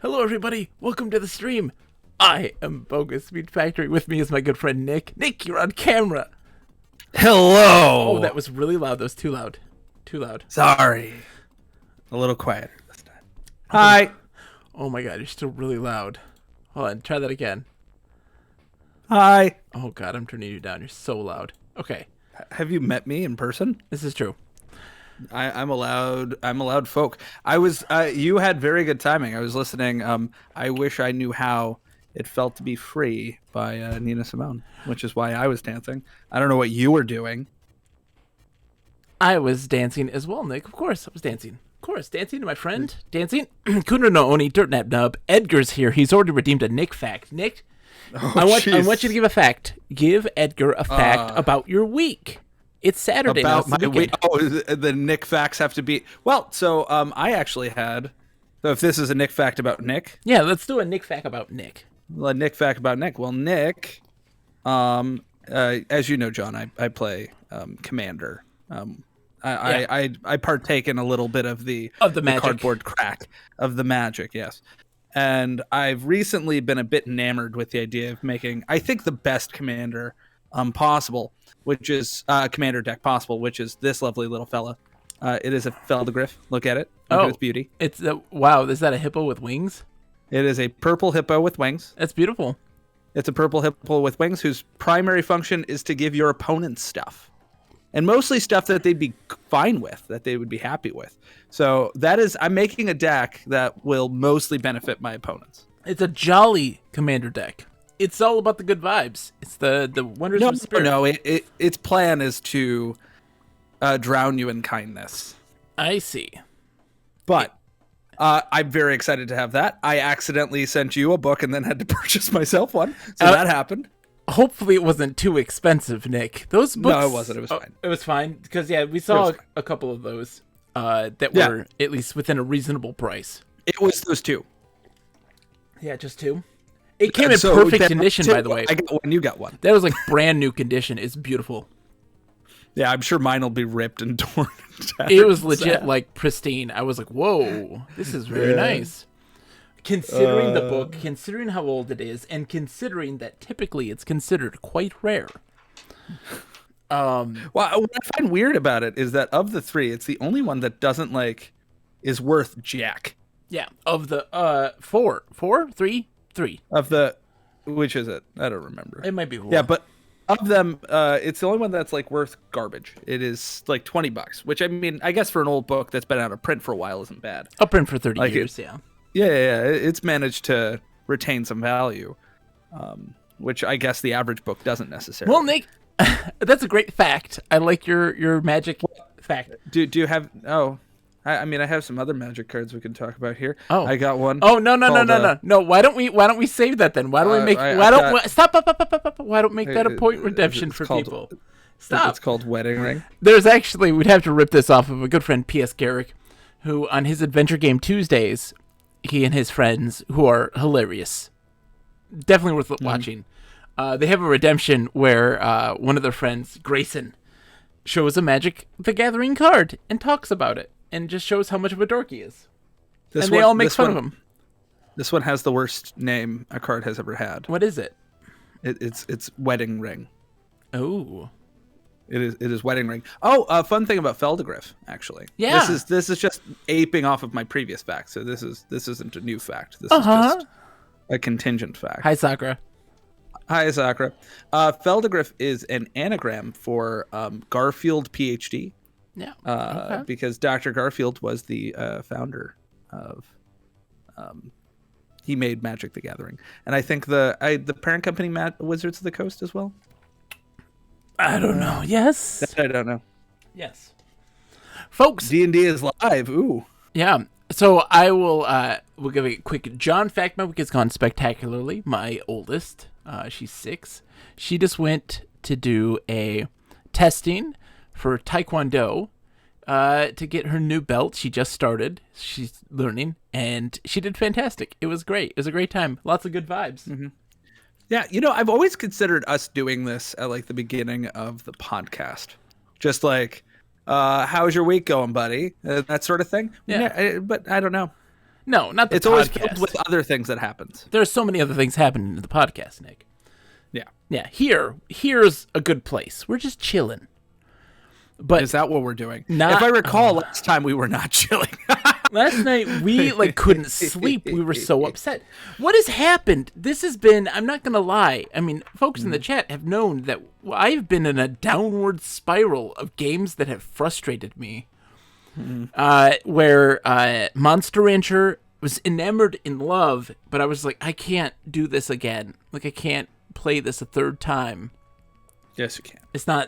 Hello everybody, welcome to the stream. I am Bogus Meat Factory. With me is my good friend Nick. Nick, you're on camera. Hello. Oh, that was really loud. That was too loud. Too loud. Sorry. A little quieter this time. Hi. Oh my god, you're still really loud. Hold on, try that again. Hi. Oh god, I'm turning you down. You're so loud. Okay. Have you met me in person? This is true. I'm a loud folk. You had very good timing. I was listening. I Wish I Knew How It Felt to Be Free by Nina Simone, which is why I was dancing. I don't know what you were doing. I was dancing as well, Nick. Of course, I was dancing. Of course, dancing to my friend. Dancing. Kuno no Oni, Dirt Nap Nub. Edgar's here. He's already redeemed a Nick fact. Nick, I want you to give a fact. Give Edgar a fact about your week. It's Saturday. About my week. Oh, the Nick facts have to be... Well, so I actually had... So if this is a Nick fact about Nick... Yeah, let's do a Nick fact about Nick. Well, a Nick fact about Nick. Well, Nick... as you know, John, I play Commander. I partake in a little bit of the magic. Cardboard crack of the magic, yes. And I've recently been a bit enamored with the idea of making, I think, the best Commander possible, which is Commander deck possible, which is this lovely little fella. It is a Feldegriff. Look at it. Look at its beauty. It's wow. Is that a hippo with wings? It is a purple hippo with wings. That's beautiful. It's a purple hippo with wings whose primary function is to give your opponent stuff. And mostly stuff that they'd be fine with, that they would be happy with. So I'm making a deck that will mostly benefit my opponents. It's a jolly Commander deck. It's all about the good vibes. It's the wonders of spirit. No, its plan is to drown you in kindness. I see. But I'm very excited to have that. I accidentally sent you a book and then had to purchase myself one. So that happened. Hopefully it wasn't too expensive, Nick. Those books... No, it wasn't. It was fine. It was fine. Because, yeah, we saw a couple of those that were at least within a reasonable price. It was those two. Yeah, just two. It came in perfect condition, by the way. I got one. You got one. That was like brand new condition. It's beautiful. Yeah, I'm sure mine will be ripped and torn. It was legit like pristine. I was like, whoa, this is very nice. Considering the book, considering how old it is, and considering that typically it's considered quite rare. Well, what I find weird about it is that of the three, it's the only one that doesn't is worth jack. Yeah, of the three. Of the, which is it? I don't remember. It might be four. Yeah, but of them, it's the only one that's worth garbage. It is $20, which I mean, I guess for an old book that's been out of print for a while isn't bad. Up print for 30 years, yeah. Yeah, it's managed to retain some value, which I guess the average book doesn't necessarily. Well, Nick, that's a great fact. I like your magic fact. Do you have? Oh, I mean, I have some other magic cards we can talk about here. Oh, I got one. Oh no. called, No. Why don't we save that then? Why don't we make? Stop. Why don't make that a point redemption for people? Stop. It's called Wedding Ring. There's actually, we'd have to rip this off of a good friend, P.S. Garrick, who on his Adventure Game Tuesdays, he and his friends, who are hilarious, definitely worth watching. They have a redemption where one of their friends, Grayson, shows a Magic the Gathering card and talks about it. And just shows how much of a dork he is. And they all make fun of him. This one has the worst name a card has ever had. What is it? It's Wedding Ring. Oh. It is Wedding Ring. Oh, fun thing about Feldegriff, actually. Yeah. This is just aping off of my previous fact. So this isn't a new fact. This is just a contingent fact. Hi, Sakura. Hi, Sakura. Feldegriff is an anagram for Garfield PhD. Yeah. Because Dr. Garfield was the founder of he made Magic the Gathering. And I think the parent company Wizards of the Coast as well. I don't know. Yes. I don't know. Yes. Folks, D&D is live. Ooh. Yeah. So I will we'll give a quick John fact. My week has gone spectacularly. My oldest, she's 6. She just went to do a testing for Taekwondo to get her new belt. She just started. She's learning, and she did fantastic. It was great. It was a great time. Lots of good vibes. Mm-hmm. Yeah, I've always considered us doing this at like the beginning of the podcast. Just like, how's your week going, buddy? That sort of thing. Yeah. But I don't know. No, not the podcast. It's always filled with other things that happens. There's so many other things happening in the podcast, Nick. Yeah. Yeah. Here's a good place. We're just chilling. But is that what we're doing? If I recall, last time we were not chilling. Last night we couldn't sleep. We were so upset. What has happened? This has been, I'm not gonna lie. I mean, folks in the chat have known that I've been in a downward spiral of games that have frustrated me. Where Monster Rancher was enamored in love, but I was like, I can't do this again. Like, I can't play this a third time. Yes, you can.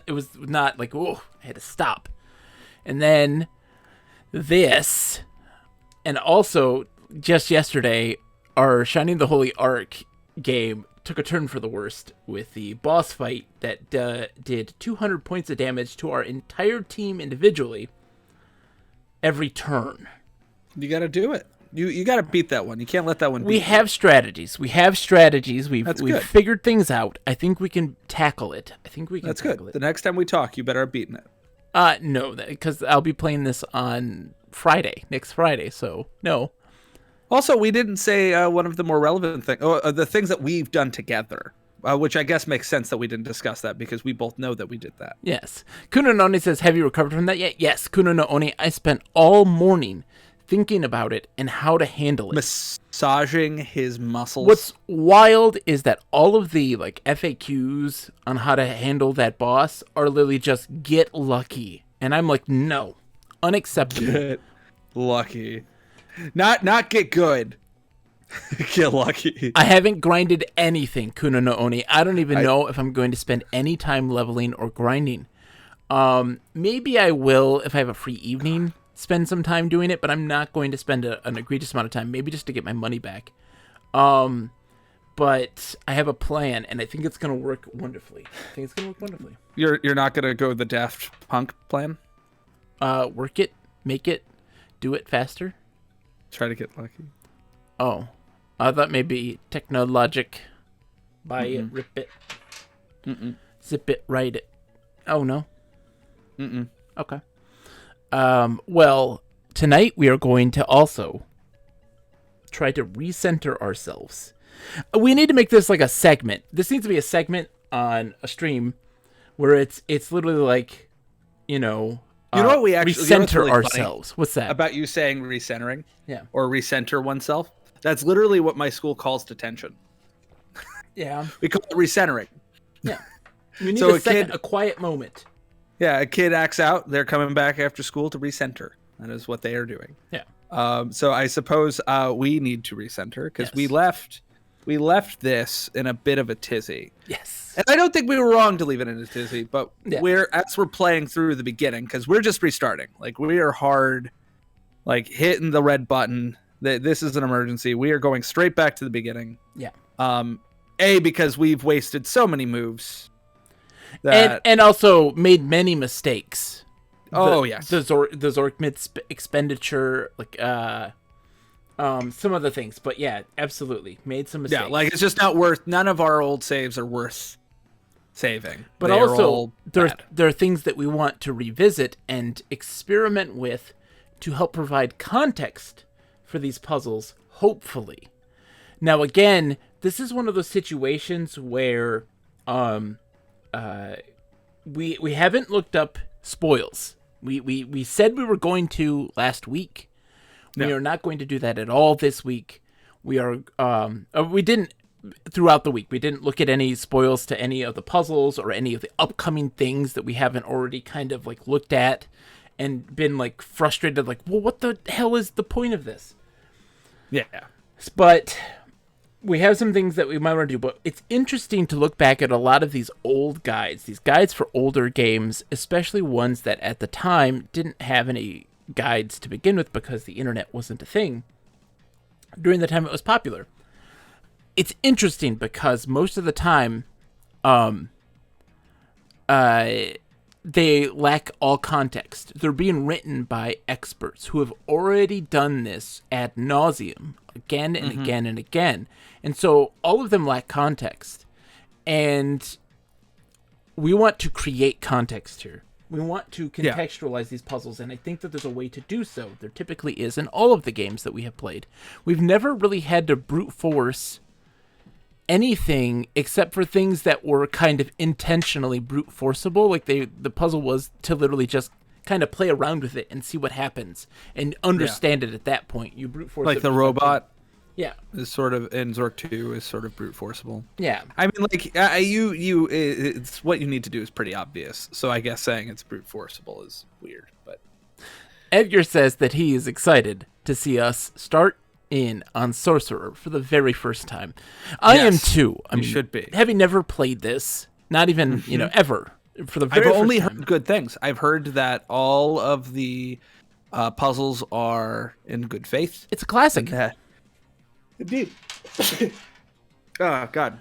It was not like, oh, I had to stop. And then this, and also just yesterday, our Shining the Holy Ark game took a turn for the worst with the boss fight that did 200 points of damage to our entire team individually every turn. You got to do it. You got to beat that one. You can't let that one beat We have strategies. We've figured things out. I think we can tackle it. That's good. The next time we talk, you better have beaten it. No, because I'll be playing this on next Friday, so no. Also, we didn't say one of the more relevant things, the things that we've done together, which I guess makes sense that we didn't discuss that because we both know that we did that. Yes. Kuno no Oni says, have you recovered from that yet? Yes, Kuno no Oni, I spent all morning thinking about it and how to handle it. Massaging his muscles. What's wild is that all of the FAQs on how to handle that boss are literally just get lucky. And I'm like, no. Unacceptable. Get lucky. Not get good. Get lucky. I haven't grinded anything, Kuno no Oni. I don't even know if I'm going to spend any time leveling or grinding. Maybe I will if I have a free evening. Spend some time doing it, but I'm not going to spend an egregious amount of time, maybe just to get my money back. But I have a plan, and I think it's going to work wonderfully. You're not going to go the Daft Punk plan? Work it, make it, do it faster. Try to get lucky. Oh, I thought maybe Technologic. Buy it, rip it, zip it, write it. Oh, no? Okay. Well, tonight we are going to also try to recenter ourselves. We need to make this like a segment. This needs to be a segment on a stream where it's literally like, what we actually recenter really ourselves. What's that? About you saying recentering? Yeah. Or recenter oneself? That's literally what my school calls detention. Yeah. We call it recentering. Yeah. You need a quiet moment. Yeah, a kid acts out. They're coming back after school to recenter. That is what they are doing. Yeah. So I suppose we need to recenter because we left this in a bit of a tizzy. Yes. And I don't think we were wrong to leave it in a tizzy, but we're playing through the beginning because we're just restarting. Like we are hard like hitting the red button. This is an emergency. We are going straight back to the beginning. Yeah. Because we've wasted so many moves. That... And also made many mistakes. Yes. The Zork expenditure, like some other things, but yeah, absolutely made some mistakes. Yeah, like it's just not worth. None of our old saves are worth saving. But also, there are things that we want to revisit and experiment with to help provide context for these puzzles. Hopefully, now again, this is one of those situations where we haven't looked up spoils. We said we were going to last week. No. We are not going to do that at all this week. We are we didn't throughout the week. We didn't look at any spoils to any of the puzzles or any of the upcoming things that we haven't already kind of like looked at and been like frustrated, like, well, what the hell is the point of this? Yeah. But we have some things that we might want to do, but it's interesting to look back at a lot of these old guides, these guides for older games, especially ones that at the time didn't have any guides to begin with because the internet wasn't a thing during the time it was popular. It's interesting because most of the time, they lack all context. They're being written by experts who have already done this ad nauseum again and again and again. And so all of them lack context. And we want to create context here. We want to contextualize these puzzles, and I think that there's a way to do so. There typically is in all of the games that we have played. We've never really had to brute force anything except for things that were kind of intentionally brute forceable. Like the puzzle was to literally just kind of play around with it and see what happens and understand it at that point. You brute force like the robot. Yeah, is sort of in Zork 2 is sort of brute forceable. Yeah, I mean, like it's what you need to do is pretty obvious. So I guess saying it's brute forceable is weird. But Edgar says that he is excited to see us start in on Sorcerer for the very first time. I am too. I mean, should be. Having never played this, not even ever for the very I've first only time. heard good things. I've heard that all of the puzzles are in good faith. It's a classic. Indeed. Oh God,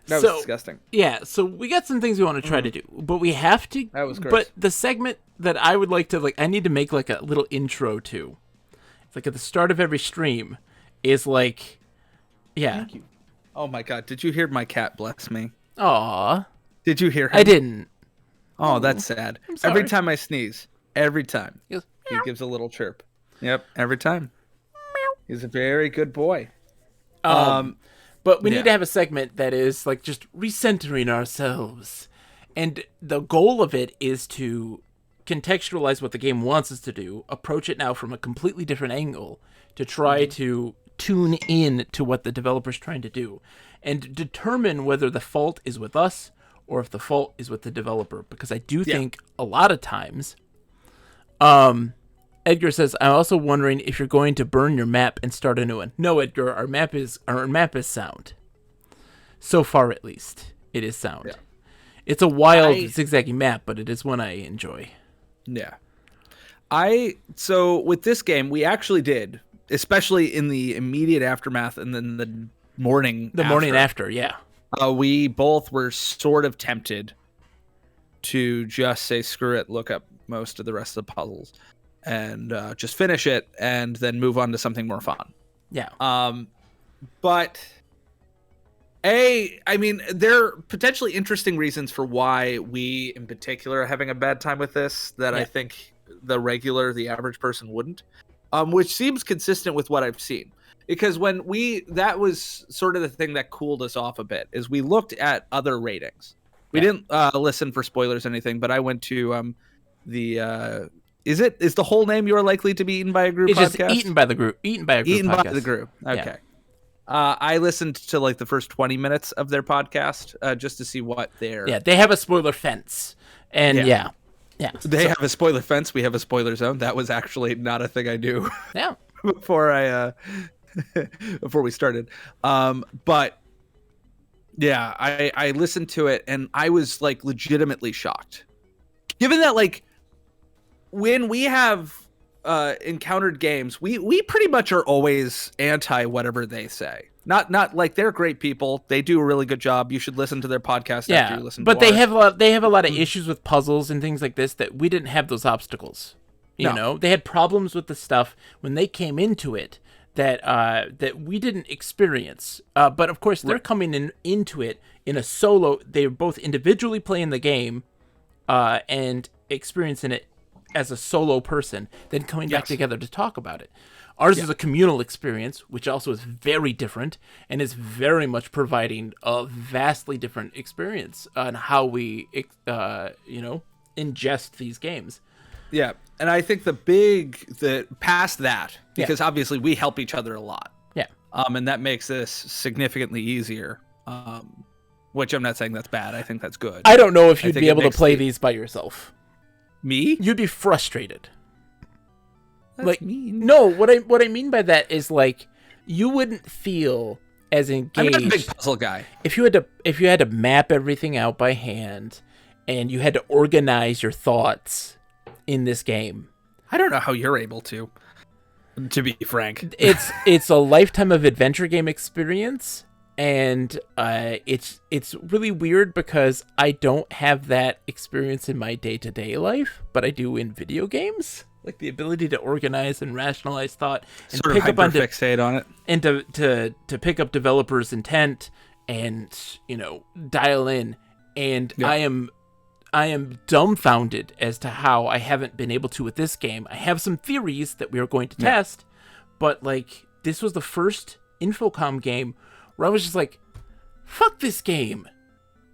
that was disgusting. Yeah, so we got some things we want to try to do, but we have to. That was gross. But the segment that I would like to I need to make like a little intro to. It's like at the start of every stream, is like, yeah. Thank you. Oh my God, did you hear my cat bless me? Aw. Did you hear him? I didn't. Oh, that's sad. I'm sorry. Every time I sneeze, he He gives a little chirp. Yep, every time. He's a very good boy. But we need to have a segment that is like just recentering ourselves. And the goal of it is to contextualize what the game wants us to do, approach it now from a completely different angle to try to tune in to what the developer's trying to do and determine whether the fault is with us or if the fault is with the developer. Because I do think a lot of times, Edgar says, I'm also wondering if you're going to burn your map and start a new one. No, Edgar, our map is sound. So far, at least, it is sound. Yeah. It's a wild, zigzaggy map, but it is one I enjoy. Yeah. So with this game, we actually did, especially in the immediate aftermath and then the morning after, yeah. We both were sort of tempted to just say, screw it, look up most of the rest of the puzzles. And just finish it and then move on to something more fun. Yeah. But I mean, there are potentially interesting reasons for why we in particular are having a bad time with this that I think the average person wouldn't, which seems consistent with what I've seen. Because that was sort of the thing that cooled us off a bit, is we looked at other ratings. We didn't listen for spoilers or anything, but I went to Is the whole name "You Are Likely to Be Eaten by a Group" it's podcast? Just eaten by the group. Eaten by a group. Eaten podcast. by the group. Okay. Yeah. I listened to like the first 20 minutes of their podcast just to see what their. Yeah, they have a spoiler fence, and yeah. They have a spoiler fence. We have a spoiler zone. That was actually not a thing I knew. Yeah. before we started, but yeah, I listened to it and I was like legitimately shocked, given that like. When we have encountered games, we pretty much are always anti whatever they say. Not like they're great people. They do a really good job. You should listen to their podcast after you listen but to they ours. have a lot of issues with puzzles and things like this that we didn't have those obstacles. You know, they had problems with the stuff when they came into it that that we didn't experience. But of course, they're coming into it in a solo. They're both individually playing the game and experiencing it as a solo person, then coming back together to talk about it. Ours is a communal experience, which also is very different and is very much providing a vastly different experience on how we, ingest these games. Yeah, and I think past that, because obviously we help each other a lot. Yeah. And that makes this significantly easier. Which I'm not saying that's bad. I think that's good. I don't know if you'd be able to play these by yourself. Me? You'd be frustrated. That's mean. No, what I mean by that is like you wouldn't feel as engaged. I'm not a big puzzle guy. If you had to map everything out by hand and you had to organize your thoughts in this game. I don't know how you're able to be frank. It's a lifetime of adventure game experience, and it's really weird because I don't have that experience in my day-to-day life, but I do in video games. Like the ability to organize and rationalize thought and sort pick of up on fixate on it, and to pick up developers' intent and dial in. And I am dumbfounded as to how I haven't been able to with this game. I have some theories that we are going to test, but like this was the first Infocom game where I was just like, fuck this game.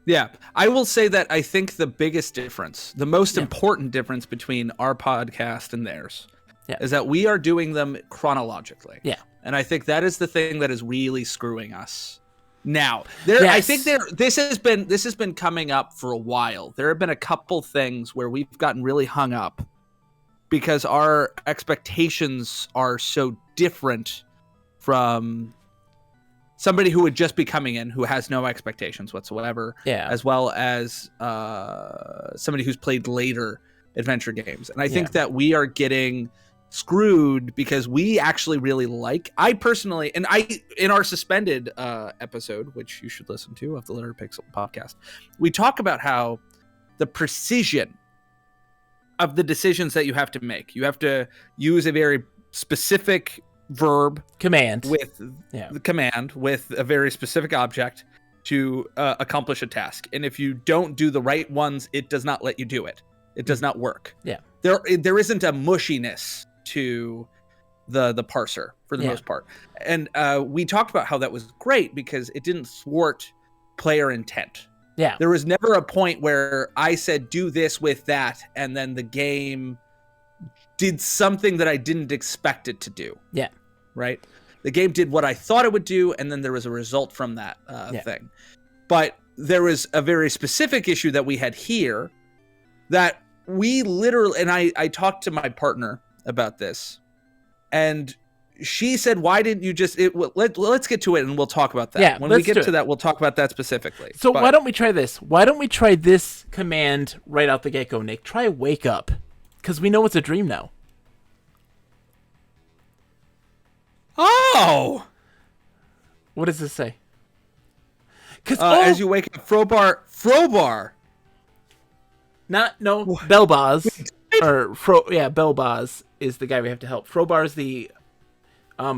Yeah, I will say that I think the biggest difference, the most important difference between our podcast and theirs is that we are doing them chronologically. Yeah. And I think that is the thing that is really screwing us. Now, I think this has been coming up for a while. There have been a couple things where we've gotten really hung up because our expectations are so different from somebody who would just be coming in who has no expectations whatsoever, as well as somebody who's played later adventure games. And I think that we are getting screwed because we actually really I personally, and in our suspended episode, which you should listen to, of the Litter Pixel podcast, we talk about how the precision of the decisions that you have to make. You have to use a very specific command with the command with a very specific object to accomplish a task, and if you don't do the right ones, it does not let you do it. It does not work. There isn't a mushiness to the parser for the most part, and we talked about how that was great because it didn't thwart player intent. There was never a point where I said do this with that and then the game did something that I didn't expect it to do. Right? The game did what I thought it would do, and then there was a result from that thing. But there was a very specific issue that we had here that we literally, and I talked to my partner about this, and she said, why didn't you just, let's get to it and we'll talk about that. When we get to that, we'll talk about that specifically. So why don't we try this? Why don't we try this command right out the get-go, Nick? Try wake up, because we know it's a dream now. Oh! What does this say? As you wake up, Frobar. Belbaz. Belbaz is the guy we have to help. Frobar is the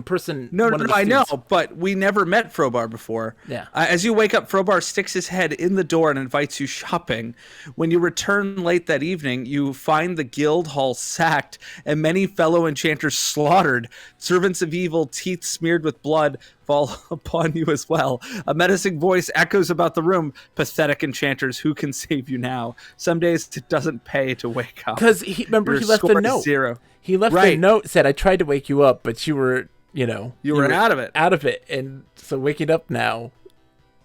person. No, I know, but we never met Frobar before. As you wake up, Frobar sticks his head in the door and invites you shopping. When you return late that evening, you find the guild hall sacked and many fellow enchanters slaughtered. Servants of evil, teeth smeared with blood, fall upon you as well. A menacing voice echoes about the room. Pathetic enchanters, who can save you now? Some days it doesn't pay to wake up. Because he left a note. 0. He left a note, said, I tried to wake you up, but you were, you were out of it. Out of it. And so waking up now.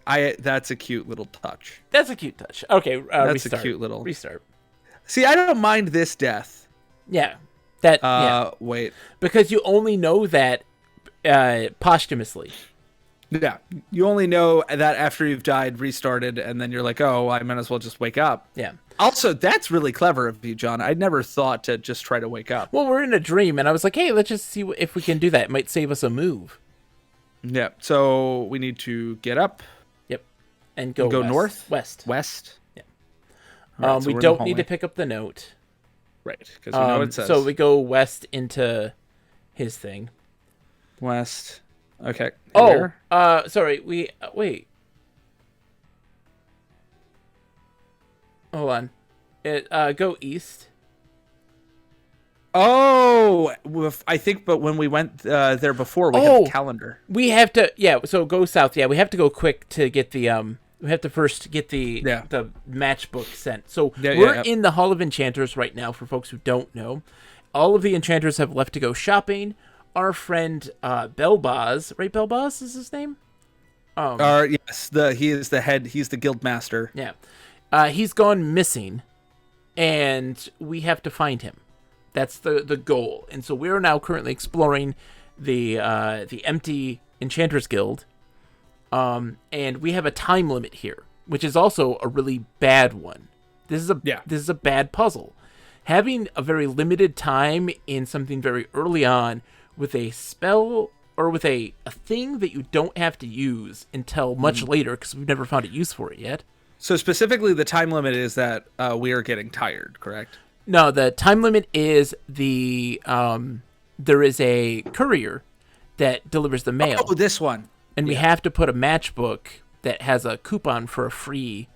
That's a cute little touch. That's a cute touch. Okay, that's restart. A cute little restart. See, I don't mind this death. Wait. Because you only know that posthumously. Yeah, you only know that after you've died, restarted, and then you're like, oh, I might as well just wake up. Yeah. Also, that's really clever of you, John. I never thought to just try to wake up. Well, we're in a dream, and I was like, hey, let's just see if we can do that. It might save us a move. Yeah. So we need to get up. Yep. And go go west. north? West. Yeah. All right, so we we're in the don't need hallway. to pick up the note. Right, because we know what it says. So we go west into his thing. West. Okay. Oh, sorry. Wait. Hold on. Go east. Oh, I think, but when we went there before, we had the calendar. We have to, so go south. Yeah, we have to go quick to get the, we have to first get the matchbook sent. So we're in the Hall of Enchanters right now, for folks who don't know. All of the enchanters have left to go shopping. Our friend Belbaz, right? Belbaz is his name? Yes, he is the head, he's the guild master. Yeah. He's gone missing, and we have to find him. That's the goal. And so we're now currently exploring the empty Enchanters Guild, and we have a time limit here, which is also a really bad one. This is a bad puzzle. Having a very limited time in something very early on with a spell or with a thing that you don't have to use until much later, because we've never found a use for it yet. So specifically, the time limit is that we are getting tired, correct? No, the time limit is there is a courier that delivers the mail. Oh, this one. And we have to put a matchbook that has a coupon for a free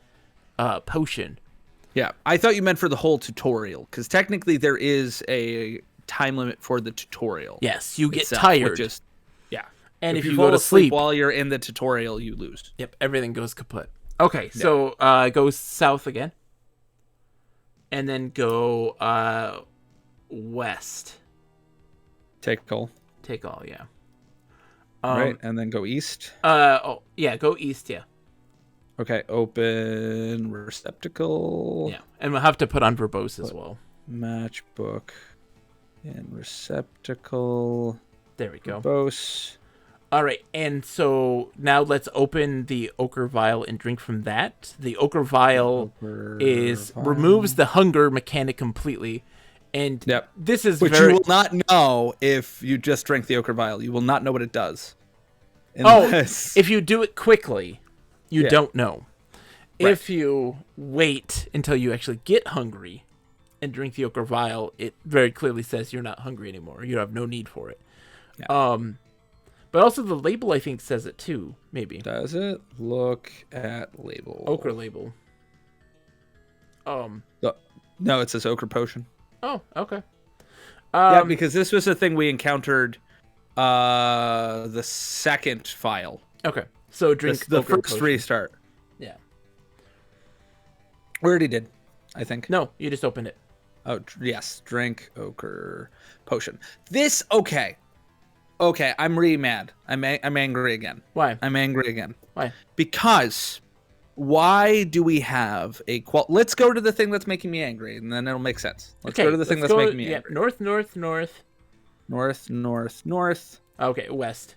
potion. Yeah, I thought you meant for the whole tutorial, because technically there is a time limit for the tutorial. Yes, you get itself, tired. And if you fall go to sleep while you're in the tutorial, you lose. Yep, everything goes kaput. Okay, so go south again. And then go west. Take all, yeah. Right, and then go east. Go east, yeah. Okay, open receptacle. Yeah, and we'll have to put on verbose as well. Matchbook and receptacle. There we go. Verbose. All right, and so now let's open the ochre vial and drink from that. The ochre vial removes the hunger mechanic completely, and this is which you will not know if you just drink the ochre vial. You will not know what it does. If you do it quickly, you don't know. Right. If you wait until you actually get hungry and drink the ochre vial, it very clearly says you're not hungry anymore. You have no need for it. Yeah. But also the label, I think, says it too, maybe. Does it? Look at label. Ochre label. No, it says ochre potion. Oh, okay. Yeah, because this was a thing we encountered the second file. Okay, so drink the ochre first potion. Restart. Yeah. We already did, I think. No, you just opened it. Oh, yes. Drink ochre potion. Okay, I'm really mad. I'm angry again. Why? I'm angry again. Why? Because why do we have a Let's go to the thing that's making me angry, and then it'll make sense. Let's go to the thing that's making me angry. North. North. Okay, west.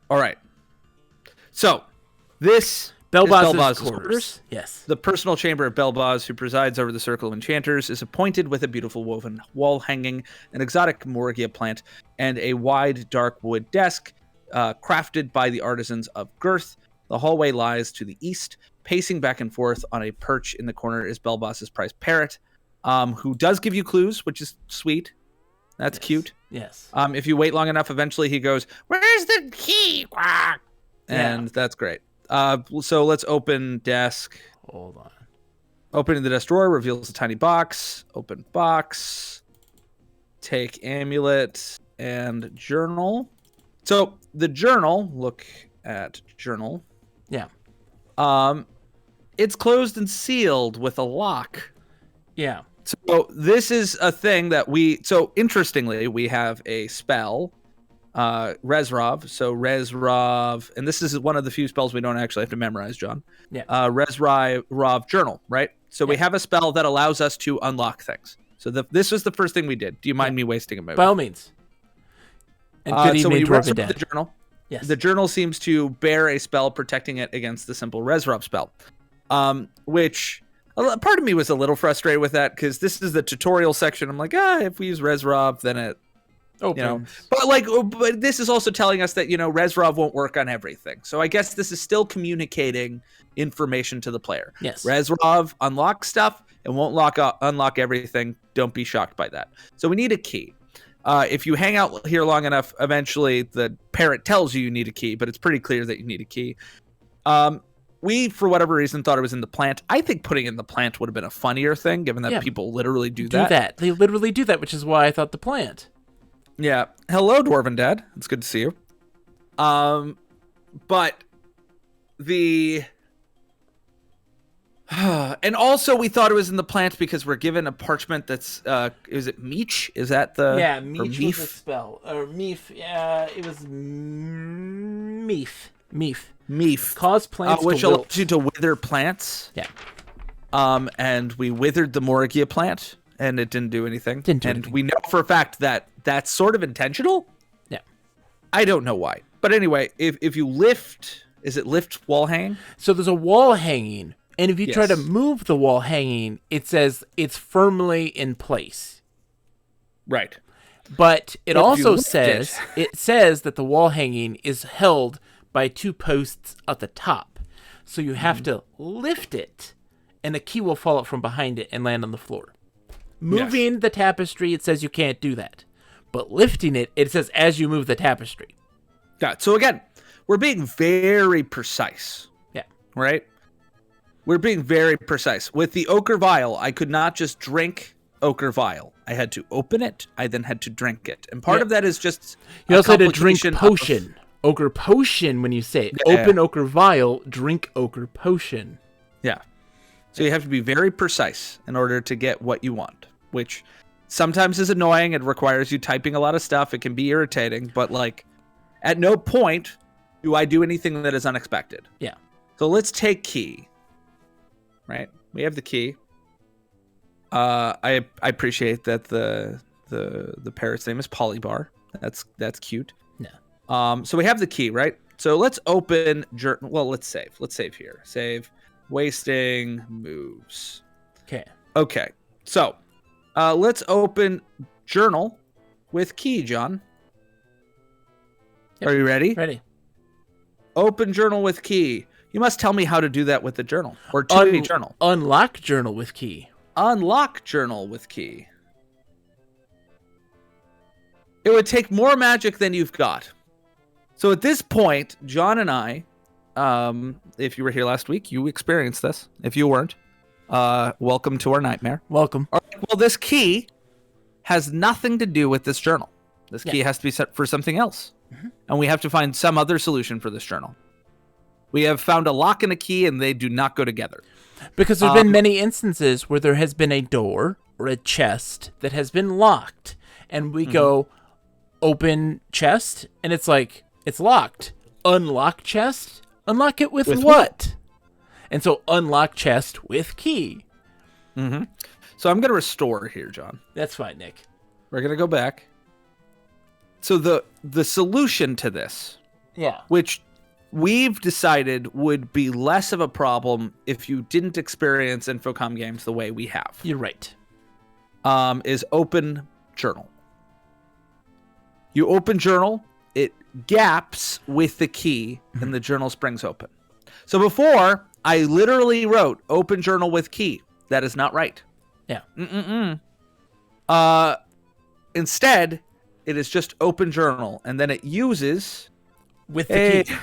All right. So, this Belbaz's quarters. Yes. The personal chamber of Belbaz, who presides over the Circle of Enchanters, is appointed with a beautiful woven wall hanging, an exotic Morgia plant, and a wide, dark wood desk crafted by the artisans of Girth. The hallway lies to the east. Pacing back and forth on a perch in the corner is Belbaz's prized parrot, who does give you clues, which is sweet. That's cute. Yes. If you wait long enough, eventually he goes, "Where's the key?" And that's great. So let's open desk. Hold on. Opening the desk drawer reveals a tiny box. Open box. Take amulet and journal. So the journal, look at journal. Yeah. It's closed and sealed with a lock. Yeah. So this is a thing that interestingly, we have a spell. Resrov. So Resrov, and this is one of the few spells we don't actually have to memorize, John. Yeah. Resrov journal, right? So we have a spell that allows us to unlock things. So this was the first thing we did. Do you mind me wasting a moment? By all means. And good so evening, when you Dwarven Dad. the journal, yes. The journal seems to bear a spell protecting it against the simple Resrov spell. Which part of me was a little frustrated with that because this is the tutorial section. I'm like, if we use Resolve, then it Opens. but this is also telling us that, Resolve won't work on everything. So I guess this is still communicating information to the player. Yes. Resolve unlocks stuff and won't unlock everything. Don't be shocked by that. So we need a key. If you hang out here long enough, eventually the parrot tells you need a key, but it's pretty clear that you need a key. We, for whatever reason, thought it was in the plant. I think putting it in the plant would have been a funnier thing, given that people literally do that. They literally do that, which is why I thought the plant. Yeah. Hello, Dwarven Dad. It's good to see you. But the... and also we thought it was in the plant because we're given a parchment that's... is it Meech? Is that the... Yeah, Meech was a spell. Or Meef. Yeah, it was Meef. Meef. Cause plants which to wilt. allows you to wither plants. Yeah. And we withered the Moragia plant, and it didn't do anything. And we know for a fact that that's sort of intentional. Yeah. I don't know why. But anyway, if you lift... Is it lift wall hang? So there's a wall hanging, and if you try to Yes. move the wall hanging, it says it's firmly in place. Right. But it But if also you lift says it says that the wall hanging is held by 2 posts at the top. So you have to lift it, and a key will fall out from behind it and land on the floor. Moving the tapestry, it says you can't do that. But lifting it, it says as you move the tapestry. Got it. So again, we're being very precise. Yeah. Right? We're being very precise. With the Ochre Vial, I could not just drink Ochre Vial. I had to open it. I then had to drink it. And part of that is just You also had to drink complication potion. Ochre potion when you say it. Yeah. Open Ochre Vial, drink Ochre potion. Yeah. So you have to be very precise in order to get what you want, which sometimes is annoying. It requires you typing a lot of stuff. It can be irritating, but at no point do I do anything that is unexpected. Yeah. So let's take key. Right? We have the key. I appreciate that the parrot's name is Polybar. That's cute. Yeah. So we have the key, right? So let's open let's save. Let's save here. Save wasting moves. Okay. So, let's open journal with key, John. Yep. Are you ready? Ready. Open journal with key. You must tell me how to do that with the journal or to any journal. Unlock journal with key. Unlock journal with key. It would take more magic than you've got. So at this point, John and I, if you were here last week, you experienced this. If you weren't, welcome to our nightmare. Welcome. All right, well, this key has nothing to do with this journal. This key has to be set for something else. Mm-hmm. And we have to find some other solution for this journal. We have found a lock and a key, and they do not go together. Because there's been many instances where there has been a door or a chest that has been locked, and we go open chest, and it's like, it's locked. Unlock chest? Unlock it with what? And so unlock chest with key. Mm-hmm. So I'm going to restore here, John. That's fine, Nick. We're going to go back. So the solution to this, which we've decided would be less of a problem if you didn't experience Infocom games the way we have. You're right. Is open journal. You open journal, it gaps with the key, and the journal springs open. So before, I literally wrote open journal with key. That is not right. Yeah. Instead, it is just open journal, and then it uses with the key.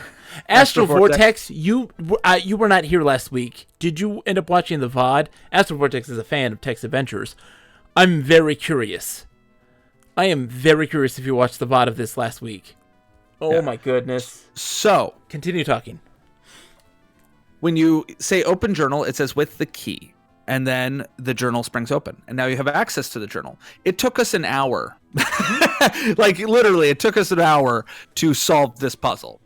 Astral Vortex, you were not here last week. Did you end up watching the VOD? Astral Vortex is a fan of Text Adventures. I'm very curious. I am very curious if you watched the VOD of this last week. Oh my goodness. So, continue talking. When you say open journal, it says with the key. And then the journal springs open. And now you have access to the journal. It took us an hour. Literally, it took us an hour to solve this puzzle.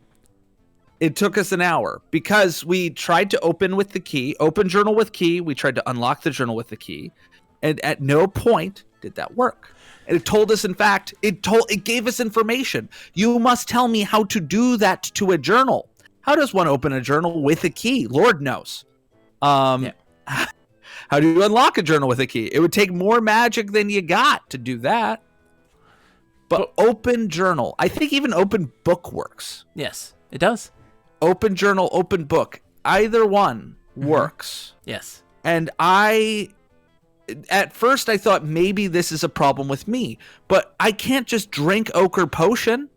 It took us an hour because we tried to open with the key, open journal with key. We tried to unlock the journal with the key. And at no point did that work. And it told us, in fact, it gave us information. You must tell me how to do that to a journal. How does one open a journal with a key? Lord knows. Yeah. How do you unlock a journal with a key? It would take more magic than you got to do that. But open journal, I think even open book works. Yes, it does. Open journal, open book, either one works. Yes. And at first I thought maybe this is a problem with me, but I can't just drink ochre potion.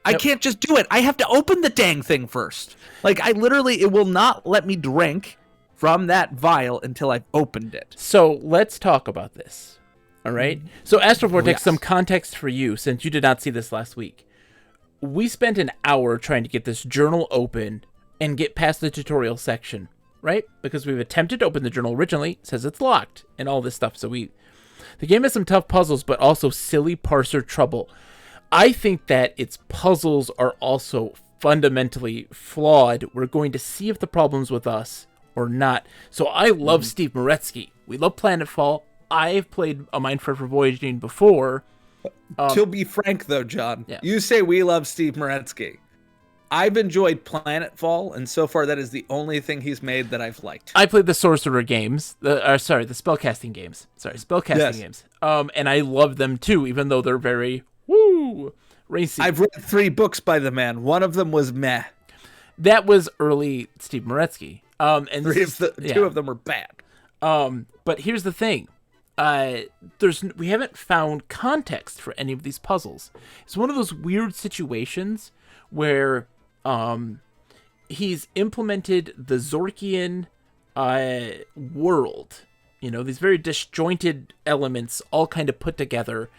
I can't just do it. I have to open the dang thing first. Like it will not let me drink from that vial until I've opened it. So let's talk about this. All right. So Astro Vortex, some context for you, since you did not see this last week. We spent an hour trying to get this journal open and get past the tutorial section, right? Because we've attempted to open the journal originally, it says it's locked and all this stuff. So the game has some tough puzzles, but also silly parser trouble. I think that its puzzles are also fundamentally flawed. We're going to see if the problem's with us or not. So I love Steve Moretsky. We love Planetfall. I've played A Mind Forever Voyaging before. To be frank, though, John, you say we love Steve Moretsky. I've enjoyed Planetfall, and so far that is the only thing he's made that I've liked. I played the Sorcerer games, the spellcasting games. Games. And I love them too, even though they're very racy. I've read 3 books by the man. One of them was meh. That was early Steve Moretsky. And 2 of them were bad. But here's the thing. We haven't found context for any of these puzzles. It's one of those weird situations where he's implemented the Zorkian world, these very disjointed elements all kind of put together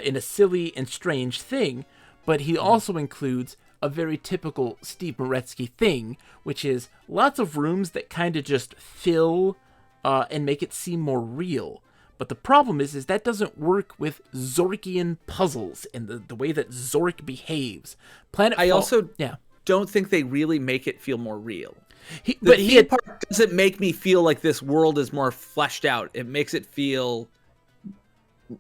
in a silly and strange thing, but he also includes a very typical Steve Moretsky thing, which is lots of rooms that kind of just fill and make it seem more real. But the problem is that doesn't work with Zorkian puzzles and the way that Zork behaves. I also don't think they really make it feel more real. The part doesn't make me feel like this world is more fleshed out. It makes it feel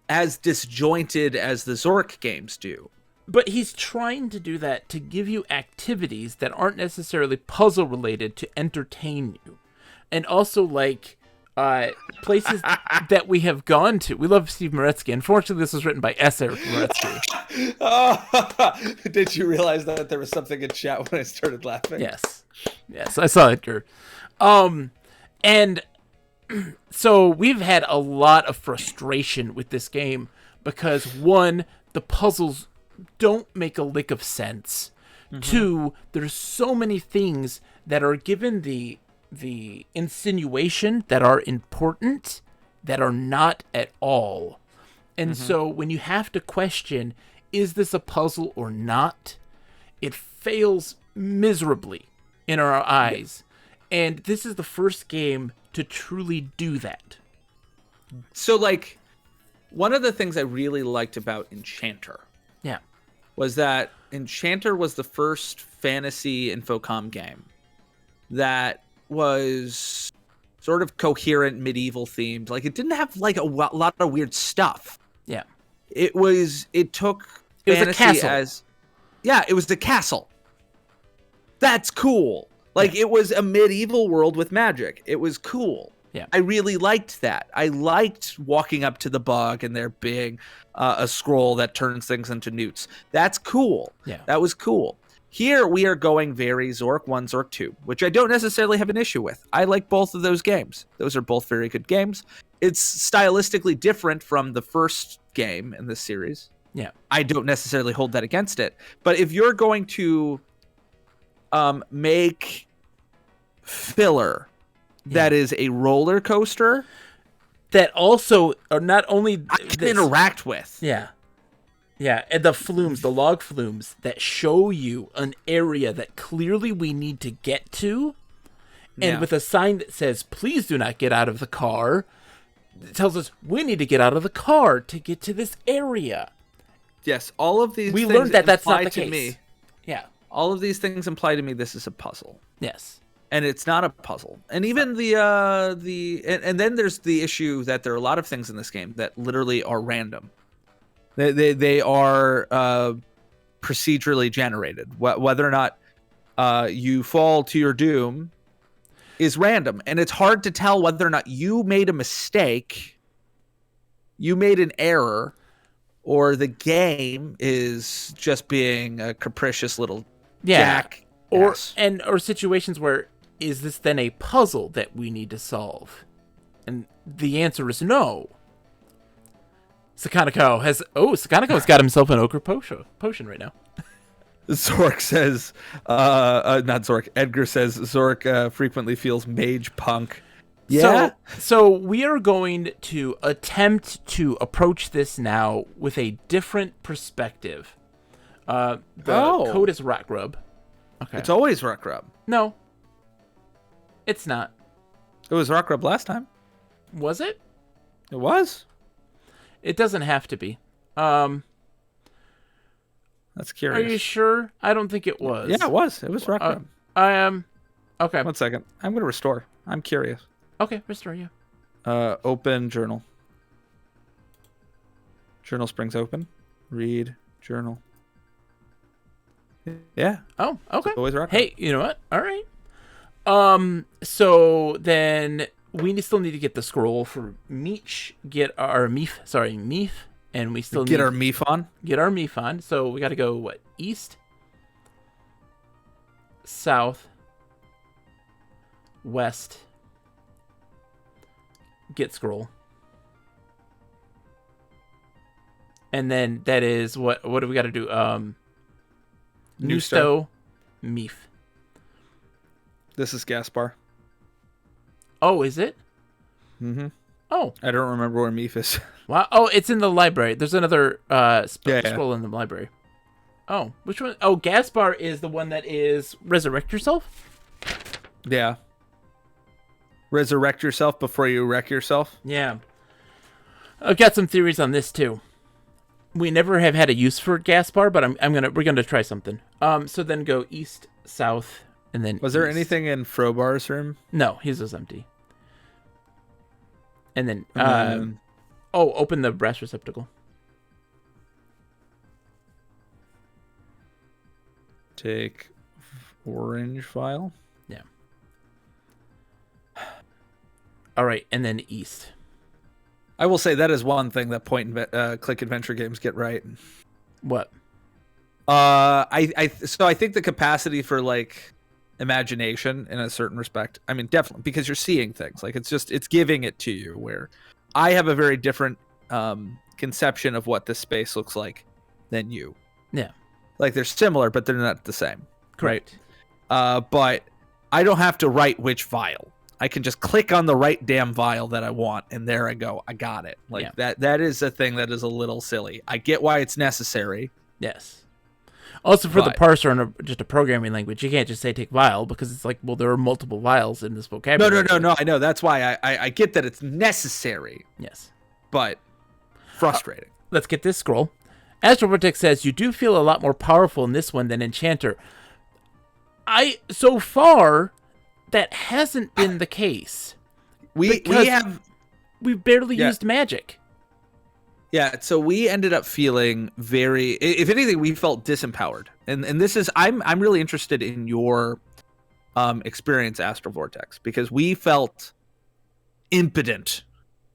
as disjointed as the Zork games do. But he's trying to do that to give you activities that aren't necessarily puzzle related to entertain you. And also places that we have gone to. We love Steve Moretsky. Unfortunately, this was written by S. Eric Moretsky. Did you realize that there was something in chat when I started laughing? Yes, I saw it, Gert. And so we've had a lot of frustration with this game because 1, the puzzles don't make a lick of sense. 2, there's so many things that are given the insinuation that are important that are not at all. And so when you have to question, is this a puzzle or not? It fails miserably in our eyes. And this is the first game to truly do that. So one of the things I really liked about Enchanter was that Enchanter was the first fantasy Infocom game that was sort of coherent, medieval themed. It didn't have a lot of weird stuff. Yeah. It took fantasy as it was the castle. That's cool. It was a medieval world with magic. It was cool. Yeah. I really liked that. I liked walking up to the bog and there being a scroll that turns things into newts. That's cool. Yeah. That was cool. Here we are going very Zork 1, Zork 2, which I don't necessarily have an issue with. I like both of those games. Those are both very good games. It's stylistically different from the first game in this series. Yeah. I don't necessarily hold that against it. But if you're going to make filler that is a roller coaster that also are not only I can interact with. Yeah. Yeah, and the log flumes that show you an area that clearly we need to get to, and with a sign that says, please do not get out of the car, it tells us we need to get out of the car to get to this area. Yes, all of these we things learned that that's not the to case. Me. Yeah. All of these things imply to me this is a puzzle. Yes. And it's not a puzzle. And even and then there's the issue that there are a lot of things in this game that literally are random. They are procedurally generated. Whether or not you fall to your doom is random, and it's hard to tell whether or not you made a mistake, you made an error, or the game is just being a capricious little jack. Or situations where, is this then a puzzle that we need to solve? And the answer is no. Sakanako's got himself an ochre potion right now. Zork says, not Zork, Edgar says Zork frequently feels mage punk. Yeah. So we are going to attempt to approach this now with a different perspective. The code is Rock Rub. Okay. It's always Rock Rub. No. It's not. It was Rock Rub last time. Was it? It was. It doesn't have to be. That's curious. Are you sure? I don't think it was. Yeah, it was. It was Rock Rub. I am. Okay. 1 second. I'm going to restore. I'm curious. Okay, restore you. Open journal. Journal springs open. Read journal. Yeah. Oh, okay. It's always Rock Rub. Hey, you know what? All right. So then we still need to get the scroll for Meech. Get our Meef, and we still get our Meef on. Get our Meef on. So we got to go east, south, west. Get scroll. And then that is what do we got to do? Nusto, Meef. This is Gaspar. Oh, is it? Mm-hmm. Oh. I don't remember where Meef is. Wow. Oh, it's in the library. There's another scroll in the library. Oh, which one? Oh, Gaspar is the one that is resurrect yourself? Yeah. Resurrect yourself before you wreck yourself? Yeah. I've got some theories on this too. We never have had a use for Gaspar, but we're gonna try something. So then go east, south, and then was there anything in Frobar's room? No, his was empty. And then open the brass receptacle. Take orange file. Yeah. All right, and then east. I will say that is one thing that click adventure games get right. What? I think the capacity for like imagination in a certain respect. I mean, definitely, because you're seeing things. Like it's giving it to you. Where I have a very different conception of what this space looks like than you. Yeah. Like they're similar, but they're not the same. Correct. Right? But I don't have to write which vial. I can just click on the right damn vial that I want, and there I go. I got it. Like that is a thing that is a little silly. I get why it's necessary. Yes. Also, for the parser and just a programming language, you can't just say take vial because it's like, well, there are multiple vials in this vocabulary. No. I know. That's why I get that it's necessary. Yes. But frustrating. Let's get this scroll. Astral Vortex says, you do feel a lot more powerful in this one than Enchanter. So far, that hasn't been the case. We've barely used magic. Yeah, so we ended up feeling very, if anything, we felt disempowered. And this is, I'm really interested in your experience, Astral Vortex, because we felt impotent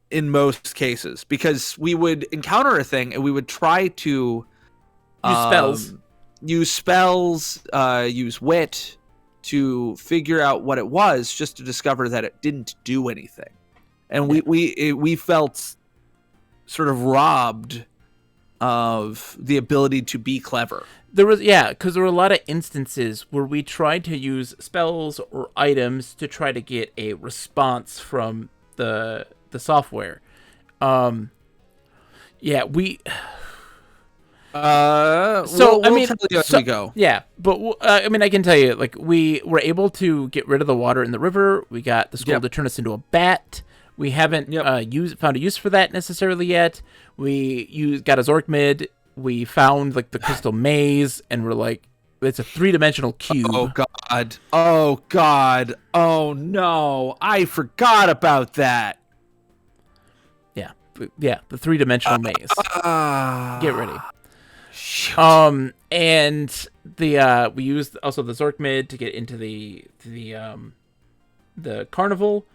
in most cases, because we would encounter a thing and we would try to use spells, use wit to figure out what it was, just to discover that it didn't do anything. And we felt sort of robbed of the ability to be clever. Because there were a lot of instances where we tried to use spells or items to try to get a response from the software. We tell you as we go. Yeah, but I can tell you, like, we were able to get rid of the water in the river. We got the scroll to turn us into a bat. We haven't found a use for that necessarily yet. We got a Zork mid. We found like the crystal maze, and we're like, it's a 3-dimensional cube. Oh god! Oh no! I forgot about that. Yeah, the 3-dimensional maze. Get ready. Shoot. And we used also the Zork mid to get into the the carnival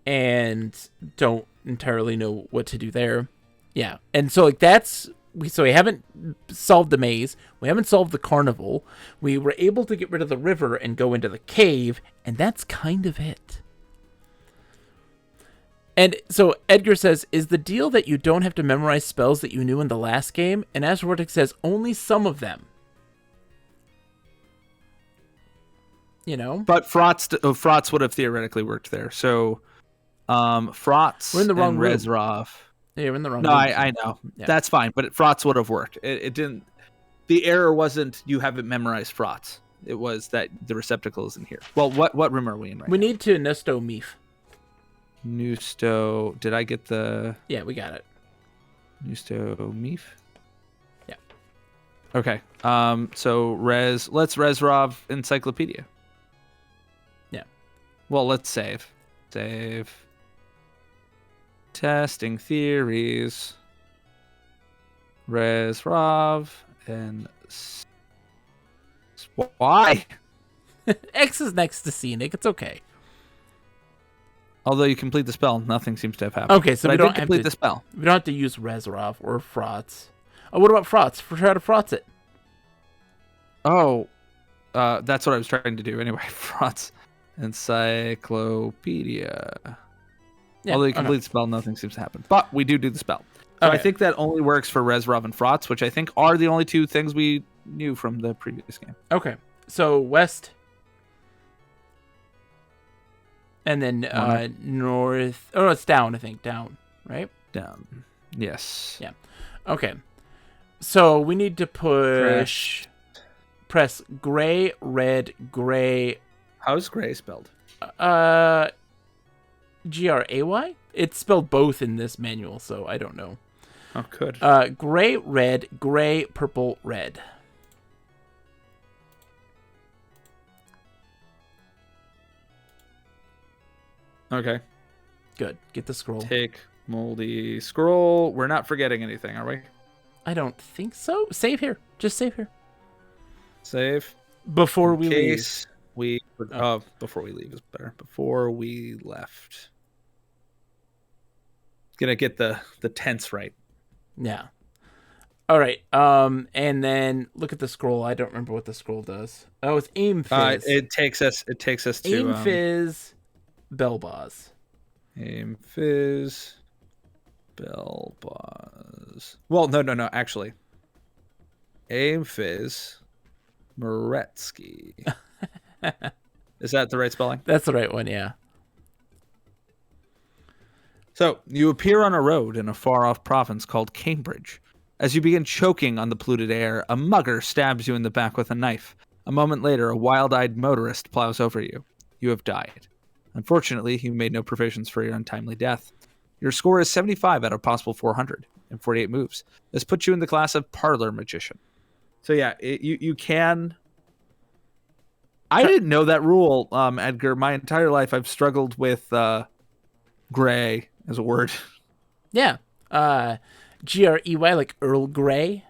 and don't entirely know what to do there. Yeah. And so like we haven't solved the maze. We haven't solved the carnival. We were able to get rid of the river and go into the cave, and that's kind of it. And so Edgar says, is the deal that you don't have to memorize spells that you knew in the last game? And Ashwardic says, only some of them. You know? But Frotz would have theoretically worked there. So Frotz We're in the wrong and room. Rezrov. Yeah, we're in the wrong No, room. I know. Yeah. That's fine. But Frotz would have worked. It didn't. The error wasn't you haven't memorized Frotz. It was that the receptacle isn't here. Well, what room are we in right We now? need to Nesto Meef. Nusto. Did I get the Yeah, we got it. Nusto Meef? Yeah. Okay. So let's Rezrov Encyclopedia. Yeah. Well, let's save. Save. Testing theories. Rezrov and why? X is next to Scenic. It's okay. Although you complete the spell, nothing seems to have happened. Okay, so but we I don't did have complete to the spell. We don't have to use Rezrov or Frotz. Oh, what about Frotz? Try to Frotz it. Oh, that's what I was trying to do anyway. Frotz Encyclopedia. Yeah, Although you okay. complete the spell, nothing seems to happen. But we do the spell. So I Okay. think that only works for Rezrov and Frotz, which I think are the only two things we knew from the previous game. Okay, so west, and then north. Oh, no, it's down. I think down. Right. Down. Yes. Yeah. Okay. So we need to press gray, red, gray. How's gray spelled? Gray. It's spelled both in this manual, so I don't know. Oh, good. Gray, red, gray, purple, red. Okay. Good. Get the scroll. Take moldy scroll. We're not forgetting anything, are we? I don't think so. Save here. Just save here. Save. Before In we case leave. before we leave is better. Before we left. Gonna get the tense right. Yeah. All right. And then look at the scroll. I don't remember what the scroll does. Oh, it's aim fizz. It takes us to aim fizz, bell boss. Aim fizz, bell buzz. Well, no. Actually, aim fizz, Moretsky. Is that the right spelling? That's the right one. Yeah. So you appear on a road in a far-off province called Cambridge. As you begin choking on the polluted air, a mugger stabs you in the back with a knife. A moment later, a wild-eyed motorist plows over you. You have died. Unfortunately, you made no provisions for your untimely death. Your score is 75 out of possible 400 in 48 moves. This puts you in the class of Parlor Magician. So yeah, you can... I didn't know that rule, Edgar. My entire life I've struggled with gray as a word. Yeah. Grey, like Earl Grey.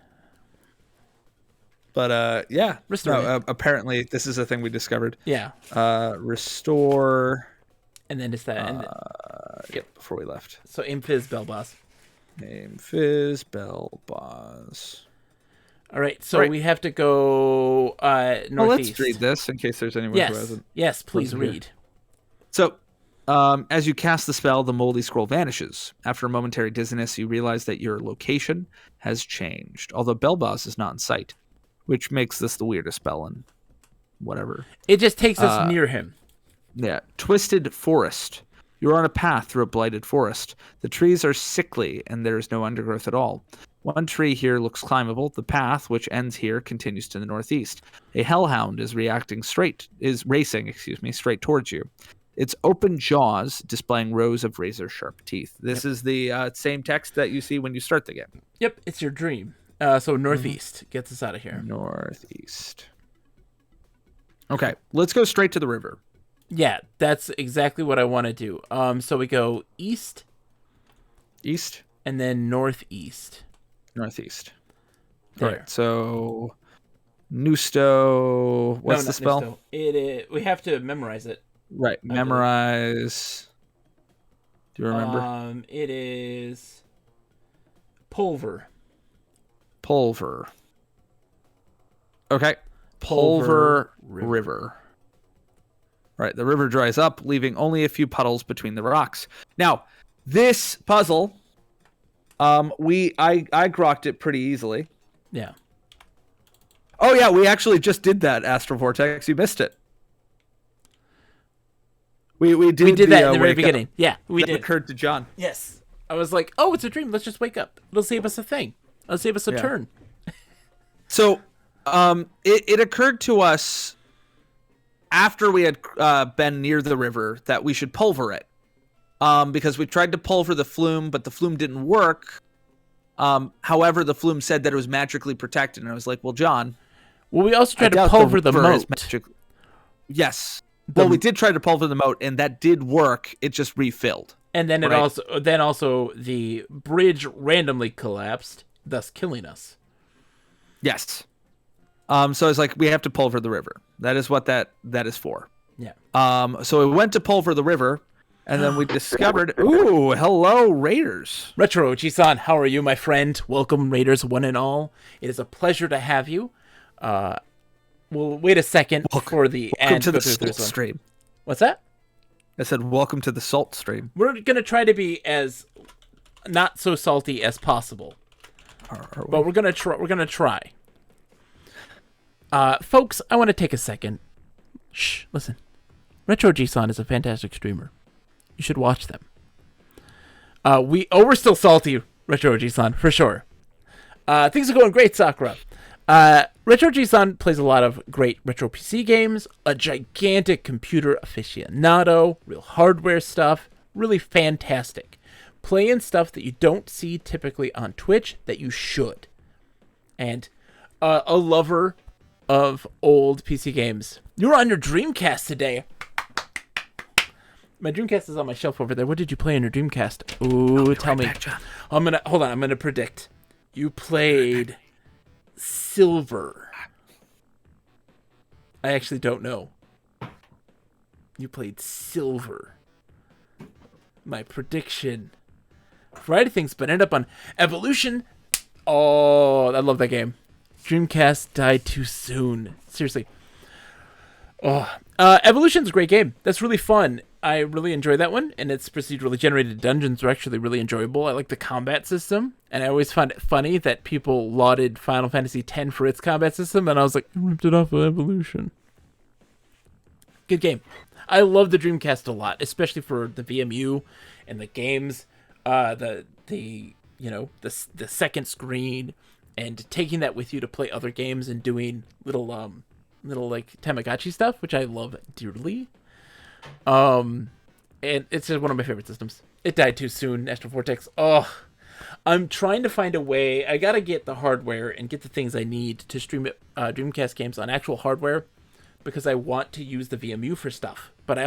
But yeah. Restore No, apparently this is a thing we discovered. Yeah. Restore. And then it's that. Yep, before we left. So aim fizz, bell boss. Name fizz, bell boss. All right. So we have to go northeast. Well, let's read this in case there's anyone who hasn't. Yes, please wasn't here. read. So, as you cast the spell, the moldy scroll vanishes. After a momentary dizziness, you realize that your location has changed, although Belboz is not in sight, which makes this the weirdest spell in whatever. It just takes us near him. Yeah. Twisted Forest. You're on a path through a blighted forest. The trees are sickly, and there is no undergrowth at all. One tree here looks climbable. The path, which ends here, continues to the northeast. A hellhound is racing straight towards you. Its open jaws displaying rows of razor-sharp teeth. This is the same text that you see when you start the game. Yep, it's your dream. So northeast gets us out of here. Northeast. Okay, let's go straight to the river. Yeah, that's exactly what I want to do. So we go east, and then northeast. Northeast. There. All right, so Nusto. What's the spell? Nusto. We have to memorize it. Right. Memorize. Do you remember? It is Pulver. Pulver. Okay. Pulver River. Right. The river dries up, leaving only a few puddles between the rocks. Now, this puzzle, I grokked it pretty easily. Yeah. Oh yeah, we actually just did that, Astro Vortex. You missed it. We did that in the very beginning. Yeah, we did. That occurred to John. Yes. I was like, oh, it's a dream. Let's just wake up. It'll save us a thing. It'll save us a turn. So, it occurred to us after we had been near the river that we should pulver it. Because we tried to pulver the flume, but the flume didn't work. However, the flume said that it was magically protected, and I was like, well, John. Well, we also tried to pulver the moat. Yes. Well, we did try to pulver the moat, and that did work. It just refilled. And then also the bridge randomly collapsed, thus killing us. Yes. So I was like, we have to pulver the river. That is what that is for. Yeah. So we went to pulver the river, and then we discovered, ooh, hello, Raiders. Retro G-san, how are you, my friend? Welcome, Raiders, one and all. It is a pleasure to have you. We'll wait a second for the welcome ad to the Salt stream. What's that? I said, welcome to the Salt stream. We're going to try to be as not so salty as possible. But we're going to try. Folks, I want to take a second. Shh, listen. Retro G-san is a fantastic streamer. You should watch them. We're still salty, Retro G-san, for sure. Things are going great, Sakura. Retro G-san plays a lot of great retro PC games, a gigantic computer aficionado, real hardware stuff, really fantastic. Playing stuff that you don't see typically on Twitch that you should. And a lover of old PC games. You were on your Dreamcast today. My Dreamcast is on my shelf over there. What did you play on your Dreamcast? Ooh, tell me. I'm gonna predict. You played Silver. I actually don't know. You played Silver. My prediction. Variety things, but ended up on Evolution. Oh, I love that game. Dreamcast died too soon. Seriously. Oh, Evolution's a great game. That's really fun. I really enjoy that one, and its procedurally generated dungeons are actually really enjoyable. I like the combat system, and I always find it funny that people lauded Final Fantasy X for its combat system, and I was like, I ripped it off of Evolution. Good game. I love the Dreamcast a lot, especially for the VMU and the games, the second screen, and taking that with you to play other games and doing little like Tamagotchi stuff, which I love dearly. And it's just one of my favorite systems. It died too soon, Astro Vortex. Oh, I'm trying to find a way. I gotta get the hardware and get the things I need to stream Dreamcast games on actual hardware, because I want to use the VMU for stuff. But I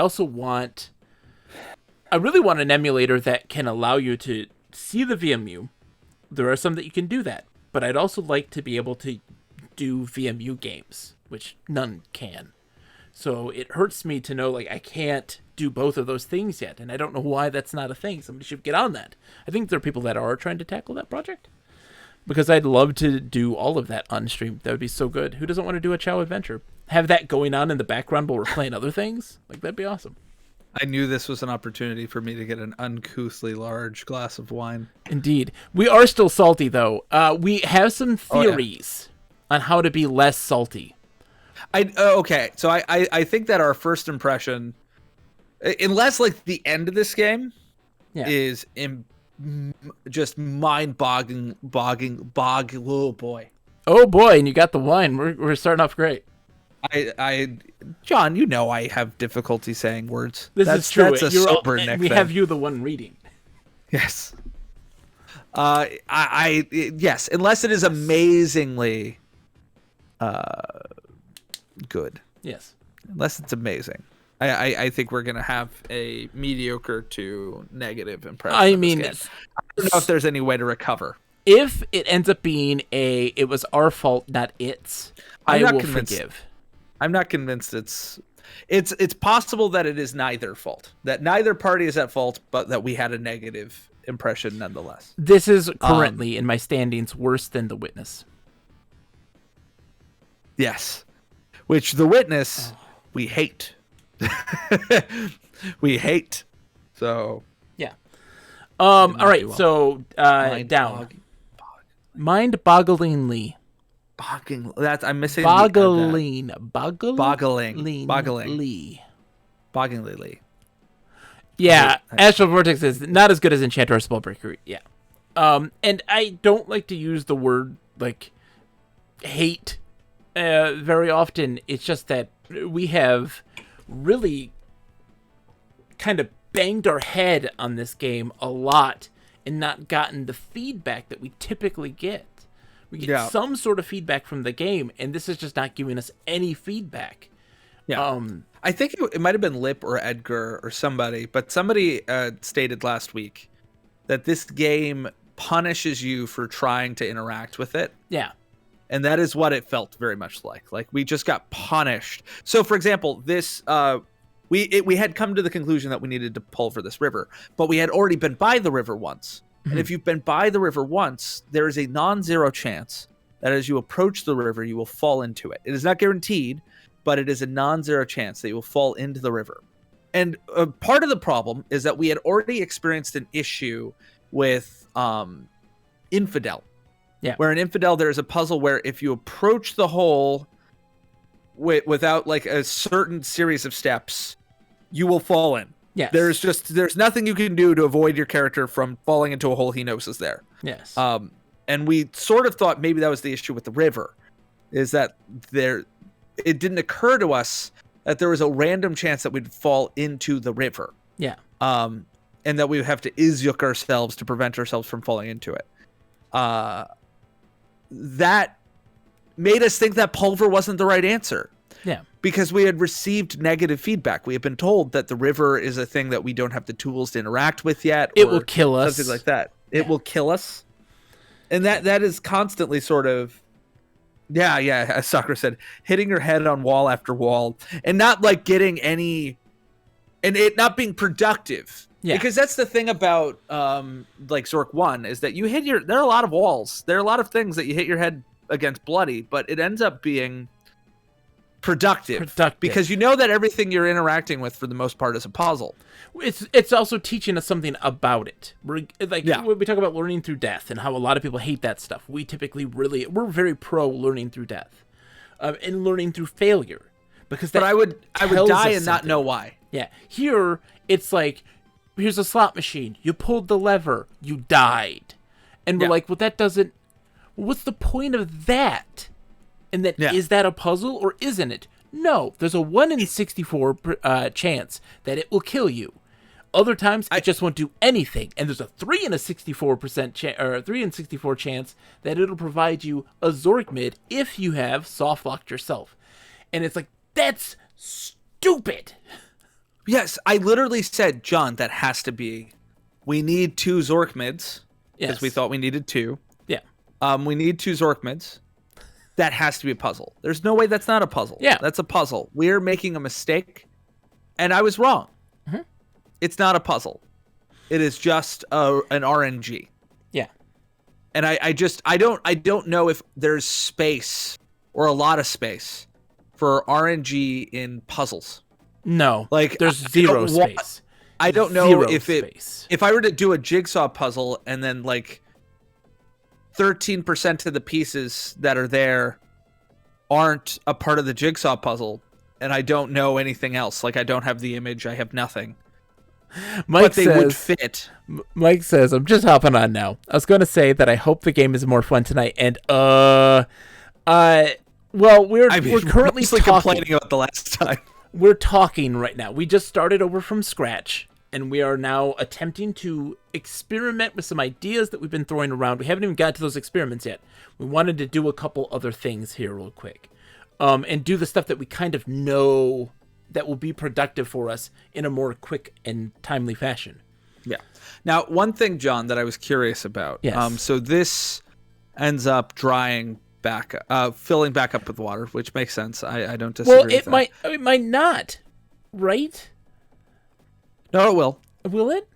really want an emulator that can allow you to see the VMU. There are some that you can do that, but I'd also like to be able to do VMU games, which none can. So it hurts me to know, like, I can't do both of those things yet, and I don't know why that's not a thing. Somebody should get on that. I think there are people that are trying to tackle that project, because I'd love to do all of that on stream. That would be so good. Who doesn't want to do a Chow adventure? Have that going on in the background while we're playing other things? Like, that'd be awesome. I knew this was an opportunity for me to get an uncouthly large glass of wine. Indeed. We are still salty, though. We have some theories on how to be less salty. Okay, so I think that our first impression, unless like the end of this game is just mind-boggling, oh boy. Oh boy, and you got the wine. We're starting off great. John, you know I have difficulty saying words. That's true. That's a sober Nick we thing. have you the one reading. Yes. Yes, unless it is amazingly good. Yes. Unless it's amazing. I think we're gonna have a mediocre to negative impression. I mean, I don't know if there's any way to recover. If it ends up being it was our fault, not its, I will forgive. I'm not convinced it's. It's possible that it is neither fault, that neither party is at fault, but that we had a negative impression nonetheless. This is currently in my standings worse than The Witness. Yes, which The Witness we hate. We hate. So yeah. All right. well. So down. Mind-bogglingly. That's I'm missing. Boggling. Bogglingly. Yeah, Astral Vortex is not as good as Enchanter or Spellbreaker. Yeah. And I don't like to use the word like hate very often. It's just that we have really kind of banged our head on this game a lot and not gotten the feedback that we typically get. We get some sort of feedback from the game, and this is just not giving us any feedback. Yeah. I think it might have been Lip or Edgar or somebody, but somebody stated last week that this game punishes you for trying to interact with it. Yeah. And that is what it felt very much like. Like we just got punished. So, for example, this we had come to the conclusion that we needed to pull for this river, but we had already been by the river once. And if you've been by the river once, there is a non-zero chance that as you approach the river, you will fall into it. It is not guaranteed, but it is a non-zero chance that you will fall into the river. And part of the problem is that we had already experienced an issue with Infidel. Yeah. Where in Infidel, there is a puzzle where if you approach the hole without like a certain series of steps, you will fall in. Yes. There's nothing you can do to avoid your character from falling into a hole he knows is there. Yes. And we sort of thought maybe that was the issue with the river, is that it didn't occur to us that there was a random chance that we'd fall into the river. Yeah. And that we would have to izyuk ourselves to prevent ourselves from falling into it. That made us think that pulver wasn't the right answer. Yeah. Because we had received negative feedback. We had been told that the river is a thing that we don't have the tools to interact with yet. It will kill us. Something like that. It will kill us. And that is constantly sort of, as Sakura said, hitting your head on wall after wall and not like getting any, and it not being productive. Yeah. Because that's the thing about like Zork 1 is that there are a lot of walls. There are a lot of things that you hit your head against bloody, but it ends up being productive because you know that everything you're interacting with for the most part is a puzzle. It's also teaching us something about it. When we talk about learning through death and how a lot of people hate that stuff, we typically we're very pro learning through death and learning through failure because I would die and not know why. Yeah, here it's like here's a slot machine. You pulled the lever, you died, and we're like, well, that doesn't. What's the point of that? And then, is that a puzzle or isn't it? No, there's a 1 in 64 chance that it will kill you. Other times, it just won't do anything. And there's a 3 in 64 chance that it'll provide you a Zork mid if you have soft locked yourself. And it's like, that's stupid. Yes, I literally said, John, that has to be. We need 2 Zork mids because we thought we needed 2. Yeah. We need 2 Zork mids. That has to be a puzzle. There's no way that's not a puzzle. Yeah. That's a puzzle. We're making a mistake, and I was wrong. Mm-hmm. It's not a puzzle. It is just an RNG. Yeah. And I don't know if there's space or a lot of space for RNG in puzzles. No. Like there's zero space. I don't know if I were to do a jigsaw puzzle and then like 13% of the pieces that are there aren't a part of the jigsaw puzzle, and I don't know anything else. Like I don't have the image, I have nothing. But they would fit. Mike says, I'm just hopping on now. I was going to say that I hope the game is more fun tonight, and well, we're currently complaining about the last time. We're talking right now. We just started over from scratch. And we are now attempting to experiment with some ideas that we've been throwing around. We haven't even got to those experiments yet. We wanted to do a couple other things here real quick. And do the stuff that we kind of know that will be productive for us in a more quick and timely fashion. Yeah. Now, one thing, John, that I was curious about. Yes. So this ends up drying filling back up with water, which makes sense. I don't disagree Well, with that. it might not, right? No, it will. Will it?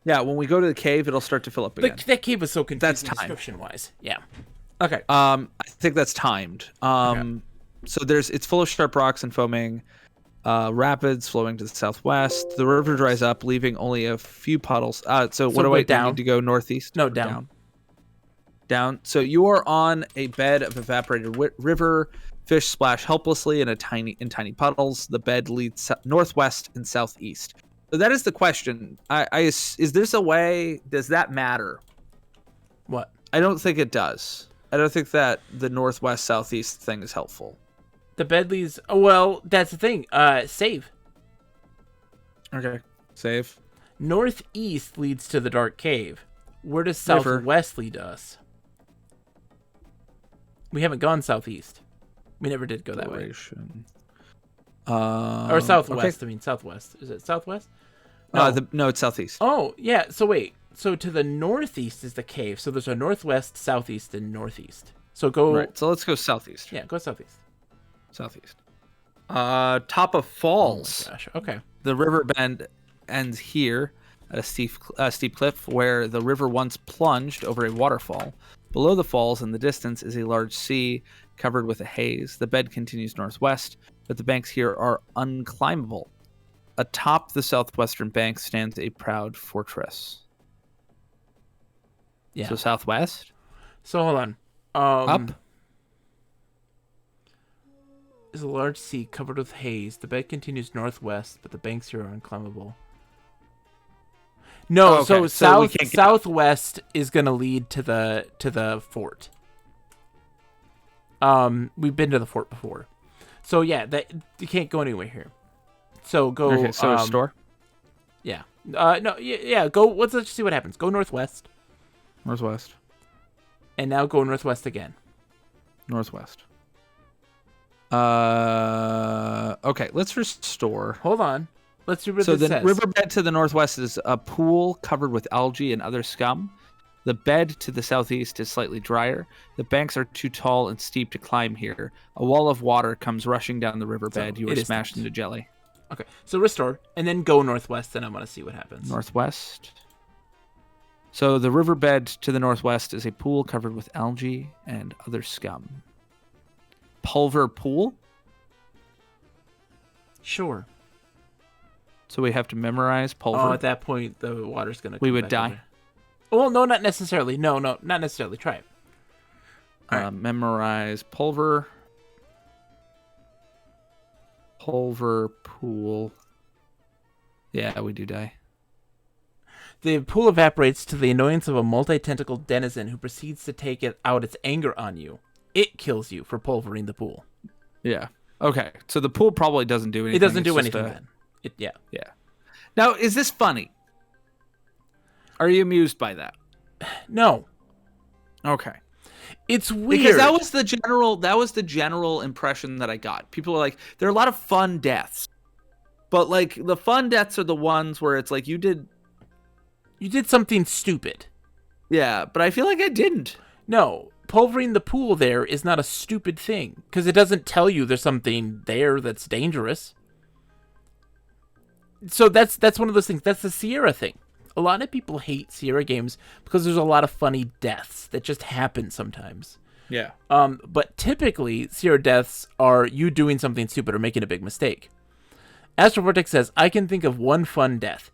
Yeah, when we go to the cave, it'll start to fill up again. That cave was so confusing That's timed. description-wise. Yeah. Okay. I think that's timed. So it's full of sharp rocks and foaming rapids flowing to the southwest. The river dries up, leaving only a few puddles. So what do I down. need to go northeast? No, down. Down. So you are on a bed of evaporated river. Fish splash helplessly in tiny puddles. The bed leads northwest and southeast. So that is the question. Is this a way? Does that matter? What? I don't think it does. I don't think that the northwest southeast thing is helpful. The bed leads. Oh, well, that's the thing. Save. Okay. Save. Northeast leads to the dark cave. Where does River. southwest lead us? We haven't gone southeast. We never did go that way. Or southwest. Okay. I mean, southwest. Is it southwest? No, no, it's southeast. Oh, yeah. So wait. So to the northeast is the cave. So there's a northwest, southeast, and northeast. So go. Right. So let's go southeast. Yeah, go southeast. Southeast. Top of falls. Oh my gosh. Okay. The river bend ends here at a steep cliff where the river once plunged over a waterfall. Below the falls in the distance is a large sea covered with a haze. The bed continues northwest, but the banks here are unclimbable. Atop the southwestern bank stands a proud fortress. Yeah. So southwest? So hold on. Up? Is a large sea covered with haze. The bed continues northwest, but the banks here are unclimbable. No, okay. so southwest is going to lead to the fort. We've been to the fort before. So yeah, that you can't go anywhere here. So go. Okay, so store. Yeah. No. Yeah. Go. Let's see what happens. Go northwest. Northwest. And now go northwest again. Northwest. Okay. Let's restore. Hold on. Let's see what so this the says. riverbed to the northwest is a pool covered with algae and other scum. The bed to the southeast is slightly drier. The banks are too tall and steep to climb here. A wall of water comes rushing down the riverbed. You are smashed into jelly. Okay, so restore, and then go northwest, and I want to see what happens. Northwest. So the riverbed to the northwest is a pool covered with algae and other scum. Pulver pool? Sure. So we have to memorize pulver? Oh, at that point, the water's going to We would die? Well, no, not necessarily. No, not necessarily. Try it. Right. Memorize pulver. Pulver pool. Yeah, we do die. The pool evaporates to the annoyance of a multi-tentacled denizen who proceeds to take out its anger on you. It kills you for pulvering the pool. Yeah. Okay. So the pool probably doesn't do anything. It doesn't do anything then. Yeah. Now, is this funny? Are you amused by that? No. Okay. It's weird. Because that was the general impression that I got. People are like, there are a lot of fun deaths. But like the fun deaths are the ones where it's like you did something stupid. Yeah, but I feel like I didn't. No. Pulvering the pool there is not a stupid thing because it doesn't tell you there's something there that's dangerous. So that's one of those things. That's the Sierra thing. A lot of people hate Sierra games because there's a lot of funny deaths that just happen sometimes. Yeah. But typically, Sierra deaths are you doing something stupid or making a big mistake. Astro Vortex says, I can think of one fun death.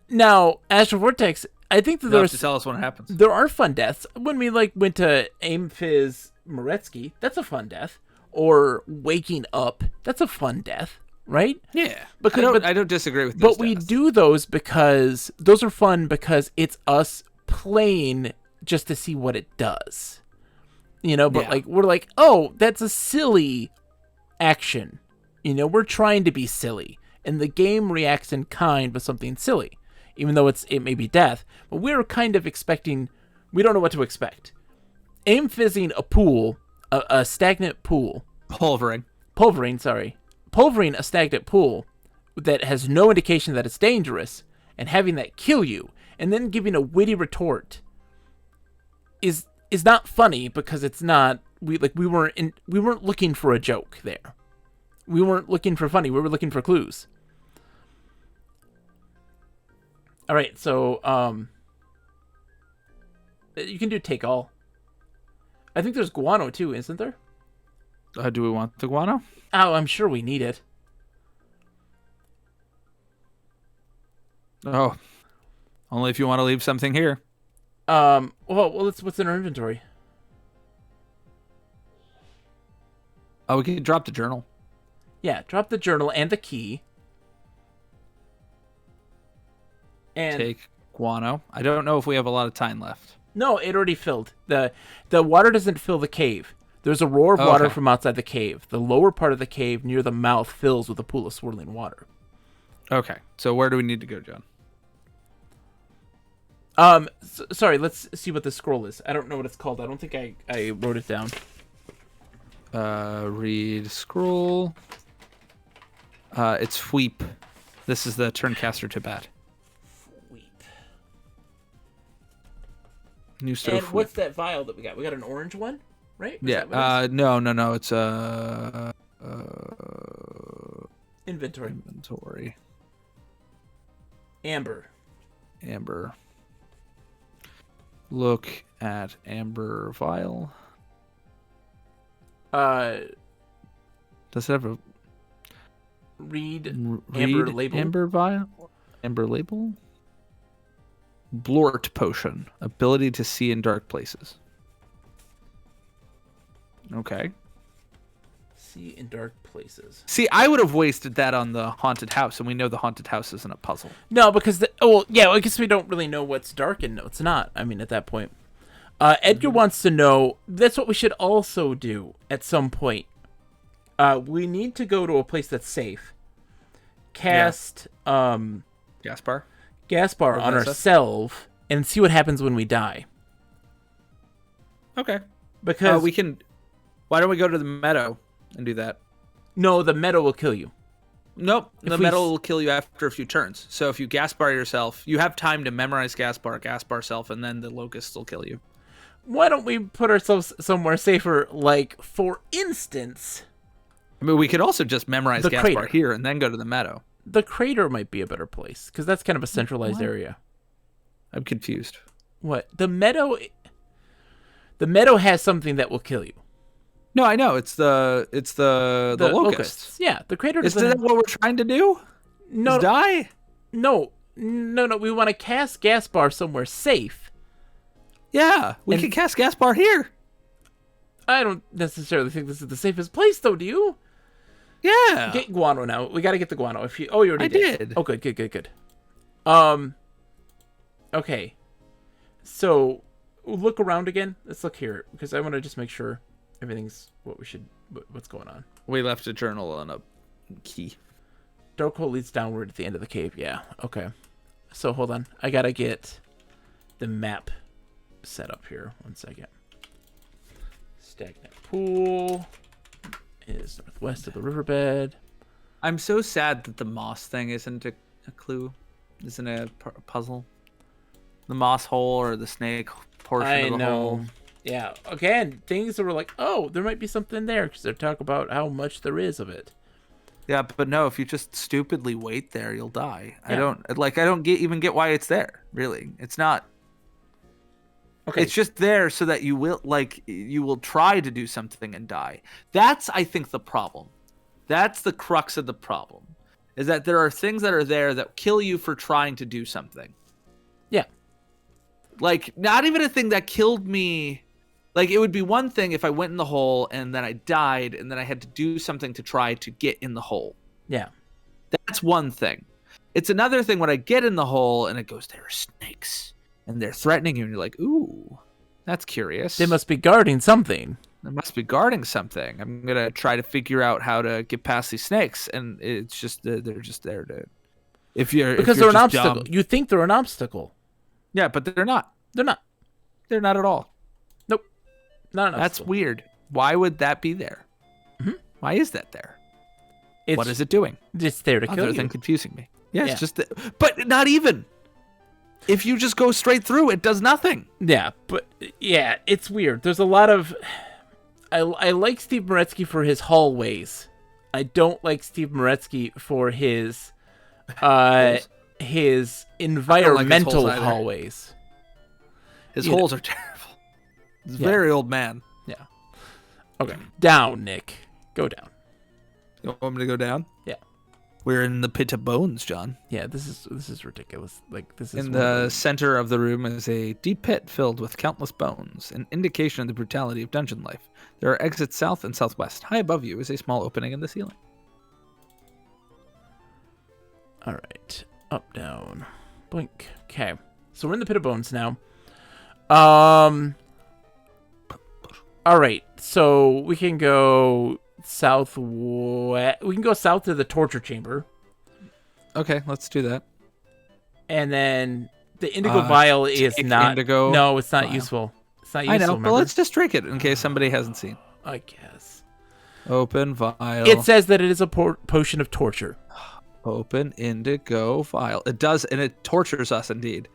Now, Astro Vortex, I think that there's to tell us what happens. There are fun deaths. When we went to Aimfiz Moretsky, that's a fun death. Or waking up, that's a fun death. Right? Yeah. Because I don't disagree with those. But we do those because those are fun because it's us playing just to see what it does. You know, but we're like, oh, that's a silly action. You know, we're trying to be silly. And the game reacts in kind with something silly. Even though it may be death. But we're kind of expecting, we don't know what to expect. Aim fizzing a pool, a stagnant pool. Pulvering a stagnant pool that has no indication that it's dangerous and having that kill you and then giving a witty retort is not funny because it's not we weren't looking for a joke there. We weren't looking for funny. We were looking for clues. All right, so you can do take all. I think there's guano too, isn't there? Do we want the guano? Oh, I'm sure we need it. Oh, only if you want to leave something here. Well, what's in our inventory? Oh, we can drop the journal. Yeah, drop the journal and the key. And take guano. I don't know if we have a lot of time left. No, it already filled. The water doesn't fill the cave. There's a roar of water from outside the cave. The lower part of the cave near the mouth fills with a pool of swirling water. Okay, so where do we need to go, John? Sorry, let's see what the scroll is. I don't know what it's called. I don't think I wrote it down. Read scroll. It's Sweep. This is the Turncaster to bat. Sweep. New stuff. And what's that vial that we got? We got an orange one, right? Yeah. No. It's inventory. Amber. Look at amber vial. Does it have a read amber label? Amber vial? Amber label? Blort potion. Ability to see in dark places. Okay. See in dark places. See, I would have wasted that on the haunted house, and we know the haunted house isn't a puzzle. No, because I guess we don't really know what's dark and what's not. I mean, at that point, Edgar wants to know. That's what we should also do at some point. We need to go to a place that's safe. Cast Gaspar on ourselves and see what happens when we die. Okay. Because we can. Why don't we go to the meadow and do that? No, the meadow will kill you. Nope. The meadow will kill you after a few turns. So if you Gaspar yourself, you have time to memorize Gaspar self, and then the locusts will kill you. Why don't we put ourselves somewhere safer? Like, for instance, I mean, we could also just memorize Gaspar crater. here and then go to the meadow. The crater might be a better place because that's kind of a centralized area. I'm confused. What? The meadow has something that will kill you. No, I know. It's the locusts. Yeah, the crater doesn't. Is that what we're trying to do? No. Just die? No. We want to cast Gaspar somewhere safe. Yeah, we can cast Gaspar here. I don't necessarily think this is the safest place, though. Do you? Yeah. Get guano now. We got to get the guano. You already did. Oh, good. Okay. So, look around again. Let's look here because I want to just make sure everything's what's going on. We left a journal and a key. Dark hole leads downward at the end of the cave. Yeah. Okay. So hold on. I gotta get the map set up here. 1 second. Stagnant pool is northwest of the riverbed. I'm so sad that the moss thing isn't a clue. Isn't a puzzle. The moss hole or the snake portion of the hole. Yeah. Again, things that were like, oh, there might be something there because they talk about how much there is of it. Yeah, but no, if you just stupidly wait there, you'll die. Yeah. I don't even get why it's there. Really, it's not. Okay. It's just there so that you will try to do something and die. That's, I think, the problem. That's the crux of the problem, is that there are things that are there that kill you for trying to do something. Yeah. Like, not even a thing that killed me. Like, it would be one thing if I went in the hole and then I died and then I had to do something to try to get in the hole. Yeah. That's one thing. It's another thing when I get in the hole and it goes, there are snakes. And they're threatening you and you're like, ooh, that's curious. They must be guarding something. I'm going to try to figure out how to get past these snakes. And it's just, they're just there to... Because they're an obstacle. You think they're an obstacle. Yeah, but they're not. They're not. They're not at all. Nope. Not an obstacle. That's weird. Why would that be there? Mm-hmm. Why is that there? What is it doing? It's there to kill you. Other than confusing me. Yeah, it's just... But not even. If you just go straight through, it does nothing. Yeah, but... Yeah, it's weird. There's a lot of... I like Steve Moretsky for his hallways. I don't like Steve Moretsky for his environmental holes either. hallways. His You know. holes are terrible. He's a very old man. Yeah. Okay. Down, Nick. Go down. You want me to go down? Yeah. We're in the pit of bones, John. Yeah, this is ridiculous. Like, this is In the center of the room is a deep pit filled with countless bones, an indication of the brutality of dungeon life. There are exits south and southwest. High above you is a small opening in the ceiling. All right. Up, down. Blink. Okay. So we're in the pit of bones now. All right. So we can go southwest. We can go south to the torture chamber. Okay, let's do that. And then the indigo vial is not. Indigo no, it's not vial. useful. It's not useful. I know, remember? but let's just drink it in case somebody hasn't seen. I guess. Open vial. It says that it is a potion of torture. Open indigo vial. It does, and it tortures us indeed.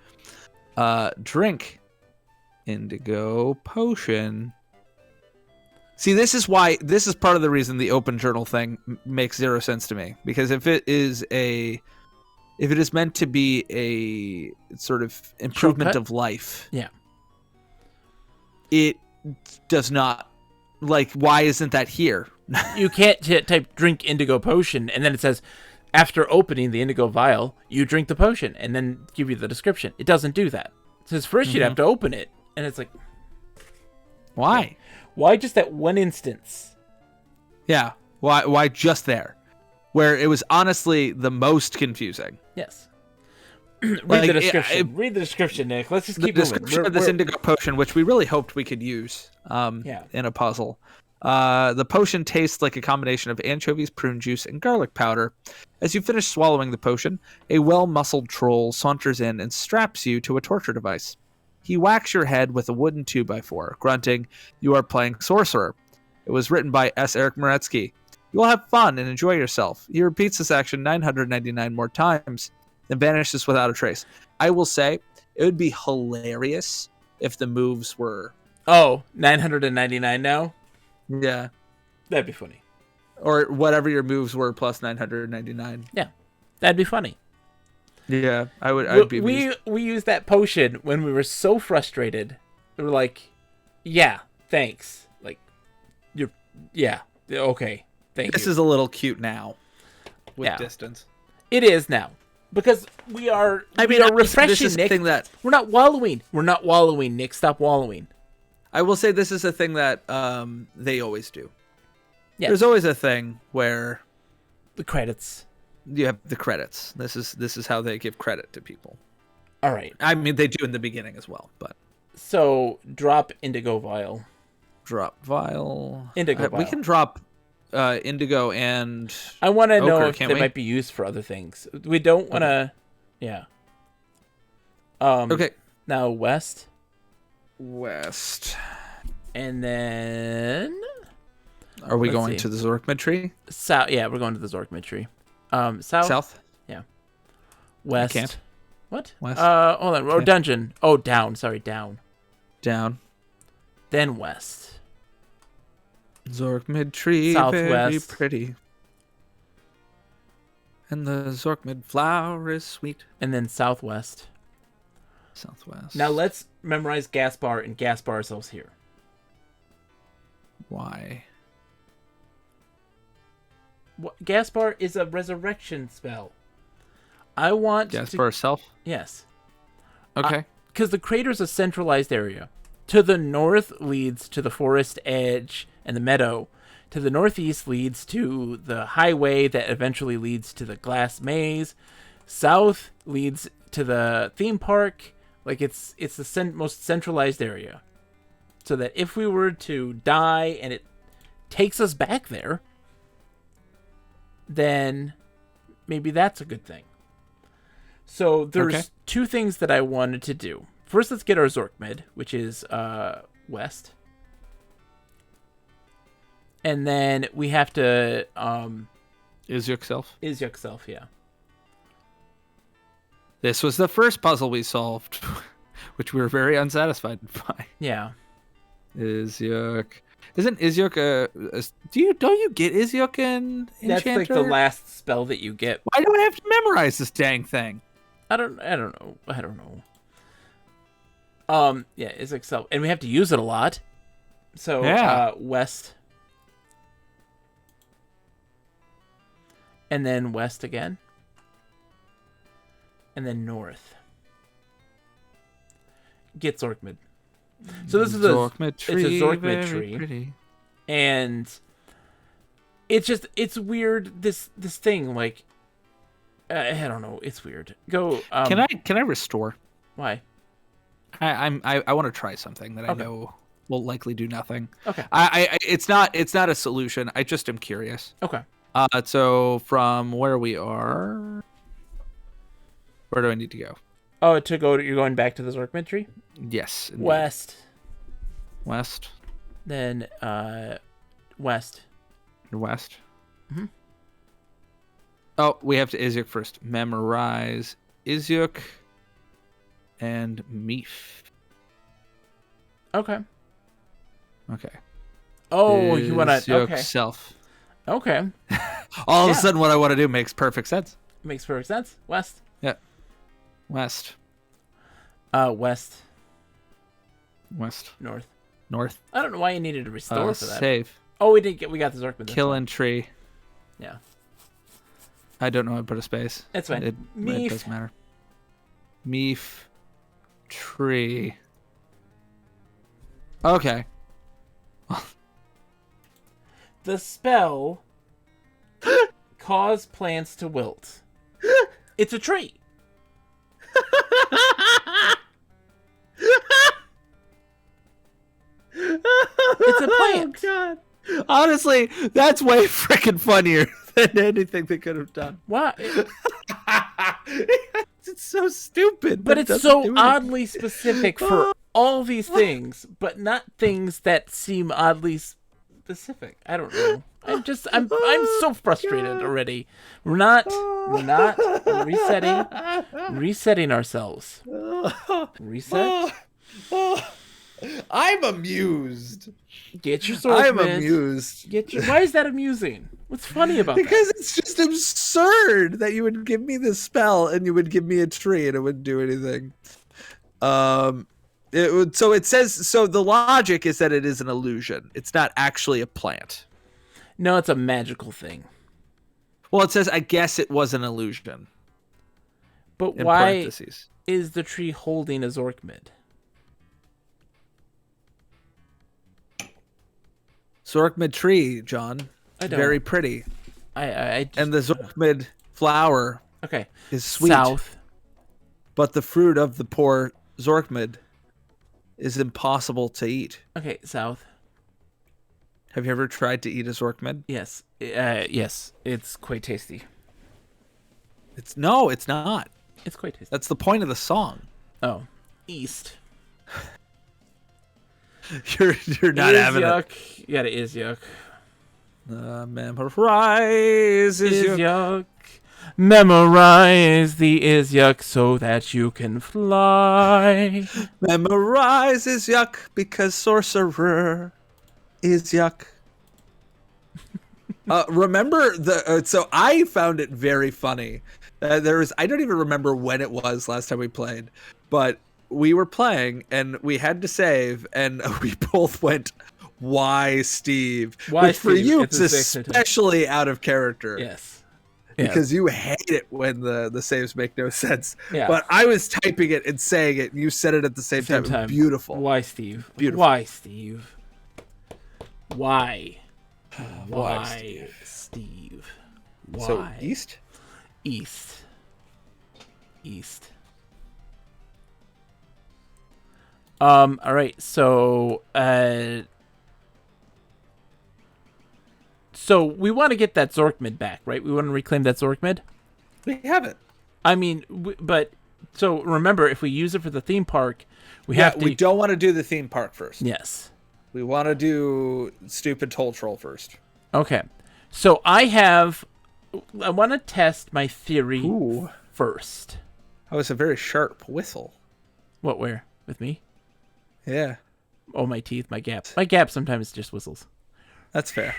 Drink indigo potion. See, this is part of the reason the open journal thing makes zero sense to me. Because if it is meant to be a sort of improvement Shortcut? of life, Yeah. it does not. Like, why isn't that here? You can't type drink indigo potion, and then it says, after opening the indigo vial, you drink the potion, and then give you the description. It doesn't do that. It says first you'd have to open it, and it's like, Why? why just that one instance? Yeah. Why just there? Where it was honestly the most confusing. Yes. Read the description. Read the description, Nick. Let's just keep the moving. description of this indigo potion, which we really hoped we could use in a puzzle. The potion tastes like a combination of anchovies, prune juice, and garlic powder. As you finish swallowing the potion, a well-muscled troll saunters in and straps you to a torture device. He whacks your head with a wooden 2x4, grunting, "You are playing Sorcerer." It was written by S. Eric Moretsky. You will have fun and enjoy yourself. He repeats this action 999 more times, then vanishes without a trace. I will say, it would be hilarious if the moves were... Oh, 999 now? Yeah. That'd be funny. Or whatever your moves were plus 999. Yeah, that'd be funny. Yeah, I'd be amused. We used that potion when we were so frustrated. We were like, yeah, thanks. Like, okay, thank you. This is a little cute now with distance. It is now. Because we are refreshing, this is Nick. Thing that, We're not wallowing. We're not wallowing, Nick. Stop wallowing. I will say this is a thing that they always do. Yeah. There's always a thing where The credits. you have the credits. This is how they give credit to people. All right. I mean, they do in the beginning as well, but So, drop indigo vial. drop vial. Indigo vial. We can drop indigo and I want to know ochre, if they can't we? might be used for other things. We don't want to... Yeah. Okay. Now, west. And then... Are we Let's going see. to the Zorkmid tree? South. Yeah, we're going to the Zorkmid tree. South. South? Yeah. West. can't. What? West. Hold on. Oh, Can't. dungeon. Oh, down. Sorry, down. Down. Then west. Zorkmid tree, very Southwest. pretty. And the Zorkmid flower is sweet. And then southwest. Southwest. Now let's memorize gas bar and gas bar ourselves here. Why? Gas bar is a resurrection spell. I want Gas to... bar self? Yes. Okay. Because the crater's a centralized area. To the north leads to the forest edge and the meadow. To the northeast leads to the highway that eventually leads to the glass maze. South leads to the theme park. Like, it's the most centralized area. So that if we were to die and it takes us back there, then maybe that's a good thing. So there's two things that I wanted to do. First, let's get our Zorkmid, which is west. And then we have to... Izyuk self? Izyuk self, yeah. This was the first puzzle we solved, which we were very unsatisfied by. Yeah. Izyuk. Isn't Izyuk don't you get Izyuk in That's Enchanter? like the last spell that you get. Why do I have to memorize this dang thing? I don't know. Yeah, Izyuk self, and we have to use it a lot. So Yeah. west, and then west again, and then north. Get Zorkmid. So this is Zorkmid tree, it's a Zorkmid very tree, pretty. and it's weird. This thing, like, I don't know. It's weird. Go. Can I restore? Why? I want to try something that I Okay. know will likely do nothing. Okay. It's not a solution. I just am curious. Okay. So from where we are, where do I need to go? Oh, you're going back to the Zorkmid tree? Yes. Indeed. West. West. Then west. West. Mhm. Oh, we have to Izyuk first. Memorize Izyuk and Meef. Okay. Okay. Oh, you want to? Izyuk Okay. self. Okay. All of Yeah. a sudden, what I want to do makes perfect sense. Makes perfect sense. West. Yeah. West. West. West. North. North. I don't know why you needed to restore for that. Save. Oh, we got the Zorkmid. Killing tree. Yeah. I don't know how to put a space. That's fine. It Meef. doesn't matter. Meef. Tree. Okay. The spell cause plants to wilt. It's a tree. It's a plant. Oh, God. Honestly, that's way freaking funnier than anything they could have done. Why? It's so stupid. But it it's doesn't do so anything. oddly specific for all these things, but not things that seem oddly specific. I don't know. I'm so frustrated already. We're not resetting ourselves. Reset. I'm amused. Get your sword. I'm amused. Why is that amusing? What's funny about that? Because it's just absurd that you would give me this spell and you would give me a tree and it wouldn't do anything. So the logic is that it is an illusion. It's not actually a plant. No, it's a magical thing. Well, it says, I guess it was an illusion. But In why parentheses. is the tree holding a Zorkmid? Zorkmid tree, John. I don't. Very pretty. I And the Zorkmid flower okay. is sweet. South. But the fruit of the poor Zorkmid is impossible to eat. Okay, south. Have you ever tried to eat a Zorkmid? Yes. Yes. It's quite tasty. It's not. It's quite tasty. That's the point of the song. Oh. East. You're not having it. Yuck. You got it. Is yuck. Memorize is Yuck. Memorize the is yuck so that you can fly. Memorize is yuck because Sorcerer is yuck. Remember so I found it very funny. I don't even remember when it was last time we played, but we were playing and we had to save and we both went, why Steve? Why Which for Steve? you It's is a six especially out of character. Yes. Because you hate it when the saves make no sense. Yeah. But I was typing it and saying it and you said it at the same time. It was beautiful. Why Steve? Beautiful. Why Steve? Why? Why, Steve? Why? So east? East. All right. So we want to get that Zorkmid back, right? We want to reclaim that Zorkmid. We have it. I mean, but so remember, if we use it for the theme park, we have to. We don't want to do the theme park first. Yes. We want to do stupid Toll Troll first. Okay. So I want to test my theory Ooh. first. That was a very sharp whistle. What? Where? With me? Yeah. Oh, my teeth, my gap. My gap sometimes just whistles. That's fair.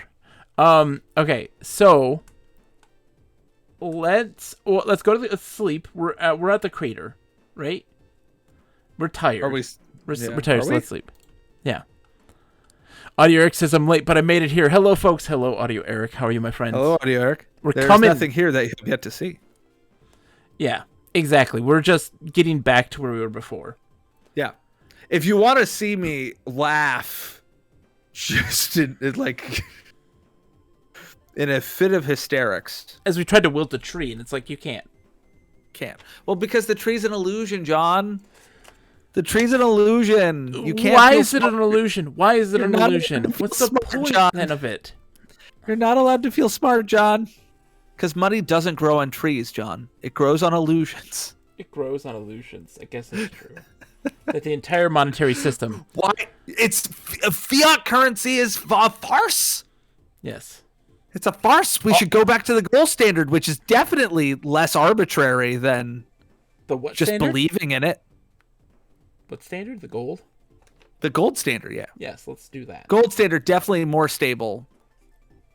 Okay, so let's go to let's sleep. We're at the crater, right? We're tired. Are we? We're Yeah. tired, Are so we? let's sleep. Yeah. Audio Eric says I'm late, but I made it here. Hello, folks. Hello, Audio Eric. How are you, my friends? Hello, Audio Eric. There's coming. nothing here that you'll get to see. Yeah, exactly. We're just getting back to where we were before. Yeah. If you want to see me laugh, just in a fit of hysterics. As we tried to wilt a tree, and it's like, you can't. Can't. Well, because the tree's an illusion, John. The tree's an illusion. You can't. Why is it an illusion? Why is it an not illusion? allowed to feel What's the smart, point John. then of it? You're not allowed to feel smart, John. Because money doesn't grow on trees, John. It grows on illusions. It grows on illusions. I guess that's true. That the entire monetary system. Why? It's fiat currency is a farce. Yes. It's a farce. We should go back to the gold standard, which is definitely less arbitrary than The what just standard? believing in it. What standard? The gold? The gold standard, yeah. Yes, let's do that. Gold standard definitely more stable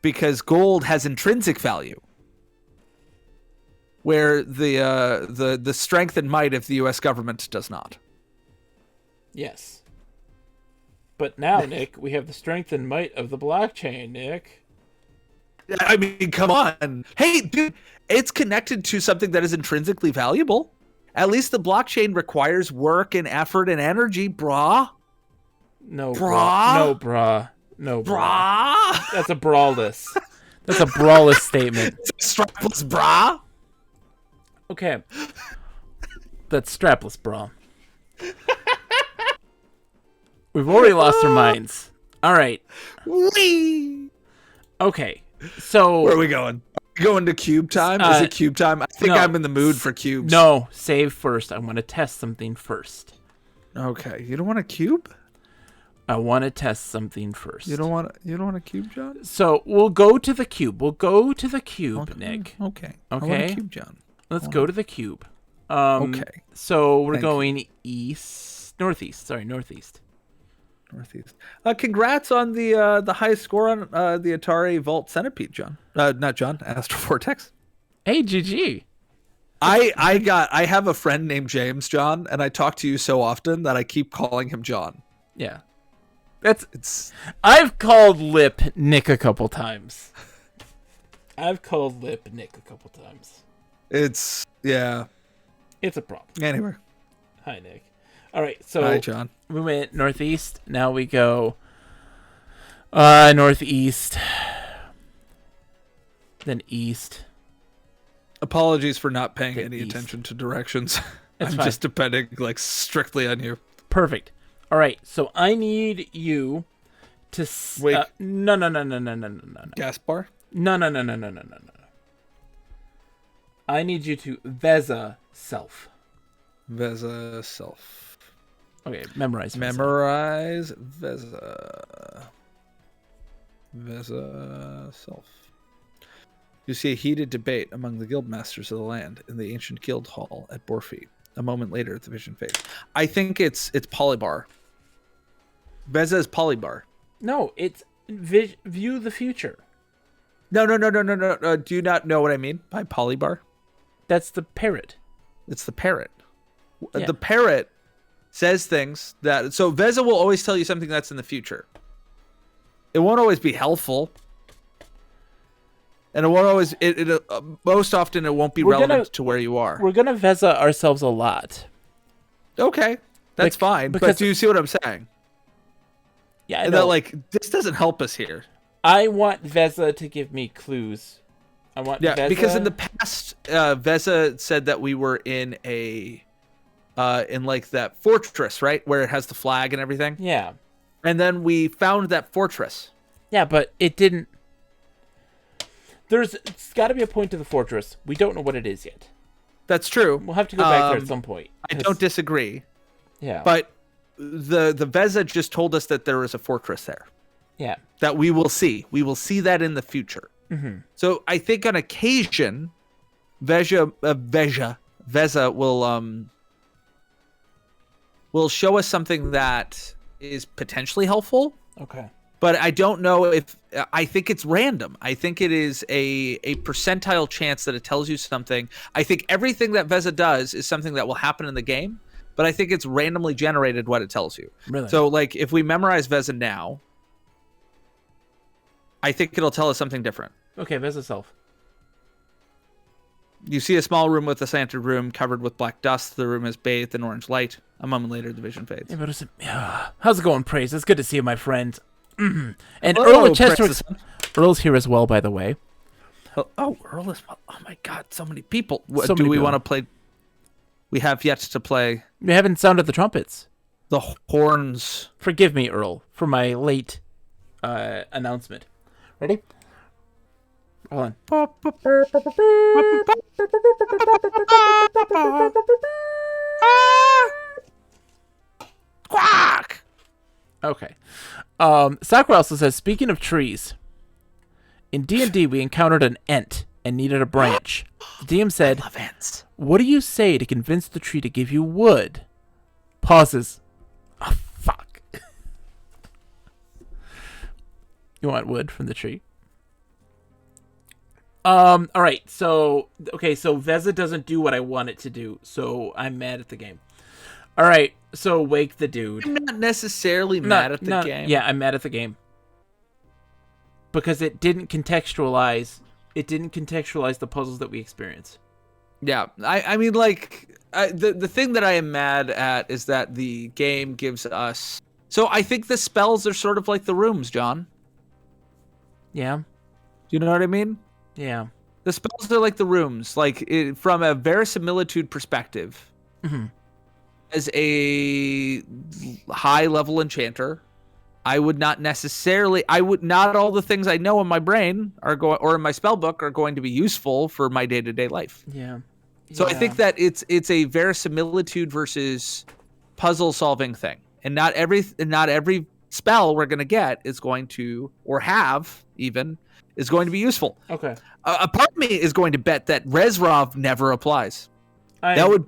because gold has intrinsic value. Where the strength and might of the US government does not. Yes. But now, Nick, we have the strength and might of the blockchain, Nick. I mean, come on. Hey, dude, it's connected to something that is intrinsically valuable. At least the blockchain requires work and effort and energy, brah. No, Brah? No, brah. No, brah. Brah. That's a brawless. That's a brawless statement. It's a strapless brah. Okay. That's strapless, bra. We've already lost our minds. All right. Whee! Okay. So Where are we going? Are we going to cube time? Is it cube time? I think no. I'm in the mood for cubes. No, save first. I want to test something first. Okay. You don't want a cube? I want to test something first. You don't want a cube, John? So we'll go to the cube. We'll go to the cube, Okay. Nick. Okay. I want Okay. a cube, John. Let's go to the cube. Okay. So we're Thank you. going northeast. Northeast. Congrats on the high score on the Atari Vault Centipede, John. Not John, Astro Vortex. Hey, GG. I have a friend named James, John, and I talk to you so often that I keep calling him John. Yeah. I've called Lip Nick a couple times. Yeah. It's a problem. Anyway. Hi, Nick. All right, so Hi, John. we went northeast. Now we go northeast, then east. Apologies for not paying The any east. attention to directions. It's I'm fine. just depending strictly on you. Perfect. All right, so I need you to Wait. no. Gas bar? No. I need you to Veza self. Veza self. Okay, memorize. Veza. Memorize Veza. Veza self. You see a heated debate among the guild masters of the land in the ancient guild hall at Borfi. A moment later, the vision fades. I think it's Polybar. Veza is Polybar. No, it's view the future. No. Do you not know what I mean by Polybar? That's the parrot. It's the parrot. Yeah. The parrot says things that... So Veza will always tell you something that's in the future. It won't always be helpful. And it won't always... most often it won't be relevant to where you are. We're going to Veza ourselves a lot. Okay. That's fine. But because- do you see what I'm saying? Yeah, I And know. that, this doesn't help us here. I want Veza to give me clues. I want Veza... Because in the past, Veza said that we were in in that fortress, right? Where it has the flag and everything. Yeah. And then we found that fortress. Yeah, but it didn't... It's got to be a point to the fortress. We don't know what it is yet. That's true. We'll have to go back there at some point. I don't disagree. Yeah. But the Veza just told us that there is a fortress there. Yeah. That we will see. We will see that in the future. Mm-hmm. So I think on occasion, Veza will show us something that is potentially helpful. Okay. But I don't know if I think it's random. I think it is a percentile chance that it tells you something. I think everything that Veza does is something that will happen in the game, but I think it's randomly generated what it tells you. Really? So, like, if we memorize Veza now, I think it'll tell us something different. Okay, Veza self. You see a small room with a slanted room covered with black dust. The room is bathed in orange light. A moment later, the vision fades. Yeah, but how's it going, Praise? It's good to see you, my friend. And Hello, Earl of Chester. Princess. Earl's here as well, by the way. Oh, Earl is... Oh, my God, so many people. So Do many we people. want to play... We have yet to play We haven't sounded the trumpets. the horns. Forgive me, Earl, for my late announcement. Ready? Hold on. Quack! Okay. Sakura also says, speaking of trees, in D&D we encountered an ent and needed a branch. The DM said, Love ants. what do you say to convince the tree to give you wood? Pauses. Oh, fuck. You want wood from the tree? All right. So Veza doesn't do what I want it to do, so I'm mad at the game. All right. So wake the dude. I'm not necessarily mad at the game. Yeah, I'm mad at the game because it didn't contextualize. It didn't contextualize the puzzles that we experience. Yeah. I mean, like, the thing that I am mad at is that the game gives us... So I think the spells are sort of like the rooms, John. Yeah. Do you know what I mean? Yeah. The spells are like the rooms, like from a verisimilitude perspective. Mm-hmm. As a high-level enchanter, I would not all the things I know in my brain or in my spell book are going to be useful for my day-to-day life. Yeah. So I think that it's a verisimilitude versus puzzle-solving thing, and not every spell we're going to get is going to, or have even, is going to be useful. Okay. A part of me is going to bet that Rezrov never applies. I really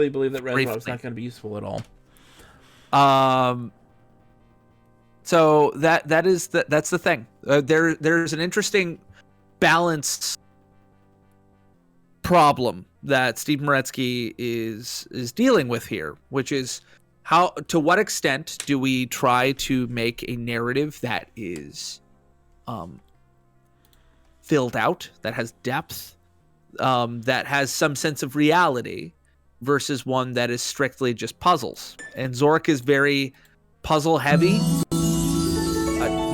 believe that Rezrov's not going to be useful at all. So that's the thing. There's an interesting balance problem that Steve Moretsky is dealing with here, which is to what extent do we try to make a narrative that is filled out, that has depth, that has some sense of reality, versus one that is strictly just puzzles. And Zork is very puzzle heavy.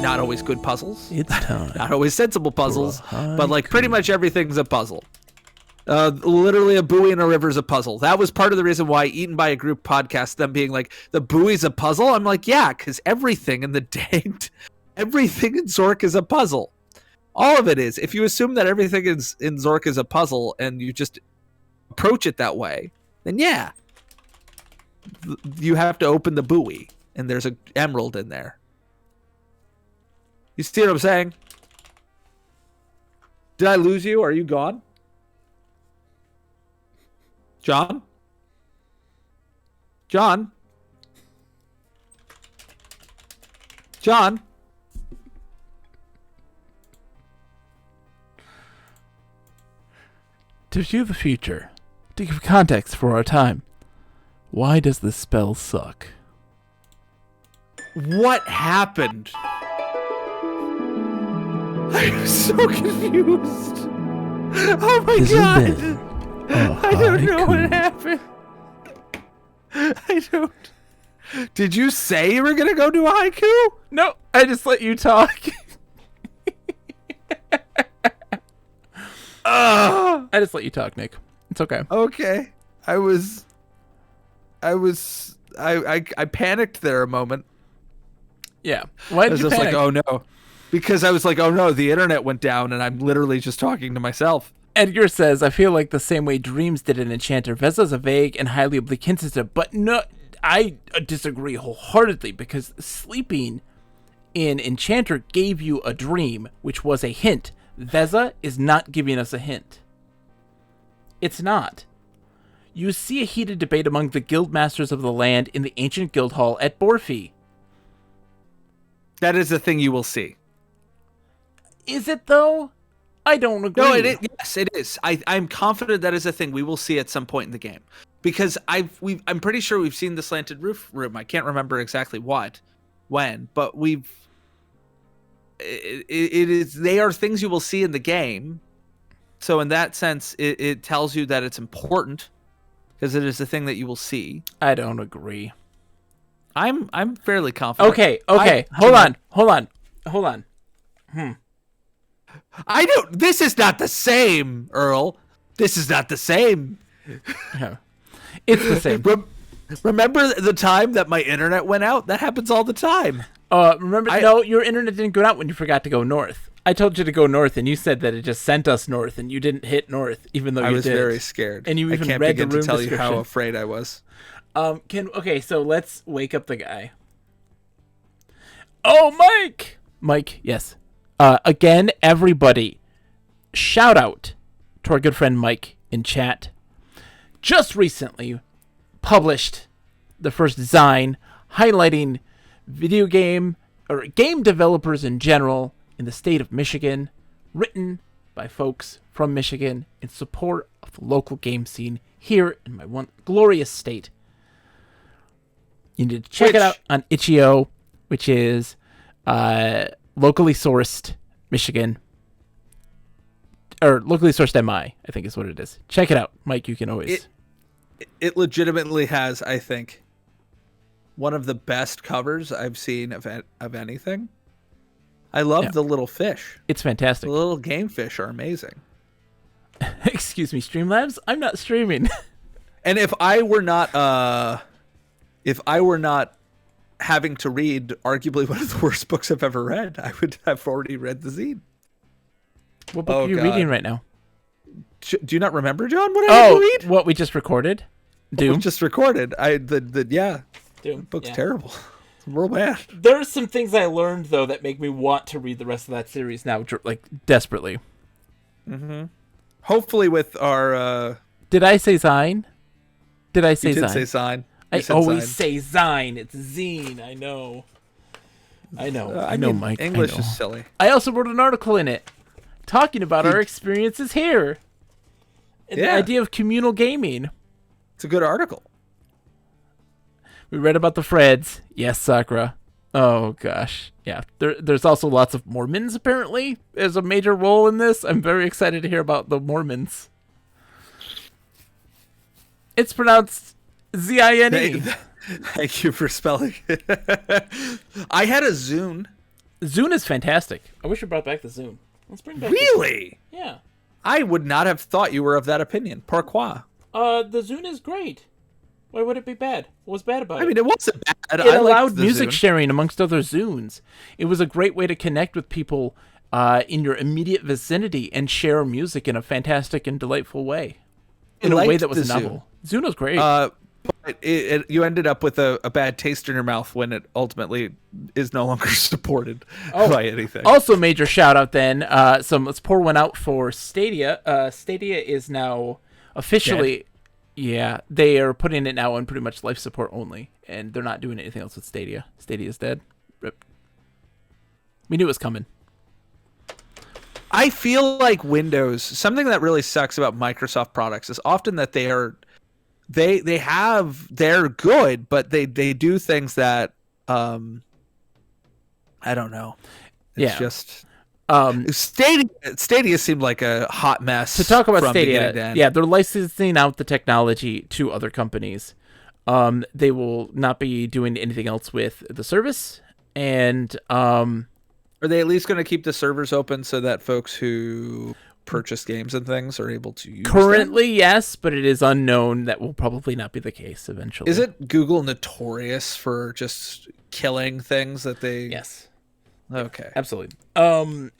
Not always good puzzles. It's time. Not always sensible puzzles, but like pretty much everything's a puzzle. Literally a buoy in a river is a puzzle. That was part of the reason why Eaten by a Group podcast, them being like, the buoy's a puzzle. I'm like, yeah, because everything in the everything in Zork is a puzzle. All of it is. If you assume that everything in Zork is a puzzle and you just approach it that way, then yeah, you have to open the buoy and there's an emerald in there. You see what I'm saying? Did I lose you? Are you gone? John? John? John? To view the future, to give context for our time, why does this spell suck? What happened? I'm so confused. Oh my god. I don't know what happened. I don't. Did you say you were going to go do a haiku? No, I just let you talk. I just let you talk, Nick. It's okay. Okay. I panicked there a moment. Yeah. Why did you panic? Like, oh no. Because I was like, oh no, the internet went down and I'm literally just talking to myself. Edgar says, I feel like the same way Dreams did an Enchanter. Veza's a vague and highly oblique hint system, but no, I disagree wholeheartedly because sleeping in Enchanter gave you a dream, which was a hint. Veza is not giving us a hint. It's not. You see a heated debate among the guild masters of the land in the ancient guild hall at Borfi. That is the thing you will see. Is it though? I don't agree. No, yes, it is. I'm confident that is a thing we will see at some point in the game, because I'm pretty sure we've seen the slanted roof room. I can't remember exactly when, but they are things you will see in the game. So in that sense, it tells you that it's important because it is a thing that you will see. I don't agree. I'm fairly confident. Okay. Hold on. I don't. This is not the same, Earl. This is not the same. Yeah. It's the same. Remember the time that my internet went out? That happens all the time. No, your internet didn't go out when you forgot to go north. I told you to go north, and you said that it just sent us north, and you didn't hit north, even though you did. I was very scared. And you even I can't read begin the room to tell description. you how afraid I was. Okay, so let's wake up the guy. Oh, Mike! Mike, yes. Again, everybody, shout out to our good friend Mike in chat. Just recently published the first design highlighting video game or game developers in general in the state of Michigan, written by folks from Michigan in support of the local game scene here in my one glorious state. You need to check it out on itch.io, which is locally sourced Michigan, or locally sourced MI, I think is what it is. Check it out, Mike. You can always. It legitimately has, I think, one of the best covers I've seen of anything. I love the little fish. It's fantastic. The little game fish are amazing. Excuse me, Streamlabs. I'm not streaming. And if I were not having to read arguably one of the worst books I've ever read, I would have already read the zine. What book are you reading right now? Do you not remember, John, what I had to read? What we just recorded? Doom? We just recorded. Doom. The book's terrible. It's real bad. There's some things I learned, though, that make me want to read the rest of that series now, like, desperately. Mm-hmm. Hopefully with our... Did I say Zine? Did I say you did Zine? say Zine. I always say Zine. It's Zine. I know. I know, Mike. English is silly. I also wrote an article in it talking about our experiences here. And the idea of communal gaming. It's a good article. We read about the Freds. Yes, Sakura. Oh, gosh. Yeah. There's also lots of Mormons, apparently. There's a major role in this. I'm very excited to hear about the Mormons. It's pronounced Z-I-N-E. Thank you for spelling it. I had a Zune. Zune is fantastic. I wish we brought back the Zune. Let's bring back Really? Yeah. I would not have thought you were of that opinion. Pourquoi? The Zune is great. Why would it be bad? What was bad about it? I mean, it wasn't bad. It allowed music sharing amongst other Zunes. It was a great way to connect with people in your immediate vicinity and share music in a fantastic and delightful way. In a way that was novel. Zune was great. But you ended up with a bad taste in your mouth when it ultimately is no longer supported by anything. Also, major shout out then. Let's pour one out for Stadia. Stadia is now officially... Dead. Yeah, they are putting it now on pretty much life support only, and they're not doing anything else with Stadia. Stadia is dead. Rip. We knew it was coming. I feel like Windows, something that really sucks about Microsoft products is often that they're good, but they do things that I don't know. It's just Stadia seemed like a hot mess. To talk about Stadia, yeah, they're licensing out the technology to other companies. They will not be doing anything else with the service, and are they at least going to keep the servers open so that folks who purchase games and things are able to use currently them? Yes, but it is unknown. That will probably not be the case eventually. Isn't Google notorious for just killing things that they... Yes. Okay. Absolutely. And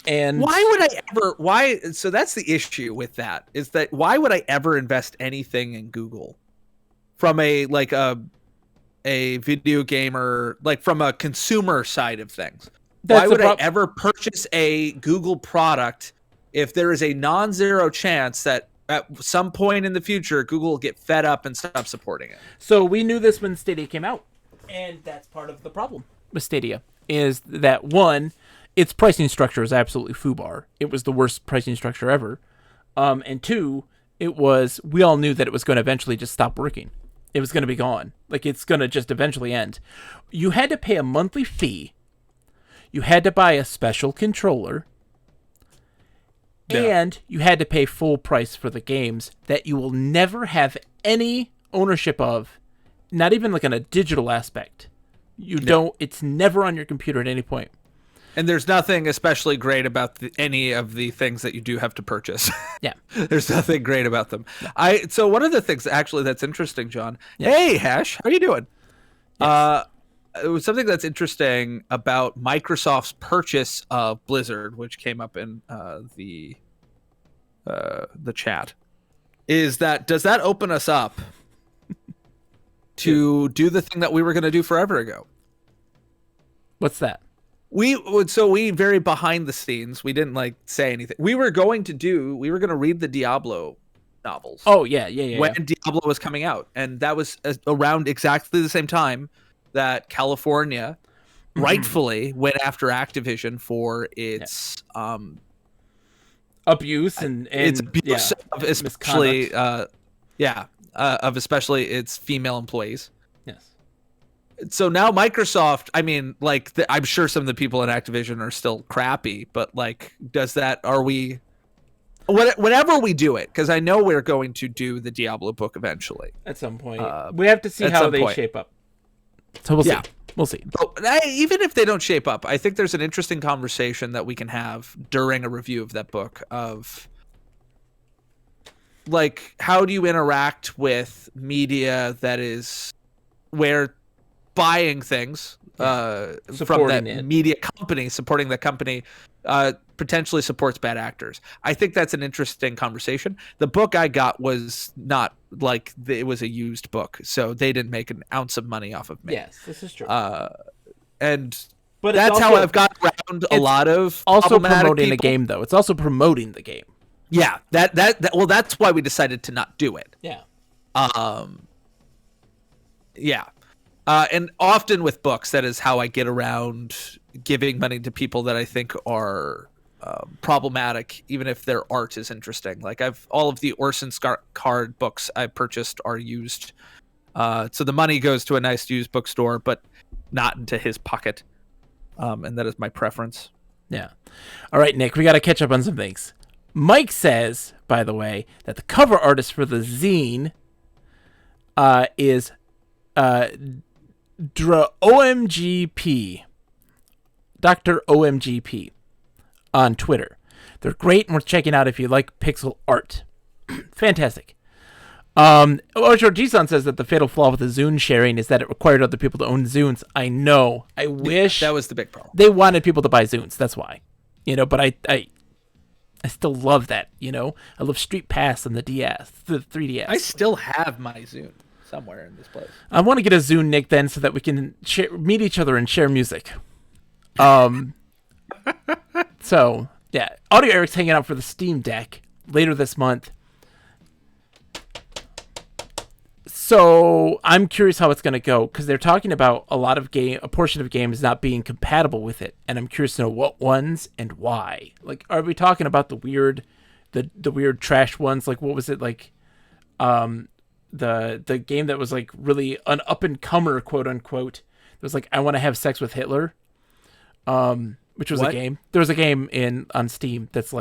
so that's the issue with that, is that why would I ever invest anything in Google from a video gamer, like from a consumer side of things? Why would I ever purchase a Google product if there is a non-zero chance that at some point in the future, Google will get fed up and stop supporting it? So we knew this when Stadia came out, and that's part of the problem with Stadia. is that one, its pricing structure is absolutely foobar. It was the worst pricing structure ever. And two, we all knew that it was going to eventually just stop working. It was going to be gone. Like, it's going to just eventually end. You had to pay a monthly fee. You had to buy a special controller. Yeah. And you had to pay full price for the games that you will never have any ownership of, not even like on a digital aspect. It's never on your computer at any point. And there's nothing especially great about any of the things that you do have to purchase. Yeah. There's nothing great about them. So one of the things actually that's interesting, John. Yeah. Hey, Hash, how you doing? Yes. It was something that's interesting about Microsoft's purchase of Blizzard, which came up in the chat. Does that open us up to do the thing that we were going to do forever ago? What's that? We very behind the scenes. We didn't say anything. We were going to read the Diablo novels. Oh yeah. When Diablo was coming out, and that was around exactly the same time that California rightfully went after Activision for its abuse and its abuse of especially of especially its female employees. Yes. So now Microsoft, I mean, I'm sure some of the people in Activision are still crappy, but whenever we do it, because I know we're going to do the Diablo book eventually. At some point. We have to see how they shape up. So we'll see. We'll see. But even if they don't shape up, I think there's an interesting conversation that we can have during a review of that book of how do you interact with media that is where buying things from that media company, supporting that company, potentially supports bad actors. I think that's an interesting conversation. The book I got was not it was a used book, so they didn't make an ounce of money off of me. Yes, this is true. But that's how I've got around a lot of also promoting the game, though. It's also promoting the game. Yeah, well, that's why we decided to not do it. Yeah. Yeah. And often with books, that is how I get around giving money to people that I think are problematic, even if their art is interesting. All of the Orson Card books I purchased are used. So the money goes to a nice used bookstore, but not into his pocket. And that is my preference. Yeah. All right, Nick, we got to catch up on some things. Mike says, by the way, that the cover artist for the zine is OMGP, Dr. OMGP on Twitter. They're great and worth checking out if you like pixel art. Fantastic. Ocho Jisan says that the fatal flaw with the Zune sharing is that it required other people to own Zunes. I know. I wish that was the big problem. They wanted people to buy Zunes. That's why. But I still love that. I love Street Pass and the 3DS. I still have my Zune somewhere in this place. I want to get a Zune, Nick, then, so that we can meet each other and share music. So, yeah. Audio Eric's hanging out for the Steam Deck later this month. So, I'm curious how it's going to go, because they're talking about a portion of games not being compatible with it, and I'm curious to know what ones and why. Are we talking about the weird trash ones? What was it, the game that was really an up-and-comer, quote-unquote. It was I Want to Have Sex with Hitler, which was a game. There was a game on Steam that's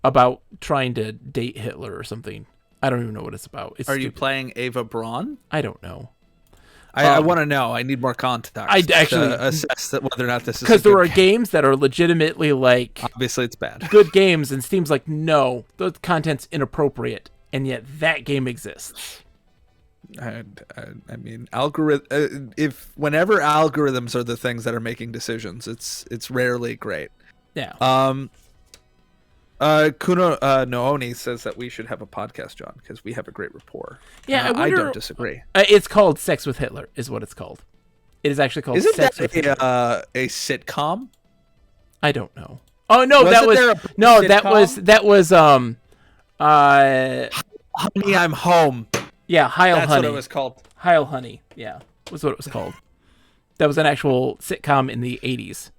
about trying to date Hitler or something. I don't even know what it's about. Are you playing Ava Braun? I don't know. I want to know. I need more context. I actually to assess whether or not this is because there are games that are legitimately obviously it's bad. Good games, and Steam's no, the content's inappropriate, and yet that game exists. I mean, whenever algorithms are the things that are making decisions, it's rarely great. Yeah. Kuno Nooni says that we should have a podcast, John, because we have a great rapport. Yeah, I don't disagree. It's called Sex with Hitler, is what it's called. It is actually called Sex with Hitler. A sitcom? I don't know. Oh no, that was Honey, I'm Home. Yeah, Heil That's Honey. That's what it was called. Heil Honey. Yeah, was what it was called. That was an actual sitcom in the 80s.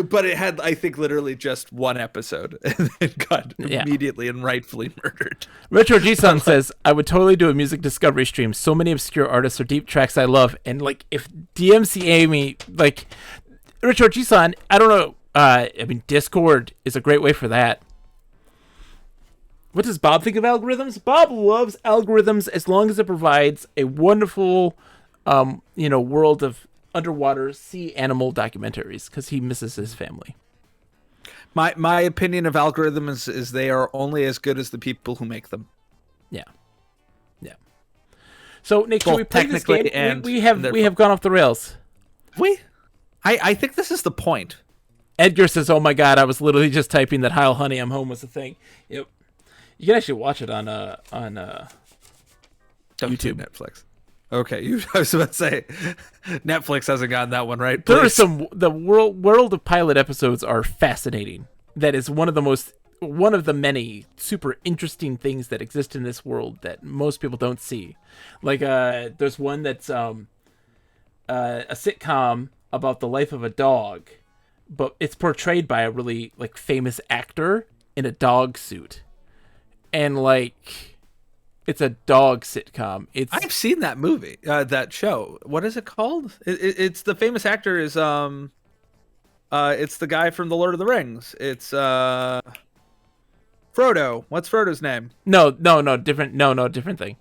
But it had, I think, literally just one episode and then got immediately and rightfully murdered. Retro G-Sun says, I would totally do a music discovery stream. So many obscure artists or deep tracks I love. And, like, if DMCA me, like, Retro G-Sun, I don't know. I mean, Discord is a great way for that. What does Bob think of algorithms? Bob loves algorithms as long as it provides a wonderful, world of underwater sea animal documentaries, because he misses his family. My opinion of algorithms is they are only as good as the people who make them. Yeah. So Nick, should we play this game? And we have gone off the rails. I think this is the point. Edgar says, "Oh my God, I was literally just typing that Heil Honey, I'm Home was a thing." Yep. You can actually watch it on YouTube, Netflix. Okay, I was about to say Netflix hasn't gotten that one right. There are the world of pilot episodes are fascinating. That is one of the many super interesting things that exist in this world that most people don't see. Like there's one that's a sitcom about the life of a dog, but it's portrayed by a really like famous actor in a dog suit. And like it's a dog sitcom. I've seen that movie, that show. What is it called? It's the famous actor is it's the guy from the Lord of the Rings. It's Frodo. What's Frodo's name? No, different. No, different thing.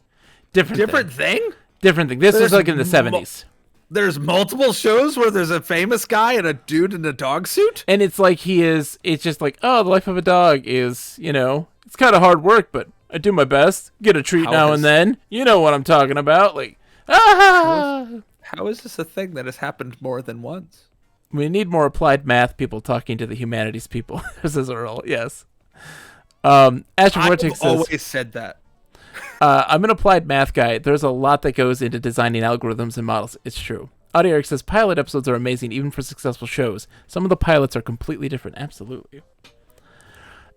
Different thing. Different thing. This was like in the 70s. There's multiple shows where there's a famous guy and a dude in a dog suit, and it's like it's just like, oh, the life of a dog is, it's kind of hard work, but I do my best. Get a treat now and then. You know what I'm talking about. Like, how is this a thing that has happened more than once? We need more applied math people talking to the humanities people. This is Earl. Yes. I've always said that. I'm an applied math guy. There's a lot that goes into designing algorithms and models. It's true. Audie Eric says, pilot episodes are amazing, even for successful shows. Some of the pilots are completely different. Absolutely.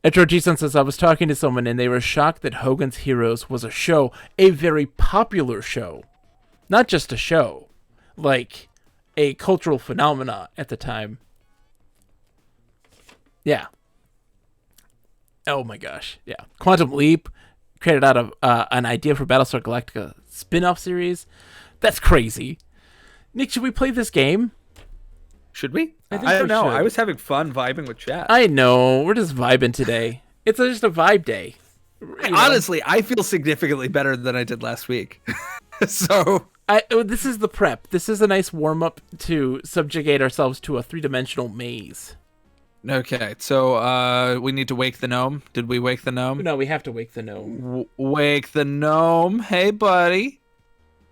Etro G-Sun says, I was talking to someone and they were shocked that Hogan's Heroes was a show, a very popular show. Not just a show, like a cultural phenomena at the time. Yeah. Oh my gosh. Yeah. Quantum Leap, created out of an idea for Battlestar Galactica spin-off series. That's crazy. Nick, should we play this game? Should we? I don't know. I was having fun vibing with chat. I know. We're just vibing today. It's just a vibe day. Honestly, I feel significantly better than I did last week. So this is the prep. This is a nice warm-up to subjugate ourselves to a three-dimensional maze. Okay, so we need to wake the gnome. Did we wake the gnome? No, we have to wake the gnome. Wake the gnome. Hey, buddy.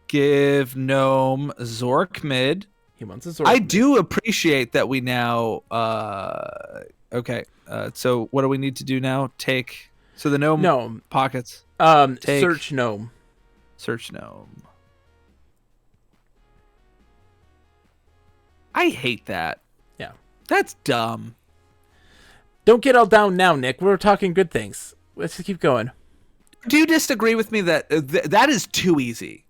Give gnome Zorkmid. He wants a Zorkmid. I do appreciate that we now... okay, so what do we need to do now? So the gnome pockets. Search gnome. Search gnome. I hate that. Yeah. That's dumb. Don't get all down now, Nick. We're talking good things. Let's just keep going. Do you disagree with me that that is too easy?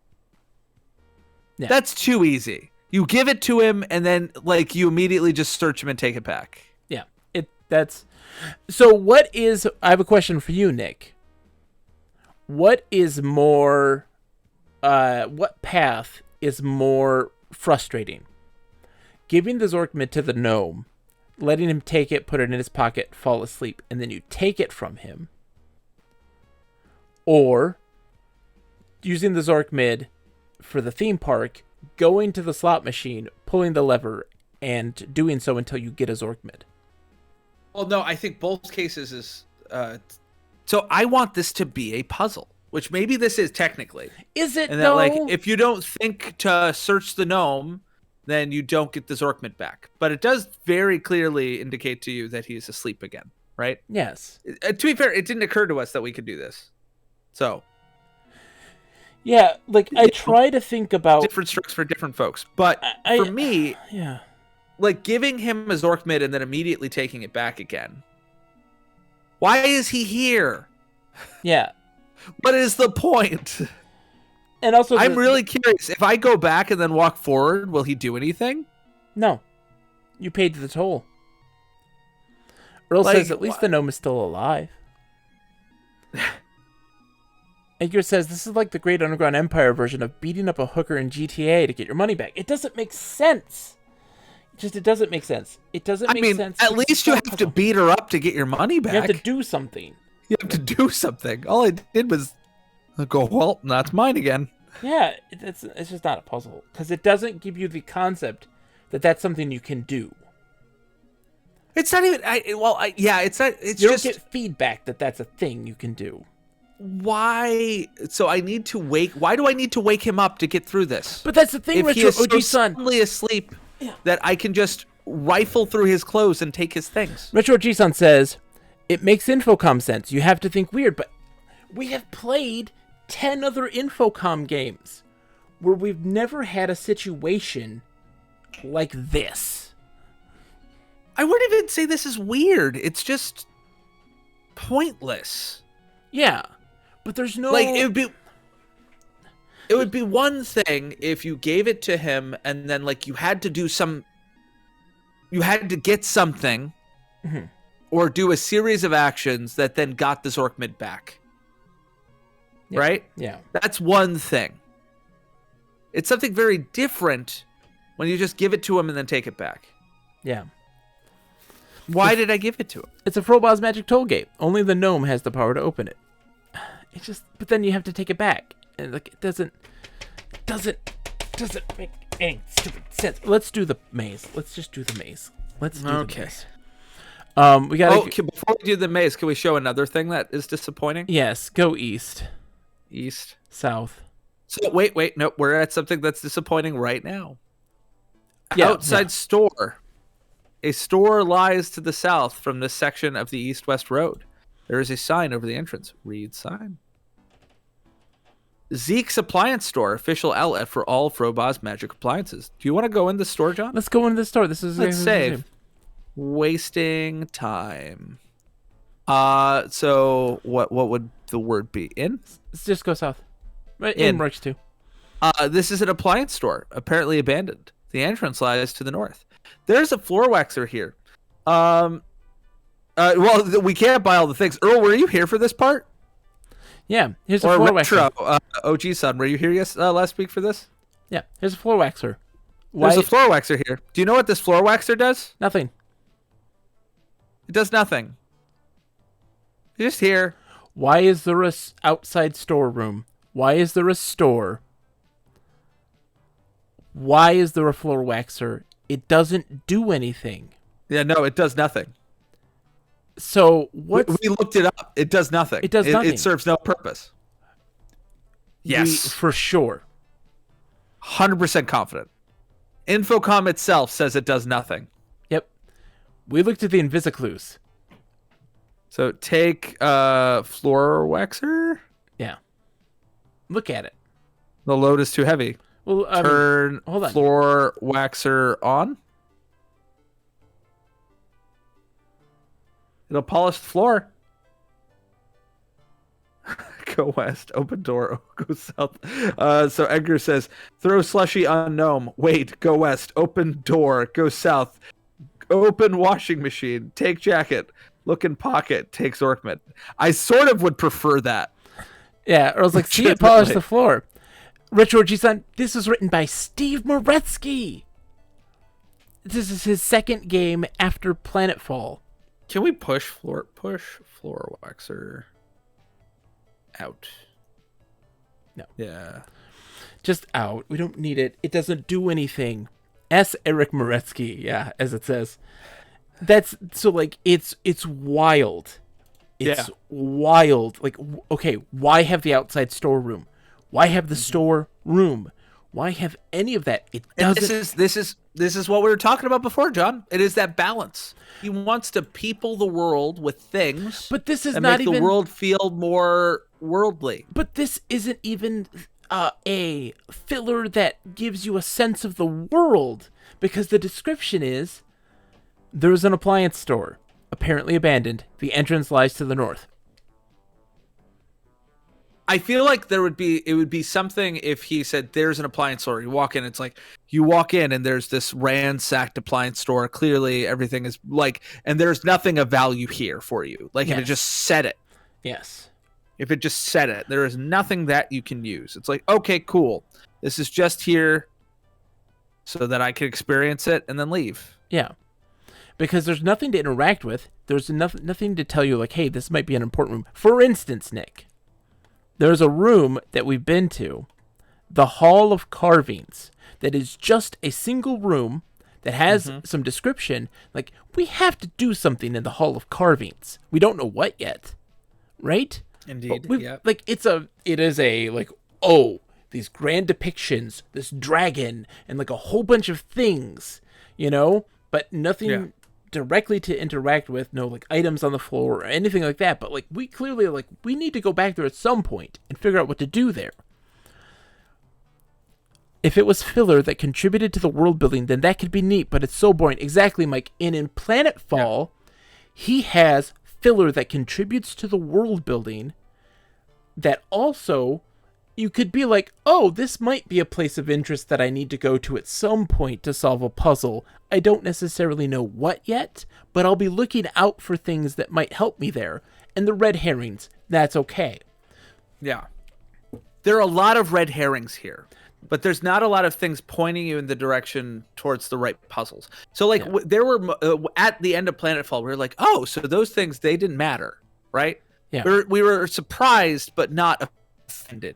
Yeah. That's too easy. You give it to him, and then like you immediately just search him and take it back. Yeah. That's. So what is? I have a question for you, Nick. What is more? What path is more frustrating? Giving the Zorkmid to the gnome, letting him take it, put it in his pocket, fall asleep, and then you take it from him. Or using the Zorkmid for the theme park, going to the slot machine, pulling the lever, and doing so until you get a Zorkmid. Well, no, I think both cases is... so I want this to be a puzzle, which maybe this is technically. Is it, and that, like, if you don't think to search the gnome, then you don't get the Zorkmid back. But it does very clearly indicate to you that he's asleep again, right? Yes. To be fair, it didn't occur to us that we could do this. So... yeah, like, I try to think about... different strokes for different folks. But for me... yeah. Like, giving him a Zorkmid and then immediately taking it back again. Why is he here? Yeah. What is the point? And also, I'm really curious. If I go back and then walk forward, will he do anything? No. You paid the toll. Earl says at least the gnome is still alive. Edgar says this is like the Great Underground Empire version of beating up a hooker in GTA to get your money back. It doesn't make sense. It doesn't make sense. It doesn't make sense. At least you have to beat her up to get your money back. You have to do something. You have to do something. All I did was go, well, that's mine again. Yeah, it's just not a puzzle. Because it doesn't give you the concept that that's something you can do. It's not even... it's not... It's you just... don't get feedback that that's a thing you can do. Why? So I need to wake... Why do I need to wake him up to get through this? But that's the thing, if Retro he is OG so Son. Suddenly asleep that I can just rifle through his clothes and take his things. Retro OG Son says, it makes Infocom sense. You have to think weird, but we have played 10 other Infocom games where we've never had a situation like this. I wouldn't even say this is weird. It's just pointless. Yeah, but there's no... Like, it would be one thing if you gave it to him and then, like, you had to do some... You had to get something or do a series of actions that then got the Zorkmid back. Yeah. Right? Yeah. That's one thing. It's something very different when you just give it to him and then take it back. Yeah. Why did I give it to him? It's a Froboz's Magic Toll Gate. Only the gnome has the power to open it. But then you have to take it back. And like it doesn't make any stupid sense. Let's do the maze. Let's just do the maze. Let's do the maze. We gotta... Okay, before we do the maze, can we show another thing that is disappointing? Yes, go east. East. South. So wait, nope, we're at something that's disappointing right now. Yeah, Outside store. A store lies to the south from this section of the east-west road. There is a sign over the entrance. Read sign. Zeke's Appliance Store, official outlet for all Froboz's magic appliances. Do you want to go in the store, John? Let's go into the store. This is... Let's save. Wasting time. So what would the word be? In? Let's just go south. Right, in works too. This is an appliance store, apparently abandoned. The entrance lies to the north. There's a floor waxer here. Well, we can't buy all the things. Earl, were you here for this part? Yeah, here's a floor Retro, waxer. OG Son, were you here last week for this? Yeah, here's a floor waxer. There's a floor waxer here. Do you know what this floor waxer does? Nothing. It does nothing. It's just here. Why is there a outside storeroom? Why is there a store? Why is there a floor waxer? It doesn't do anything. Yeah, no, it does nothing. So what? We looked it up. It does nothing. It does nothing. It serves no purpose. Yes. For sure. 100% confident. Infocom itself says it does nothing. Yep. We looked at the Invisiclues. So take floor waxer. Yeah. Look at it. The load is too heavy. Well, Turn hold on. Floor waxer on. It'll polish the floor. Go west. Open door. Go south. So Edgar says, throw slushy on gnome. Wait. Go west. Open door. Go south. Open washing machine. Take jacket. Look in pocket. Take Zorkman. I sort of would prefer that. Yeah, Earl's like, see it polish the floor. Retro G-Son, this was written by Steve Moretsky. This is his second game after Planetfall. Can we push floor waxer out? No. Yeah. Just out. We don't need it. It doesn't do anything. S. Eric Moretsky, yeah, as it says. That's so like it's wild. It's wild. Like, okay, why have the outside storeroom? Why have the store room? Why have any of that? It doesn't. And this is what we were talking about before, John. It is that balance. He wants to people the world with things, but this is and not make even the world feel more worldly. But this isn't even a filler that gives you a sense of the world, because the description is there's an appliance store, apparently abandoned. The entrance lies to the north. I feel like it would be something if he said there's an appliance store. You walk in, it's like you walk in and there's this ransacked appliance store. Clearly everything is like, and there's nothing of value here for you. Like if it just said it. Yes. If it just said it, there is nothing that you can use. It's like, okay, cool. This is just here so that I can experience it and then leave. Yeah. Because there's nothing to interact with. There's nothing to tell you like, hey, this might be an important room. For instance, Nick, there's a room that we've been to, the Hall of Carvings, that is just a single room that has some description. Like, we have to do something in the Hall of Carvings. We don't know what yet, right? Indeed. Yeah. Like, it is a like, oh, these grand depictions, this dragon, and like a whole bunch of things, you know, but nothing directly to interact with, no like items on the floor or anything like that. But like we clearly like we need to go back there at some point and figure out what to do there. If it was filler that contributed to the world building, then that could be neat, but it's so boring. Exactly, Mike. And in Planetfall, he has filler that contributes to the world building that also you could be like, oh, this might be a place of interest that I need to go to at some point to solve a puzzle. I don't necessarily know what yet, but I'll be looking out for things that might help me there. And the red herrings, that's okay. Yeah. There are a lot of red herrings here, but there's not a lot of things pointing you in the direction towards the right puzzles. So like there were at the end of Planetfall, we were like, oh, so those things, they didn't matter, right? Yeah. We were surprised, but not offended.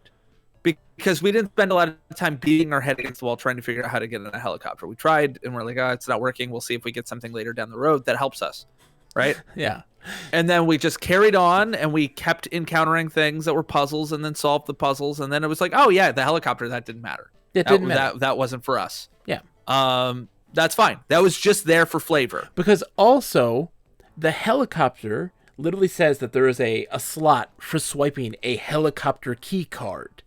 Because we didn't spend a lot of time beating our head against the wall trying to figure out how to get in a helicopter. We tried, and we're like, oh, it's not working. We'll see if we get something later down the road that helps us, right? Yeah. And then we just carried on, and we kept encountering things that were puzzles, and then solved the puzzles. And then it was like, oh, yeah, the helicopter, that didn't matter. That wasn't for us. Yeah. That's fine. That was just there for flavor. Because also, the helicopter literally says that there is a slot for swiping a helicopter key card.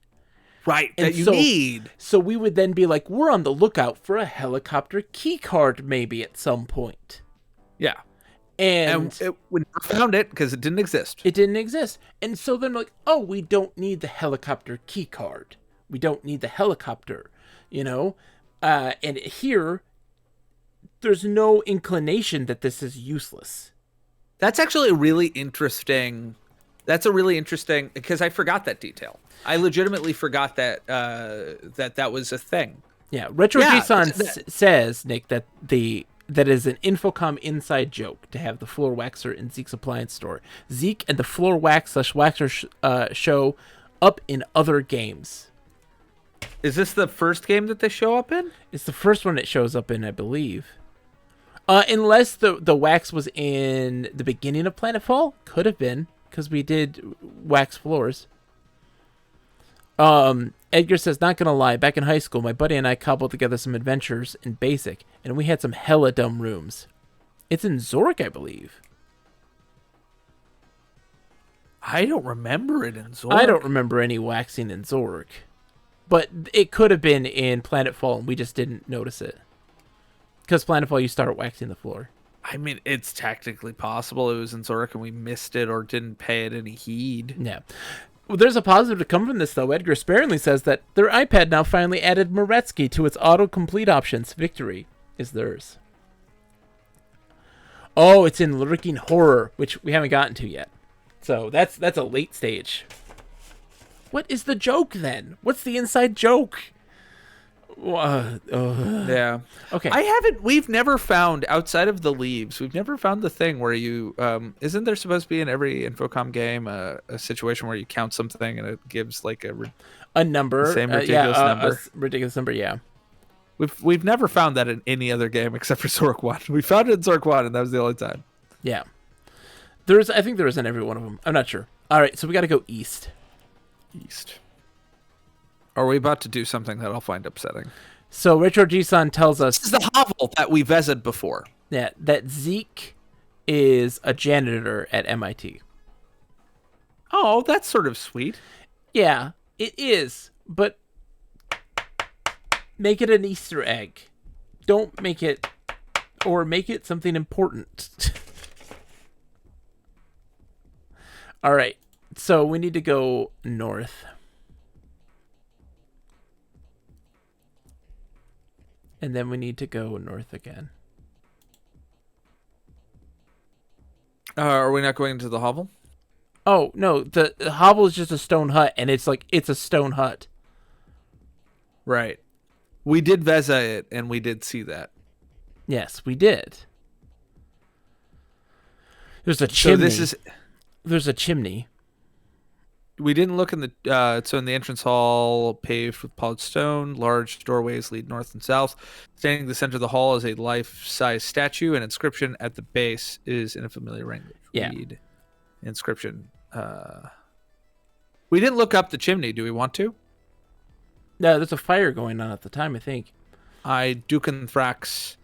Right, that you need. So we would then be like, we're on the lookout for a helicopter key card maybe at some point. Yeah. And we never found it because it didn't exist. It didn't exist. And so then we're like, oh, we don't need the helicopter key card. We don't need the helicopter, you know? And here, there's no inclination that this is useless. That's actually a really interesting... That's a really interesting... Because I forgot that detail. I legitimately forgot that that was a thing. Yeah, Retro Jason says, Nick, that is an Infocom inside joke to have the floor waxer in Zeke's appliance store. Zeke and the floor wax/waxer show up in other games. Is this the first game that they show up in? It's the first one it shows up in, I believe. Unless the wax was in the beginning of Planetfall, could have been because we did wax floors. Edgar says, not gonna lie, back in high school, my buddy and I cobbled together some adventures in BASIC, and we had some hella dumb rooms. It's in Zork, I believe. I don't remember it in Zork. I don't remember any waxing in Zork. But it could have been in Planetfall, and we just didn't notice it. Because Planetfall, you start waxing the floor. I mean, it's technically possible it was in Zork and we missed it or didn't pay it any heed. Yeah. Well, there's a positive to come from this, though. Edgar sparingly says that their iPad now finally added Moretsky to its autocomplete options. Victory is theirs. Oh, it's in Lurking Horror, which we haven't gotten to yet. So that's a late stage. What is the joke, then? What's the inside joke? Yeah. Okay. We've never found, outside of the leaves, we've never found the thing where you, isn't there supposed to be in every Infocom game a situation where you count something and it gives like a number? The same ridiculous number. A ridiculous number, yeah. We've never found that in any other game except for Zork 1. We found it in Zork 1 and that was the only time. Yeah. I think there is in every one of them. I'm not sure. All right, so we got to go east. East. Are we about to do something that I'll find upsetting? So Retro G-san tells us... This is the hovel that we visited before. Yeah, that Zeke is a janitor at MIT. Oh, that's sort of sweet. Yeah, it is, but make it an Easter egg. Don't make it... Or make it something important. All right. So we need to go north. And then we need to go north again. Are we not going to the hovel? Oh, no, the hovel is just a stone hut, and it's a stone hut. Right. We did Veza it, and we did see that. Yes, we did. There's a chimney. There's a chimney. We didn't look in the so in the entrance hall, paved with polished stone, large doorways lead north and south. Standing in the center of the hall is a life-size statue. An inscription at the base is in a familiar language. Yeah. Read inscription. We didn't look up the chimney. Do we want to? No, there's a fire going on at the time, I think. I, Dukenthrax,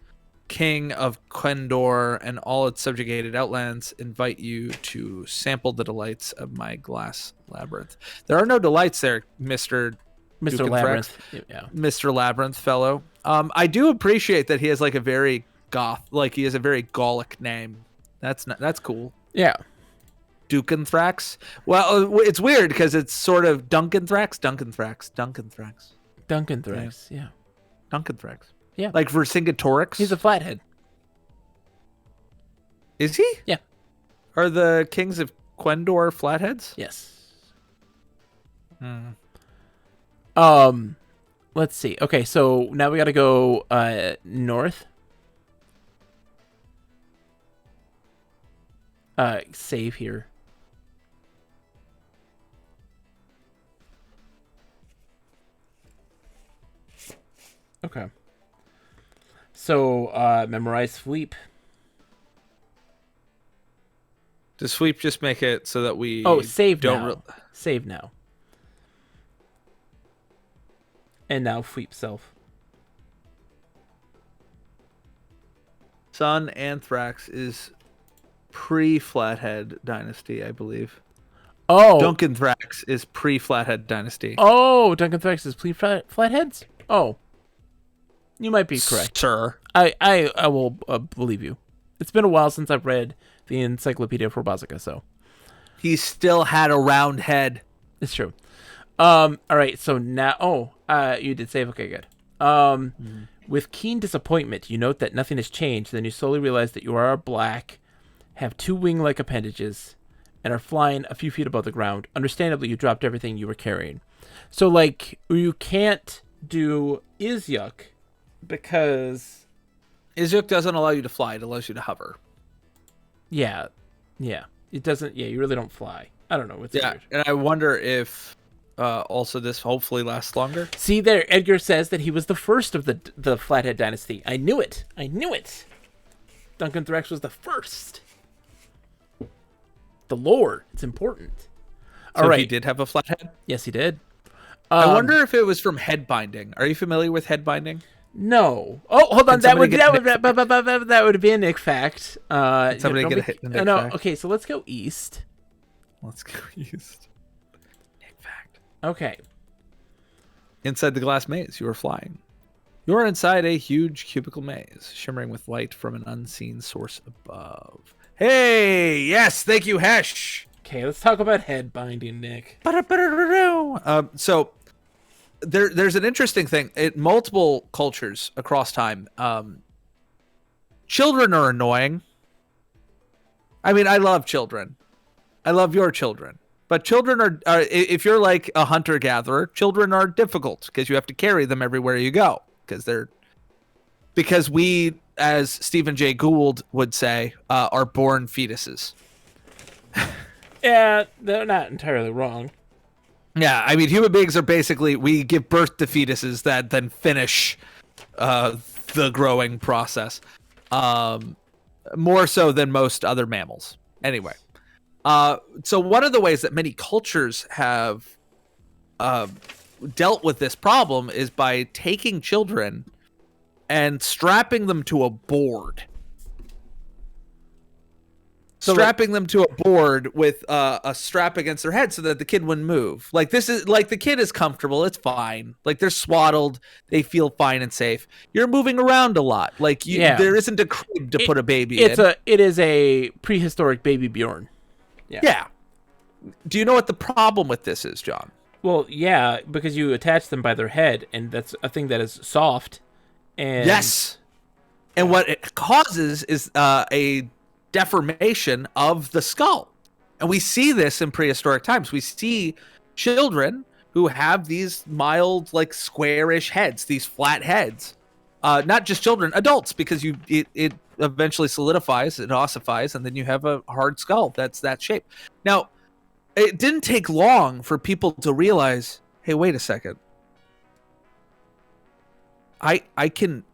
king of Quendor and all its subjugated outlands, invite you to sample the delights of my glass labyrinth. There are no delights there, Mr. Labyrinth. Yeah. Mr. Labyrinth fellow. I do appreciate that he has like a very he has a very Gallic name. That's cool. Yeah. Dukenthrax. Well, it's weird because it's sort of Duncanthrax. Yeah. Duncanthrax. Yeah. Like Vercingetorix. He's a flathead. Is he? Yeah. Are the kings of Quendor flatheads? Yes. Hmm. Let's see. Okay, so now we got to go north. Save here. Okay. So, memorize sweep. Does sweep just make it so that we save don't now. Save now. And now sweep self. Sun Anthrax is pre-Flathead Dynasty, I believe. Oh. Duncanthrax is pre-Flathead Dynasty. Oh, Duncanthrax is pre-Flatheads? Oh. You might be correct. Sir. I will believe you. It's been a while since I've read the Encyclopedia for Bazooka, so. He still had a round head. It's true. All right, so now... you did save. Okay, good. With keen disappointment, you note that nothing has changed. Then you slowly realize that you are black, have two wing-like appendages, and are flying a few feet above the ground. Understandably, you dropped everything you were carrying. So, like, you can't do Izyuk because... Izyuk doesn't allow you to fly. It allows you to hover. Yeah. It doesn't... Yeah, you really don't fly. I don't know. It's weird. And I wonder if... also, this hopefully lasts longer. See there, Edgar says that he was the first of the Flathead Dynasty. I knew it. Duncanthrax was the first. The lore. It's important. So all right. He did have a flathead? Yes, he did. I wonder if it was from head binding. Are you familiar with head binding? No. Oh, hold on. That would be a Nick fact. Somebody get a hit in Nick fact. Okay, so let's go east. Okay. Inside the glass maze, you are flying. You are inside a huge cubicle maze, shimmering with light from an unseen source above. Hey, yes, thank you, Hesh. Okay, let's talk about head binding, Nick. So there's an interesting thing. In multiple cultures across time, children are annoying. I mean, I love children. I love your children. But children are if you're like a hunter-gatherer, children are difficult because you have to carry them everywhere you go. Because we, as Stephen Jay Gould would say, are born fetuses. Yeah, they're not entirely wrong. Yeah, I mean, human beings are basically, we give birth to fetuses that then finish the growing process. More so than most other mammals. Anyway. So one of the ways that many cultures have dealt with this problem is by taking children and strapping them to a board. Strapping them to a board with a strap against their head so that the kid wouldn't move. Like, this is like, the kid is comfortable. It's fine. Like, they're swaddled. They feel fine and safe. You're moving around a lot. Like, there isn't a crib to put a baby in. It is a prehistoric baby Bjorn. Yeah. Do you know what the problem with this is, John? Well, yeah, because you attach them by their head, and that's a thing that is soft. And Yes. And what it causes is a deformation of the skull. And we see this in prehistoric times. We see children who have these mild, like squarish heads, these flat heads. Not just children, adults, because it eventually solidifies, it ossifies, and then you have a hard skull that's that shape. Now, it didn't take long for people to realize, hey, wait a second. I can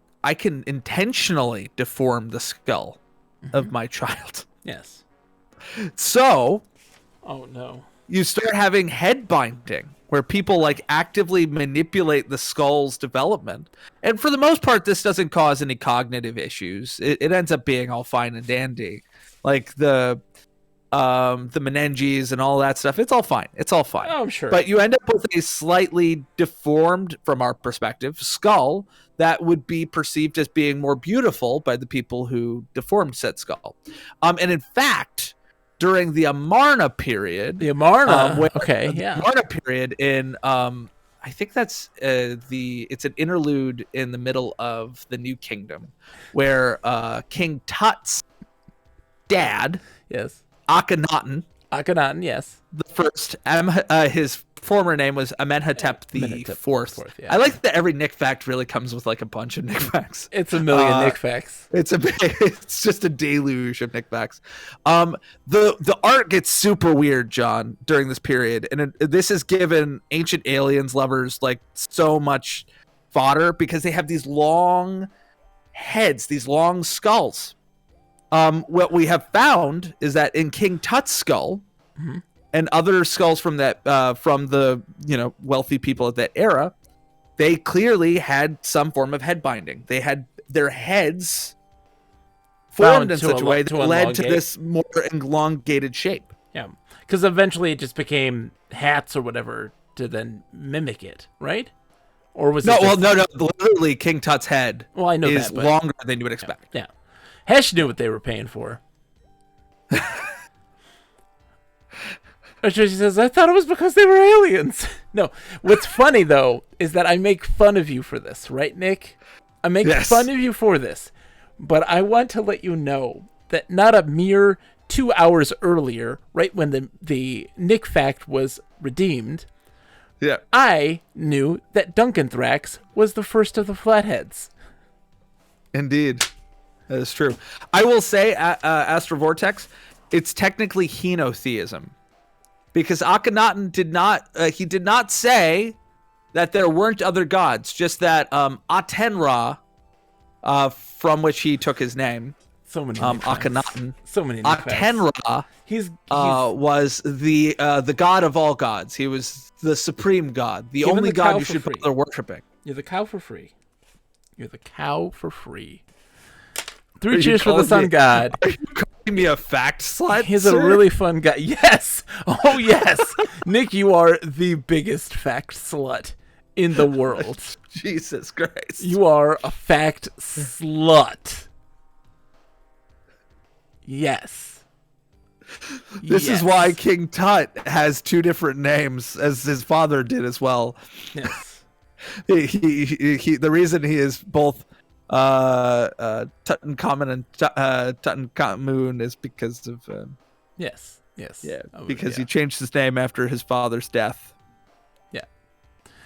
intentionally deform the skull of my child. Yes. So, oh no. You start having head binding where people like actively manipulate the skull's development. And for the most part, this doesn't cause any cognitive issues. It ends up being all fine and dandy. Like the meninges and all that stuff. It's all fine. It's all fine. Oh, I'm sure. But you end up with a slightly deformed, from our perspective, skull that would be perceived as being more beautiful by the people who deformed said skull. And in fact, during the Amarna period, the Amarna period in I think that's it's an interlude in the middle of the New Kingdom, where King Tut's dad, yes, Akhenaten, yes, the first, his former name was Amenhotep the Fourth. Yeah. I like that every Nick fact really comes with like a bunch of Nick facts. It's a million Nick facts. It's just a deluge of Nick facts. The art gets super weird, John, during this period, and this has given Ancient Aliens lovers like so much fodder because they have these long heads, these long skulls. What we have found is that in King Tut's skull. Mm-hmm. And other skulls from that, from the wealthy people of that era, they clearly had some form of head binding. They had their heads formed in such a way that led to this more elongated shape. Yeah, because eventually it just became hats or whatever to then mimic it, right? Or was no? Literally, King Tut's head. Well, I know is that, longer than you would expect. Yeah, Hesh knew what they were paying for. She says, I thought it was because they were aliens. No, what's funny, though, is that I make fun of you for this, right, Nick? I make fun of you for this. But I want to let you know that not a mere 2 hours earlier, right when the Nick fact was redeemed, I knew that Duncanthrax was the first of the flatheads. Indeed. That is true. I will say, Astrovortex, it's technically henotheism. Because Akhenaten did not say that there weren't other gods, just that Aten-Ra, from which he took his name, so many Akhenaten, so many Aten-Ra, was the god of all gods. He was the supreme god, the only god you should bother worshiping. You're the cow for free. You're the cow for free. 3 cheers for the sun god. Are you calling me a fact slut? He's a really fun guy. Yes. Oh, yes. Nick, you are the biggest fact slut in the world. Jesus Christ. You are a fact slut. Yes. This is why King Tut has 2 different names, as his father did as well. Yes. The reason he is both Tutankhamun and Tutankhamun is because of yes because he changed his name after his father's death,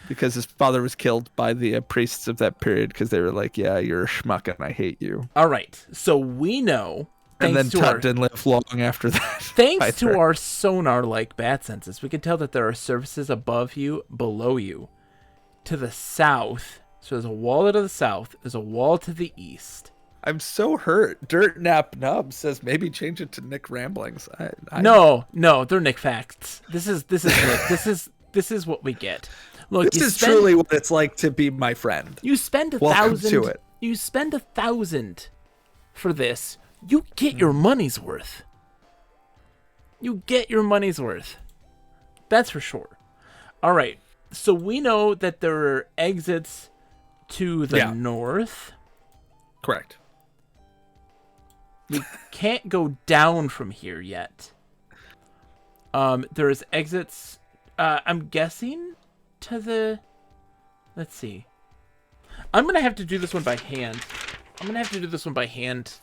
because his father was killed by the priests of that period because they were like, you're a schmuck and I hate you. All right, so we know, and then Tut didn't live long after that. Thanks to our sonar like bat senses, we can tell that there are surfaces above you, below you, to the south. So there's a wall to the south. There's a wall to the east. I'm so hurt. Dirt Nap Nub says maybe change it to Nick Ramblings. No, they're Nick facts. This is Nick. This is what we get. Look, this is truly what it's like to be my friend. You spend $1,000. Welcome to it. You spend $1,000 for this. You get your money's worth. You get your money's worth. That's for sure. All right. So we know that there are exits to the north. Correct. We can't go down from here yet. There's exits. I'm guessing to the. Let's see. I'm gonna have to do this one by hand.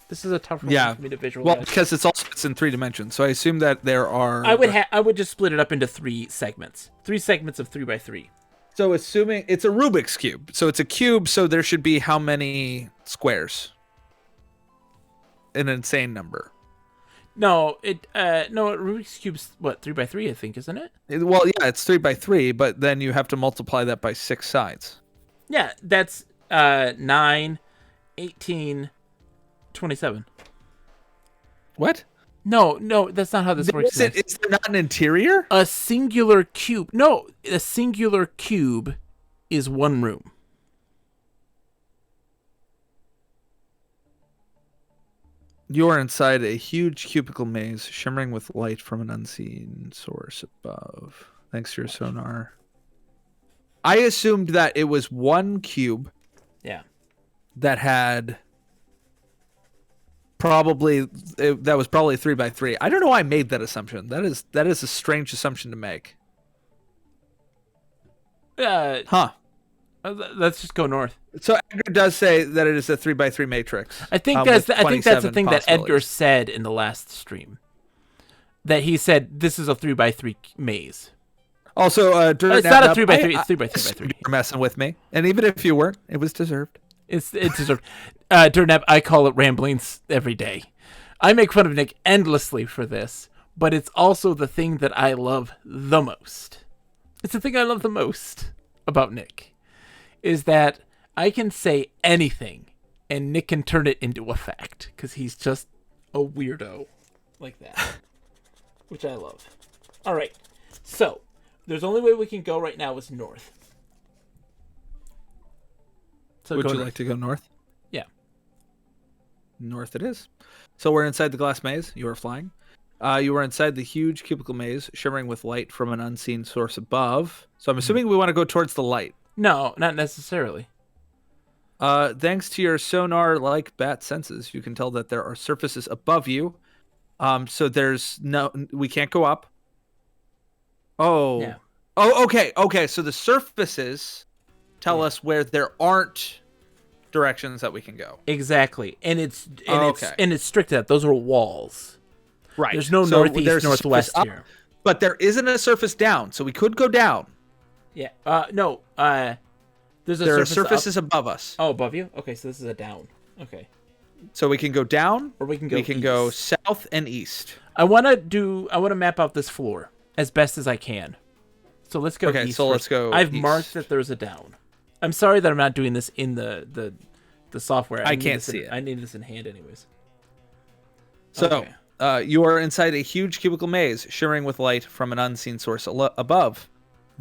This is a tough one for me to visualize. Well, because it's in 3 dimensions, so I assume that there are. I would just split it up into 3 segments. 3 segments of 3x3. So assuming it's a Rubik's cube, so it's a cube, so there should be how many squares? An insane number. No, Rubik's cube's what 3x3, I think, isn't it? Well, yeah, it's 3x3, but then you have to multiply that by 6 sides. Yeah, that's 9, 18, 27. What? No, that's not how this works. Is there not an interior? A singular cube. No, a singular cube is 1 room. You are inside a huge cubicle maze, shimmering with light from an unseen source above. Thanks to your sonar. I assumed that it was 1 cube. Yeah. That had that was probably 3x3. I don't know why I made that assumption. That is a strange assumption to make. Let's just go north. So Edgar does say that it is a 3x3 matrix. I think that's the thing that Edgar said in the last stream. That he said this is a 3x3 maze. Also, it's not a 3x3. It's 3x3. You're messing with me, and even if you weren't, it was deserved. It's deserved. Dirtnap, I call it ramblings every day. I make fun of Nick endlessly for this, but it's also the thing that I love the most. It's the thing I love the most about Nick, is that I can say anything, and Nick can turn it into a fact, because he's just a weirdo like that, which I love. All right, so there's only way we can go right now is north. So would you like to go north? Yeah. North it is. So we're inside the glass maze. You are flying. You are inside the huge cubicle maze, shimmering with light from an unseen source above. So I'm assuming we want to go towards the light. No, not necessarily. Thanks to your sonar-like bat senses, you can tell that there are surfaces above you. So we can't go up. Oh. Yeah. Oh, okay. Okay, so the surfaces tell us where there aren't directions that we can go. Exactly. And it's strict that those are walls. Right. There's no northeast, northwest here. But there isn't a surface down, so we could go down. Yeah. No. There are surfaces above us. Oh, above you? Okay, so this is a down. Okay. So we can go down, or we can go east. Go south and east. I want to map out this floor as best as I can. So let's go east. So let's go I've east. Marked that there's a down. I'm sorry that I'm not doing this in the software. I can't see it. I need this in hand anyways. So, you are inside a huge cubicle maze, shimmering with light from an unseen source above.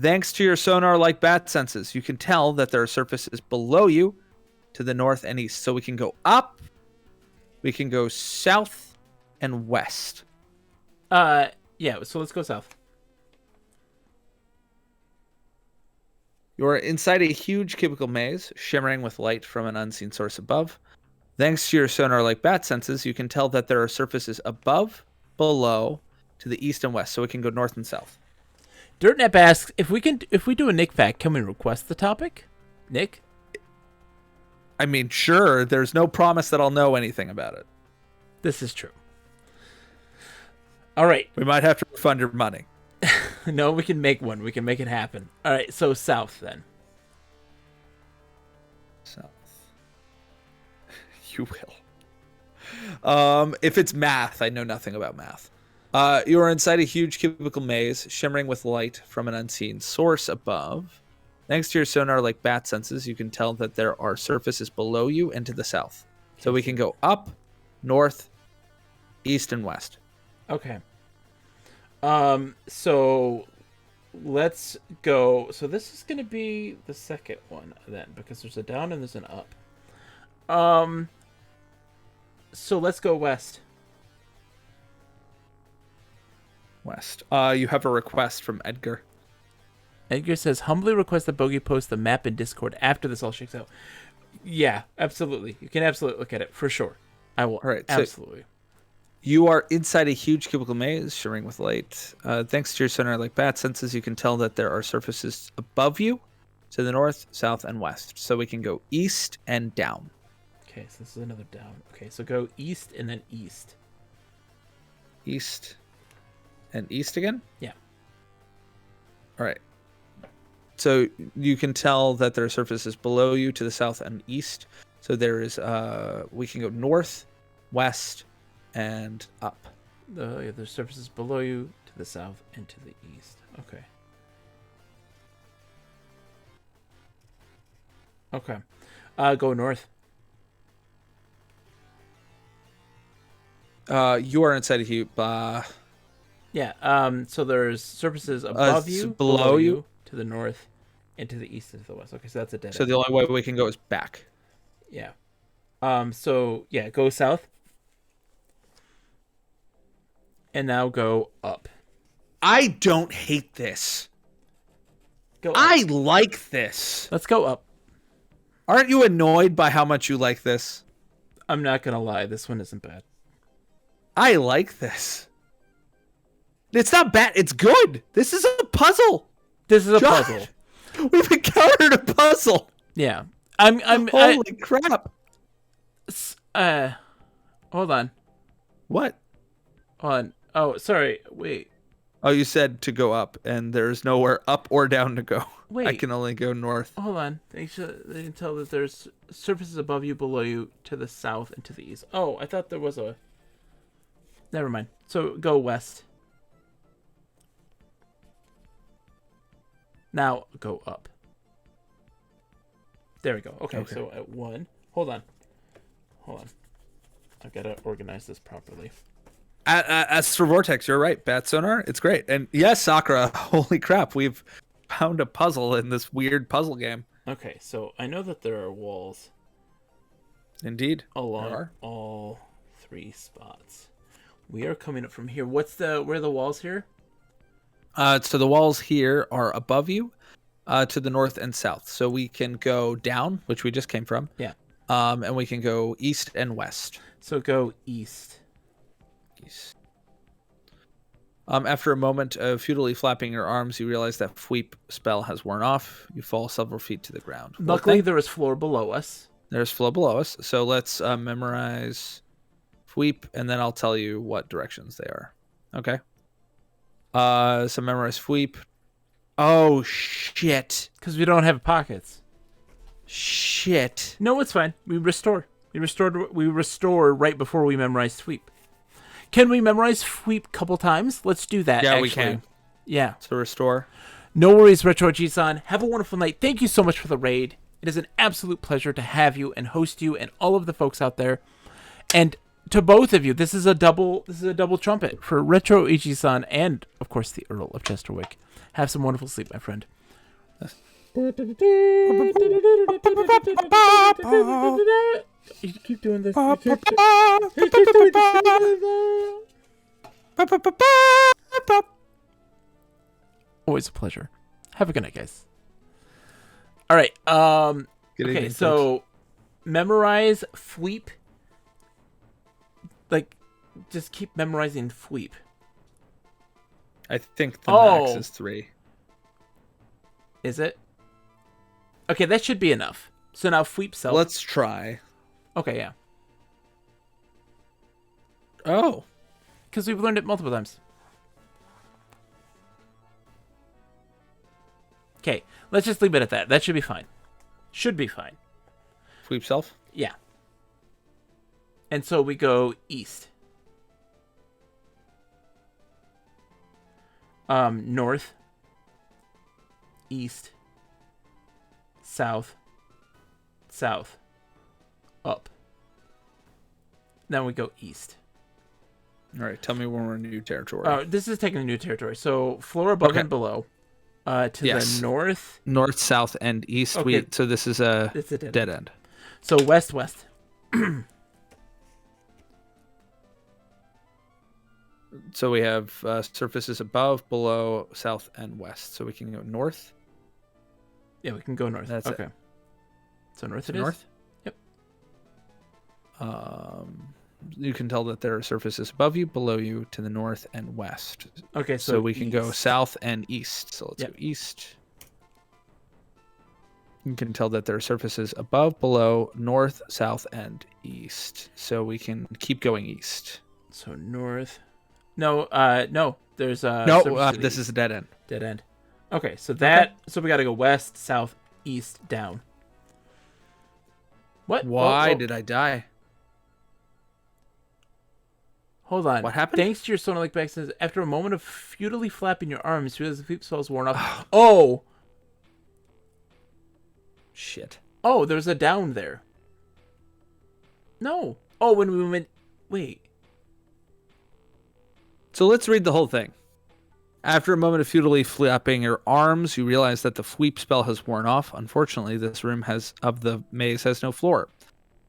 Thanks to your sonar-like bat senses, you can tell that there are surfaces below you to the north and east. So we can go up, we can go south and west. Yeah, so let's go south. You are inside a huge cubicle maze, shimmering with light from an unseen source above. Thanks to your sonar-like bat senses, you can tell that there are surfaces above, below, to the east and west. So we can go north and south. Dirtnap asks if we do a Nick fact, can we request the topic? Nick? I mean, sure. There's no promise that I'll know anything about it. This is true. All right. We might have to refund your money. No, we can make one. We can make it happen. All right, so south then. South. You will. If it's math, I know nothing about math. You are inside a huge cubicle maze, shimmering with light from an unseen source above. Thanks to your sonar-like bat senses, you can tell that there are surfaces below you and to the south. So we can go up, north, east, and west. Okay. So let's go. So this is going to be the second one then, because there's a down and there's an up. So let's go west. West. You have a request from Edgar. Edgar says, humbly request that Bogey post the map in Discord after this all shakes out. Yeah, absolutely. You can absolutely look at it, for sure. I will. All right, absolutely. So You are inside a huge cubicle maze, shimmering with light. Thanks to your sonar-like bat senses, you can tell that there are surfaces above you, to the north, south, and west. So we can go east and down. Okay, so this is another down. Okay, so go east and then east. East and east again? Yeah. All right. So you can tell that there are surfaces below you to the south and east. So there is, we can go north, west, and up. There's surfaces below you to the south and to the east. Okay. Okay. Go north. You are inside a huge. Yeah. So there's surfaces above you, below you, to the north, and to the east and to the west. Okay, so that's a dead So end. the only way we can go is back. Yeah. So yeah, go south. And now go up. I don't hate this. Go up. I like this. Let's go up. Aren't you annoyed by how much you like this? I'm not gonna lie, this one isn't bad. I like this. It's not bad. It's good. This is a puzzle. This is a Josh, puzzle. We've encountered a puzzle. Yeah. Holy crap. Hold on. What? Hold on. Oh, sorry. Wait. Oh, you said to go up, and there's nowhere up or down to go. Wait. I can only go north. Hold on. They can tell that there's surfaces above you, below you, to the south, and to the east. Oh, I thought there was a... Never mind. So go west. Now go up. There we go. Okay. So at 1. Hold on. I've got to organize this properly. As for Vortex, you're right. Bat sonar, it's great. And yes, Sakura, holy crap, we've found a puzzle in this weird puzzle game. Okay, so I know that there are walls. Indeed. Along all 3 spots. We are coming up from here. Where are the walls here? So the walls here are above you, to the north and south. So we can go down, which we just came from. Yeah. And we can go east and west. So go east. After a moment of futilely flapping your arms, you realize that Fweep spell has worn off. You fall several feet to the ground. Luckily, there is floor below us. There's floor below us. So let's memorize Fweep, and then I'll tell you what directions they are. Okay. So memorize Fweep. Oh, shit. Because we don't have pockets. Shit. No, it's fine. We restore. We restore right before we memorize Sweep. Can we memorize Sweep a couple times? Let's do that. Yeah, actually. we can. Yeah. So restore. No worries, Retro G-san. Have a wonderful night. Thank you so much for the raid. It is an absolute pleasure to have you and host you and all of the folks out there. And to both of you, this is a double trumpet for Retro Ichi-san and, of course, the Earl of Chesterwick. Have some wonderful sleep, my friend. You keep doing this. Always a pleasure. Have a good night, guys. All right. Okay, so memorize Fweep. Like, just keep memorizing Fweep. I think the max is 3. Is it? Okay, that should be enough. So now Fweep self. Let's try. Okay, yeah. Oh. Because we've learned it multiple times. Okay, let's just leave it at that. That should be fine. Should be fine. Sweep self? Yeah. And so we go east. North. East. South. South. Up. Now we go east. All right, tell me when we're in new territory. This is taking a new territory. So floor above and below. To the north. North, south, and east. Okay. So this is a dead end. So west. So we have surfaces above, below, south, and west. So we can go north. Yeah, we can go north. That's okay. it. So north So it is? north? Yep. you can tell that there are surfaces above you, below you, to the north and west. Okay, So we can go east. south and east. So let's Yep. go east. You can tell that there are surfaces above, below, north, south, and east. So we can keep going east. So north. No, no. There's No, surface to the this east. is a dead end. Dead end. Okay, so that. So we got to go west, south, east, down. What? Why Whoa. did I die? Hold on. What happened? Thanks to your Sonalic back says, after a moment of futilely flapping your arms, you realize the sweep spell's worn off. Oh! Shit. Oh, there's a down there. No. Oh, when we went... Wait. So let's read the whole thing. After a moment of futilely flapping your arms, you realize that the sweep spell has worn off. Unfortunately, this room of the maze has no floor.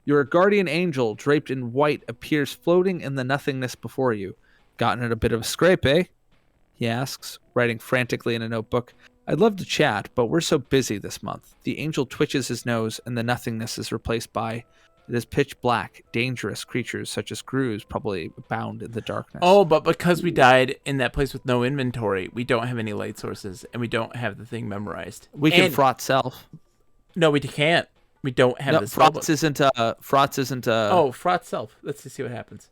Your guardian angel, draped in white, appears floating in the nothingness before you. Gotten in a bit of a scrape, eh? He asks, writing frantically in a notebook. I'd love to chat, but we're so busy this month. The angel twitches his nose, and the nothingness is replaced by... It is pitch black. Dangerous creatures such as Grooves probably abound in the darkness. Oh, but because we died in that place with no inventory, we don't have any light sources, and we don't have the thing memorized. We can fraught self. No, we can't. We don't have this. Fraughts isn't Oh, fraught self. Let's see what happens.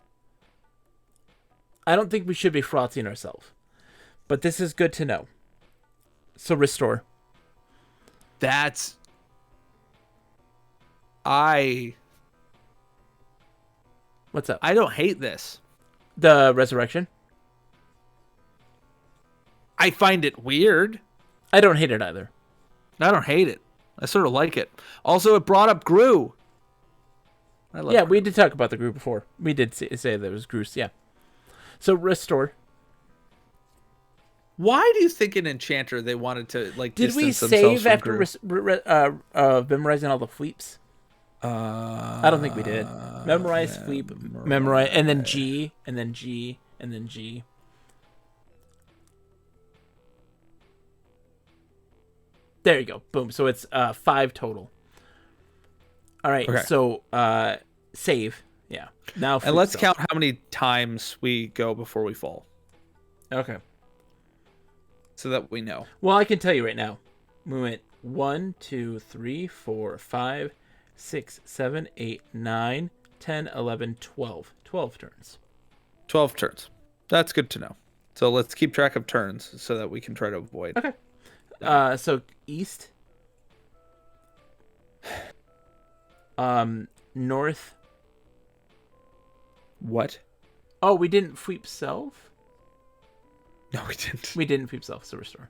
I don't think we should be fraughting ourselves, but this is good to know. So restore. That's... What's up? I don't hate this. The resurrection? I find it weird. I don't hate it either. I don't hate it. I sort of like it. Also, it brought up Gru. Yeah, we did talk about the Gru before. We did say there was Grus, yeah. So restore. Why do you think in Enchanter they wanted to like did we distance themselves save after memorizing memorizing all the fleeps? I don't think we did. Memorize, fleep, memorize, and then G, and then G, and then G. There you go. Boom. So it's 5 total. All right. Okay. So save. Yeah. Now. And let's count how many times we go before we fall. Okay. So that we know. Well, I can tell you right now. We went 1, 2, 3, 4, 5, 6, 7, 8, 9, 10, 11, 12. 12 turns. 12 turns. That's good to know. So let's keep track of turns so that we can try to avoid. Okay. So east. North. What? Oh, we didn't sweep self? No, we didn't. We didn't sweep self, so restore.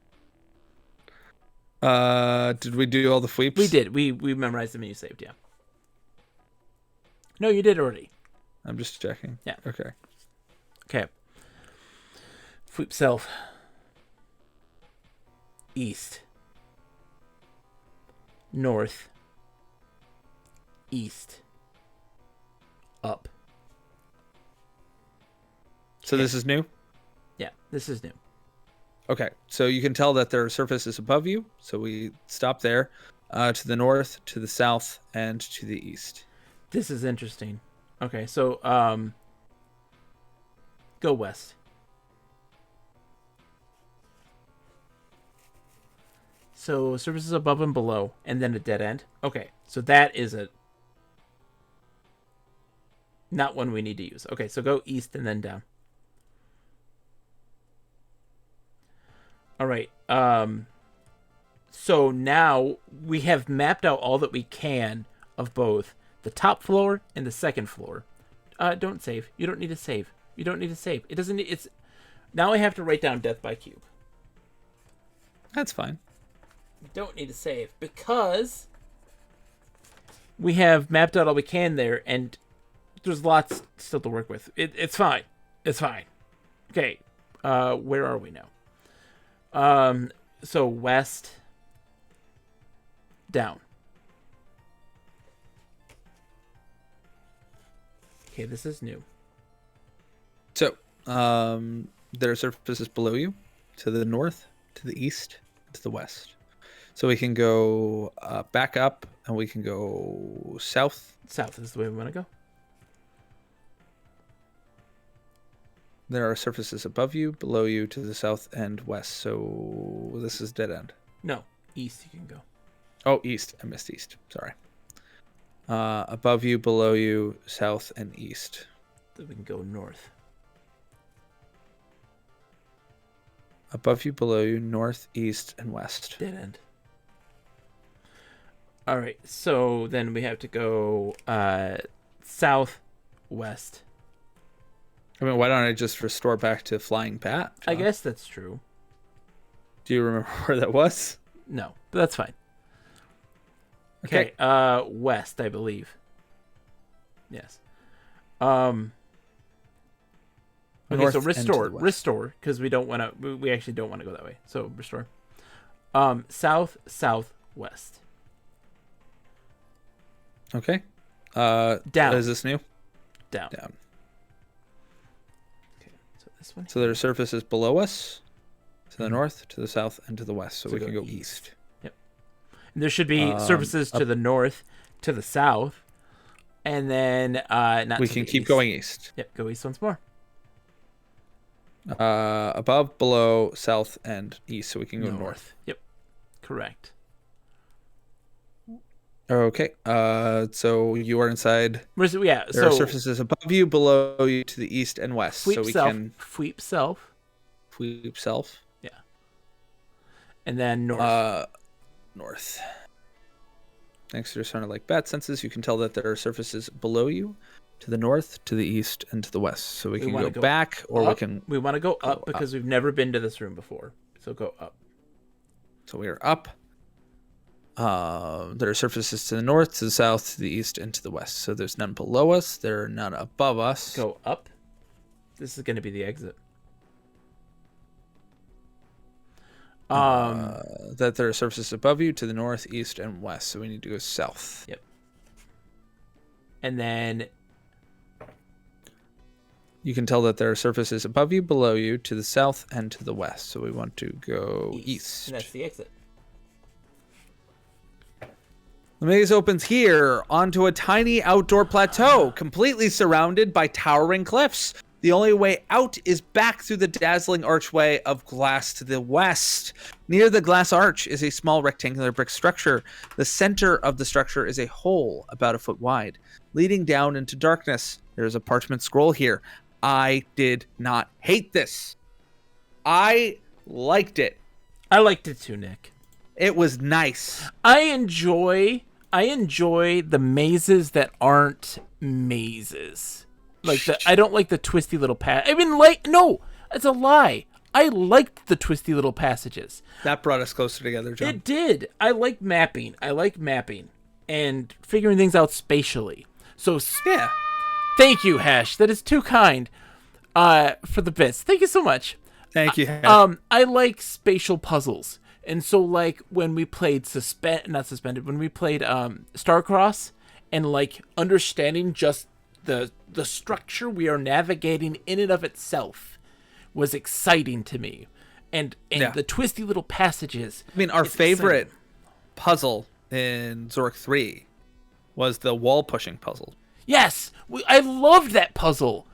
Did we do all the sweeps? We did. We memorized them and you saved, yeah. No, you did already. I'm just checking. Yeah. Okay. Okay. Sweep self. East. North. East. Up. So this is new? Yeah, this is new. Okay, so you can tell that there are surfaces above you. So we stop there, to the north, to the south, and to the east. This is interesting. Okay, so go west. So surfaces above and below, and then a dead end. Okay, so that is not one we need to use. Okay, so go east and then down. All right. So now we have mapped out all that we can of both the top floor and the second floor. Don't save. You don't need to save. You don't need to save. It doesn't. It's now I have to write down death by cube. That's fine. You don't need to save because we have mapped out all we can there, and there's lots still to work with. It's fine. It's fine. Okay. Where are we now? So west, down. Okay, this is new. So, there are surfaces below you, to the north, to the east, to the west. So we can go back up, and we can go south. South is the way we want to go. There are surfaces above you, below you, to the south and west. So this is dead end. No, east you can go. Oh, east. I missed east. Sorry. Above you, below you, south and east. Then we can go north. Above you, below you, north, east, and west. Dead end. All right, so then we have to go south, west. I mean, why don't I just restore back to Flying Pat, John? I guess that's true. Do you remember where that was? No, but that's fine. Okay. West, I believe. Yes. Okay, North so and to restore, the west. restore, because we don't want to. We actually don't want to go that way. So restore. South, south, west. Okay. Down. Is this new? Down. Down. Okay, so this one. So there are surfaces below us, to the north, to the south, and to the west. So we can go east. Yep. And there should be surfaces to the north, to the south, and then not. We to can the keep east. going east. Yep. Go east once more. Above, below, south, and east. So we can go north. Yep. Correct. Okay. So you are inside. Yeah. There are surfaces above you, below you, to the east and west. Sweep so we self. can Sweep self. sweep self. Yeah. And then north. North. Thanks to your sonar like bat senses, you can tell that there are surfaces below you, to the north, to the east, and to the west. So we can go back, or up. we want to go up because we've never been to this room before. So go up. So we are up. There are surfaces to the north, to the south, to the east, and to the west. So there's none below us. There are none above us. Go up. This is going to be the exit. That there are surfaces above you to the north, east, and west. So we need to go south. Yep. And then you can tell that there are surfaces above you, below you, to the south, and to the west. So we want to go east. And that's the exit. The maze opens here onto a tiny outdoor plateau, completely surrounded by towering cliffs. The only way out is back through the dazzling archway of glass to the west. Near the glass arch is a small rectangular brick structure. The center of the structure is a hole about a foot wide, leading down into darkness. There is a parchment scroll here. I did not hate this. I liked it. I liked it too, Nick. It was nice. I enjoy the mazes that aren't mazes. I don't like the twisty little no, it's a lie. I liked the twisty little passages. That brought us closer together, John. It did. I like mapping. And figuring things out spatially. So yeah. Thank you, Hash. That is too kind. For the bits. Thank you so much. Thank you, Hash. I like spatial puzzles. And so, like, when we played when we played Starcross, and like understanding just the structure we are navigating in and of itself was exciting to me, and the twisty little passages. I mean, our favorite puzzle in Zork 3 was the wall pushing puzzle. Yes, I loved that puzzle.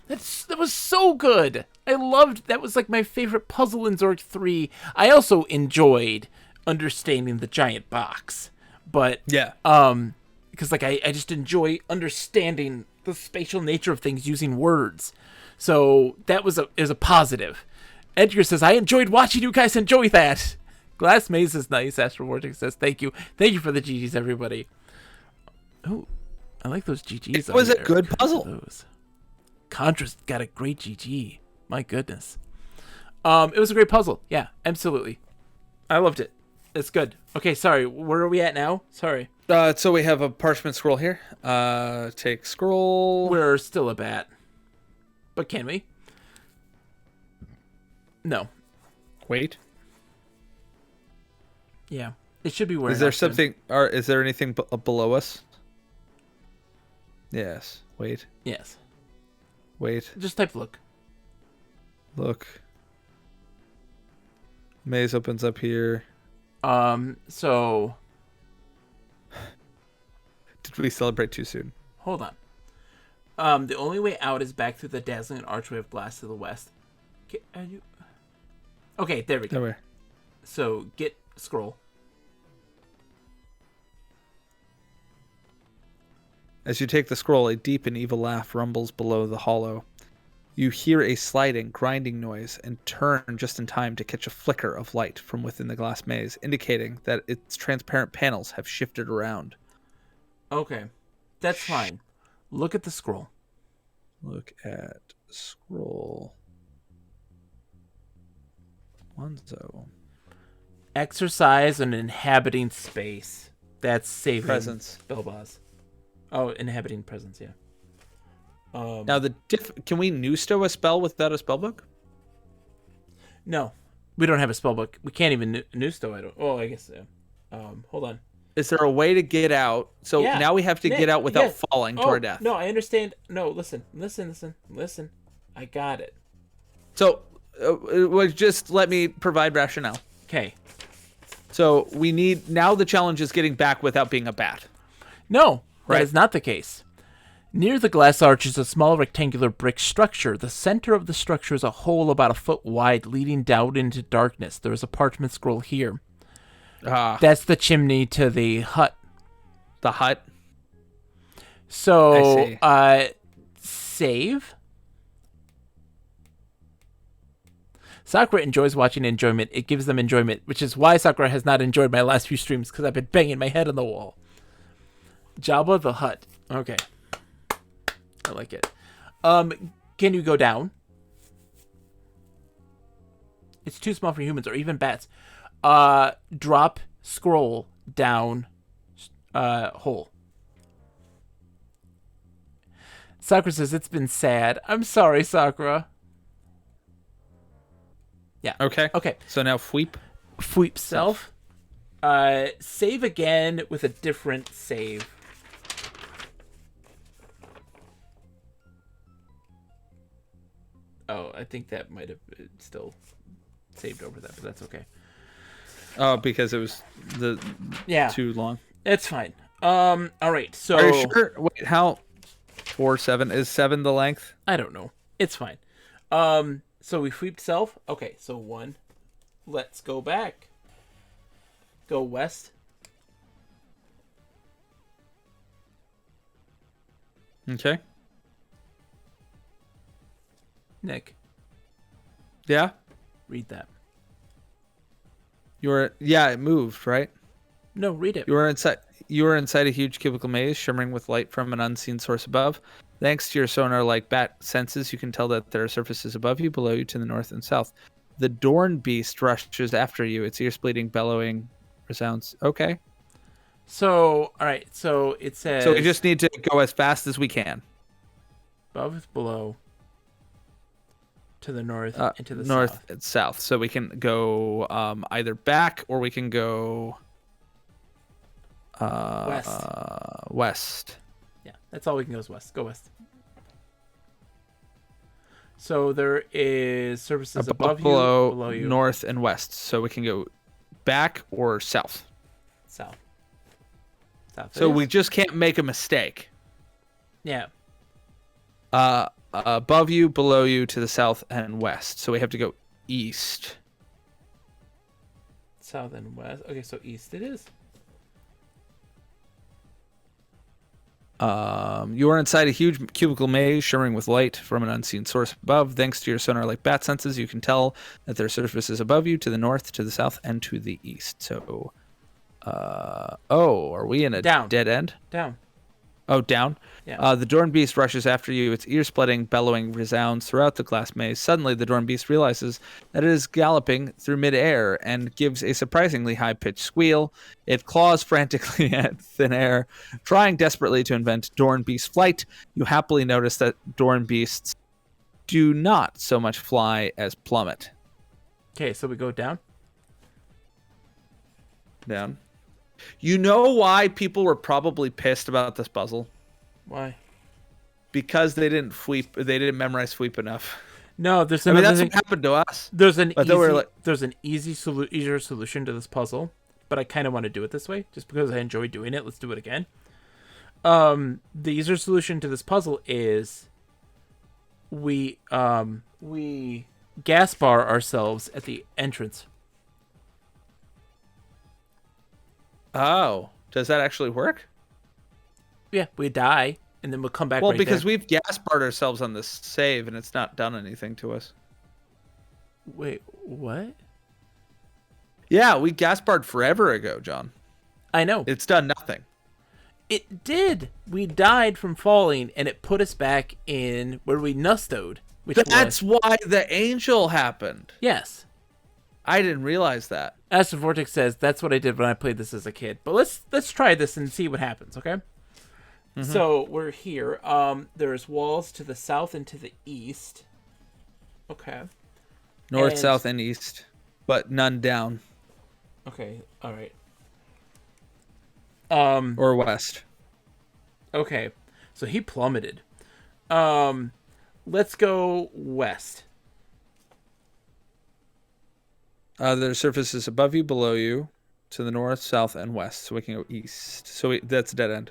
That was so good. That was like my favorite puzzle in Zork 3. I also enjoyed understanding the giant box. But yeah. Because like I just enjoy understanding the spatial nature of things using words. So that was a positive. Edgar says, I enjoyed watching you guys enjoy that. Glass Maze is nice. Astro Vortex says, thank you. Thank you for the GGs, everybody. Oh, I like those GGs. It was a good puzzle. Contra's got a great GG. My goodness. It was a great puzzle. Yeah, absolutely. I loved it. It's good. Okay, sorry. Where are we at now? Sorry. So we have a parchment scroll here. Take scroll. We're still a bat. But can we? No. Wait. Yeah. It should be where. Is there something? Is there anything below us? Yes. Wait. Yes. Wait. Just type look. Look. Maze opens up here. So. Did we celebrate too soon? Hold on. The only way out is back through the dazzling archway of glass to the west. Okay, there we go. There we So get scroll. As you take the scroll, a deep and evil laugh rumbles below the hollow. You hear a sliding, grinding noise and turn just in time to catch a flicker of light from within the glass maze, indicating that its transparent panels have shifted around. Okay, that's fine. Look at the scroll. Look at scroll. Onzo. Exercise and inhabiting space. That's saving Presence. Bilbaz. Oh, inhabiting presence, yeah. Now, can we Nusto a spell without a spellbook? No, we don't have a spellbook. We can't even Nusto. I don't. Oh, I guess so. Hold on. Is there a way to get out? So now we have to get out without falling to our death. No, I understand. No, listen. I got it. So, just let me provide rationale. Okay. So we need now. The challenge is getting back without being a bat. No, that Right. is not the case. Near the glass arch is a small rectangular brick structure. The center of the structure is a hole about a foot wide, leading down into darkness. There is a parchment scroll here. That's the chimney to the hut. The hut. So, save. Sakura enjoys watching enjoyment. It gives them enjoyment, which is why Sakura has not enjoyed my last few streams, because I've been banging my head on the wall. Jabba the Hutt. Okay. I like it. Can you go down? It's too small for humans or even bats. Drop scroll down hole. Sakura says it's been sad. I'm sorry, Sakura. Yeah. Okay. Okay. So now Fweep. Fweep self. Save again with a different save. Oh, I think that might have still saved over that, but that's okay. Oh, because it was too long. It's fine. All right. So are you sure? Wait, how? 4, 7 is 7 the length? I don't know. It's fine. So we sweeped self. Okay, so 1. Let's go back. Go west. Okay. Nick, Yeah. read that. It moved, right? No, read it. You were inside a huge cubicle maze shimmering with light from an unseen source above. Thanks to your sonar-like bat senses, you can tell that there are surfaces above you, below you, to the north and south. The Dorn beast rushes after you. Its ears bleeding, bellowing, resounds. Okay. So, all right. So it says. So we just need to go as fast as we can. Above, below, to the north, and to the north south. and south. So we can go either back or we can go west. Yeah, that's all we can go is west. Go west. So there is surfaces above you, below you, north and west. So we can go back or south. south. So we just can't make a mistake. Yeah. Above you, below you, to the south and west. So we have to go east. South and west. Okay, so east it is. You are inside a huge cubicle maze shimmering with light from an unseen source above. Thanks to your sonar-like bat senses, you can tell that there are surfaces above you, to the north, to the south, and to the east. So, are we in a dead end? Down. Oh, down? Yeah. The Dorn Beast rushes after you. Its ear-splitting, bellowing resounds throughout the glass maze. Suddenly, the Dorn Beast realizes that it is galloping through mid-air and gives a surprisingly high-pitched squeal. It claws frantically at thin air, trying desperately to invent Dorn Beast flight. You happily notice that Dorn Beasts do not so much fly as plummet. Okay, so we go down. Down. You know why people were probably pissed about this puzzle? Why? Because they didn't memorize sweep enough. No, there's another another that's thing. what happened to us. There's an But easier solution to this puzzle, but I kind of want to do it this way just because I enjoy doing it. Let's do it again. The easier solution to this puzzle is we gas bar ourselves at the entrance. Oh, does that actually work? Yeah, we die, and then we'll come back. Well, right because there. we've gas barred ourselves on this save, and it's not done anything to us. Wait, what? Yeah, we gas barred forever ago, John. I know. It's done nothing. It did. We died from falling, and it put us back in where we nustoed. That's why the angel happened. Yes. I didn't realize that. Astro Vortex says that's what I did when I played this as a kid. But let's try this and see what happens, okay? Mm-hmm. So we're here. There's walls to the south and to the east. Okay. North, south, and east, but none down. Okay. All right. Or west. Okay. So he plummeted. Let's go west. There are surfaces above you, below you, to the north, south, and west. So we can go east. So that's a dead end.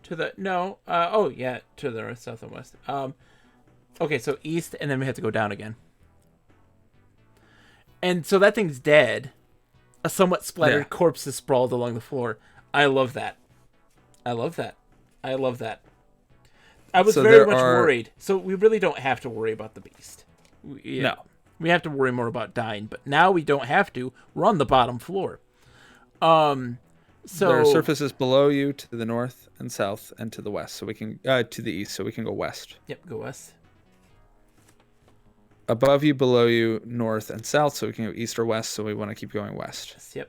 To the to the north, south, and west. Okay, so east, and then we have to go down again. And so that thing's dead. A somewhat splattered corpse is sprawled along the floor. I love that. I was very much worried. So we really don't have to worry about the beast. No. We have to worry more about dying, but now we don't have to. We're on the bottom floor. So there are surfaces below you to the north and south and to the west. So we can to the east, so we can go west. Yep, go west. Above you, below you, north and south, so we can go east or west. So we want to keep going west. Yep.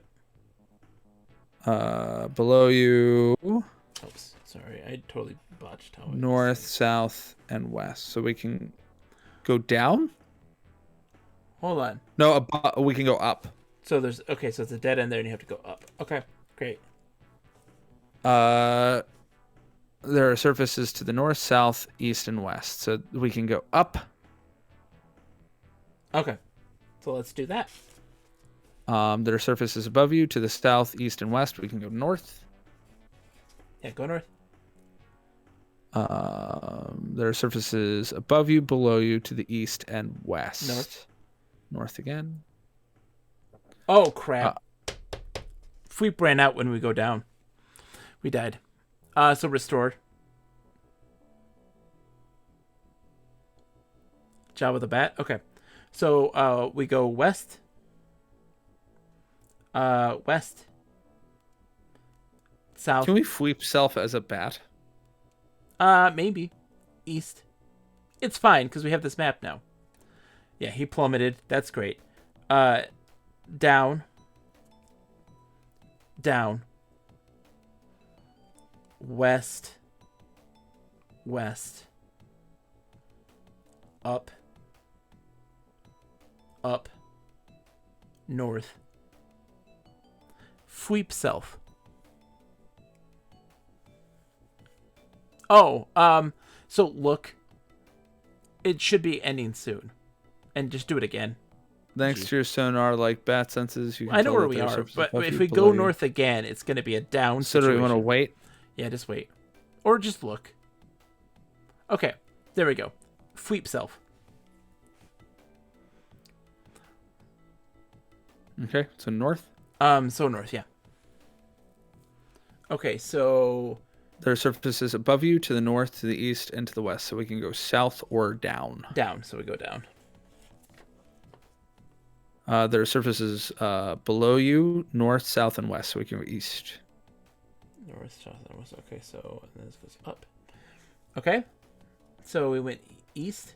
Below you. Oops, sorry, I totally botched how. North, south, and west. So we can go down. Hold on. No, we can go up. So so it's a dead end there, and you have to go up. Okay, great. There are surfaces to the north, south, east, and west. So we can go up. Okay, so let's do that. There are surfaces above you to the south, east, and west. We can go north. Yeah, go north. There are surfaces above you, below you, to the east and west. North again. Oh, crap. Sweep ran out when we go down. We died. So restored. Job of the bat. Okay. So we go west. West. South. Can we sweep self as a bat? Maybe. East. It's fine, because we have this map now. Yeah, he plummeted. That's great. Down. Down. West. West. Up. Up. North. Sweep self. Oh, so look. It should be ending soon. And just do it again. Thanks to your sonar like bat senses, you can I know tell where that we there are, but surfaces if above we you, go below you. north again, it's going to be a down So situation. do we want to wait? Yeah, just wait. Or just look. Okay, there we go. Sweep self. Okay, so north. So north, yeah. Okay, so There are surfaces above you to the north, to the east, and to the west, so we can go south or down. down, so we go down. There are surfaces below you, north, south, and west, so we can go east. North, south, and west. Okay, so and then this goes up. Okay, so we went east.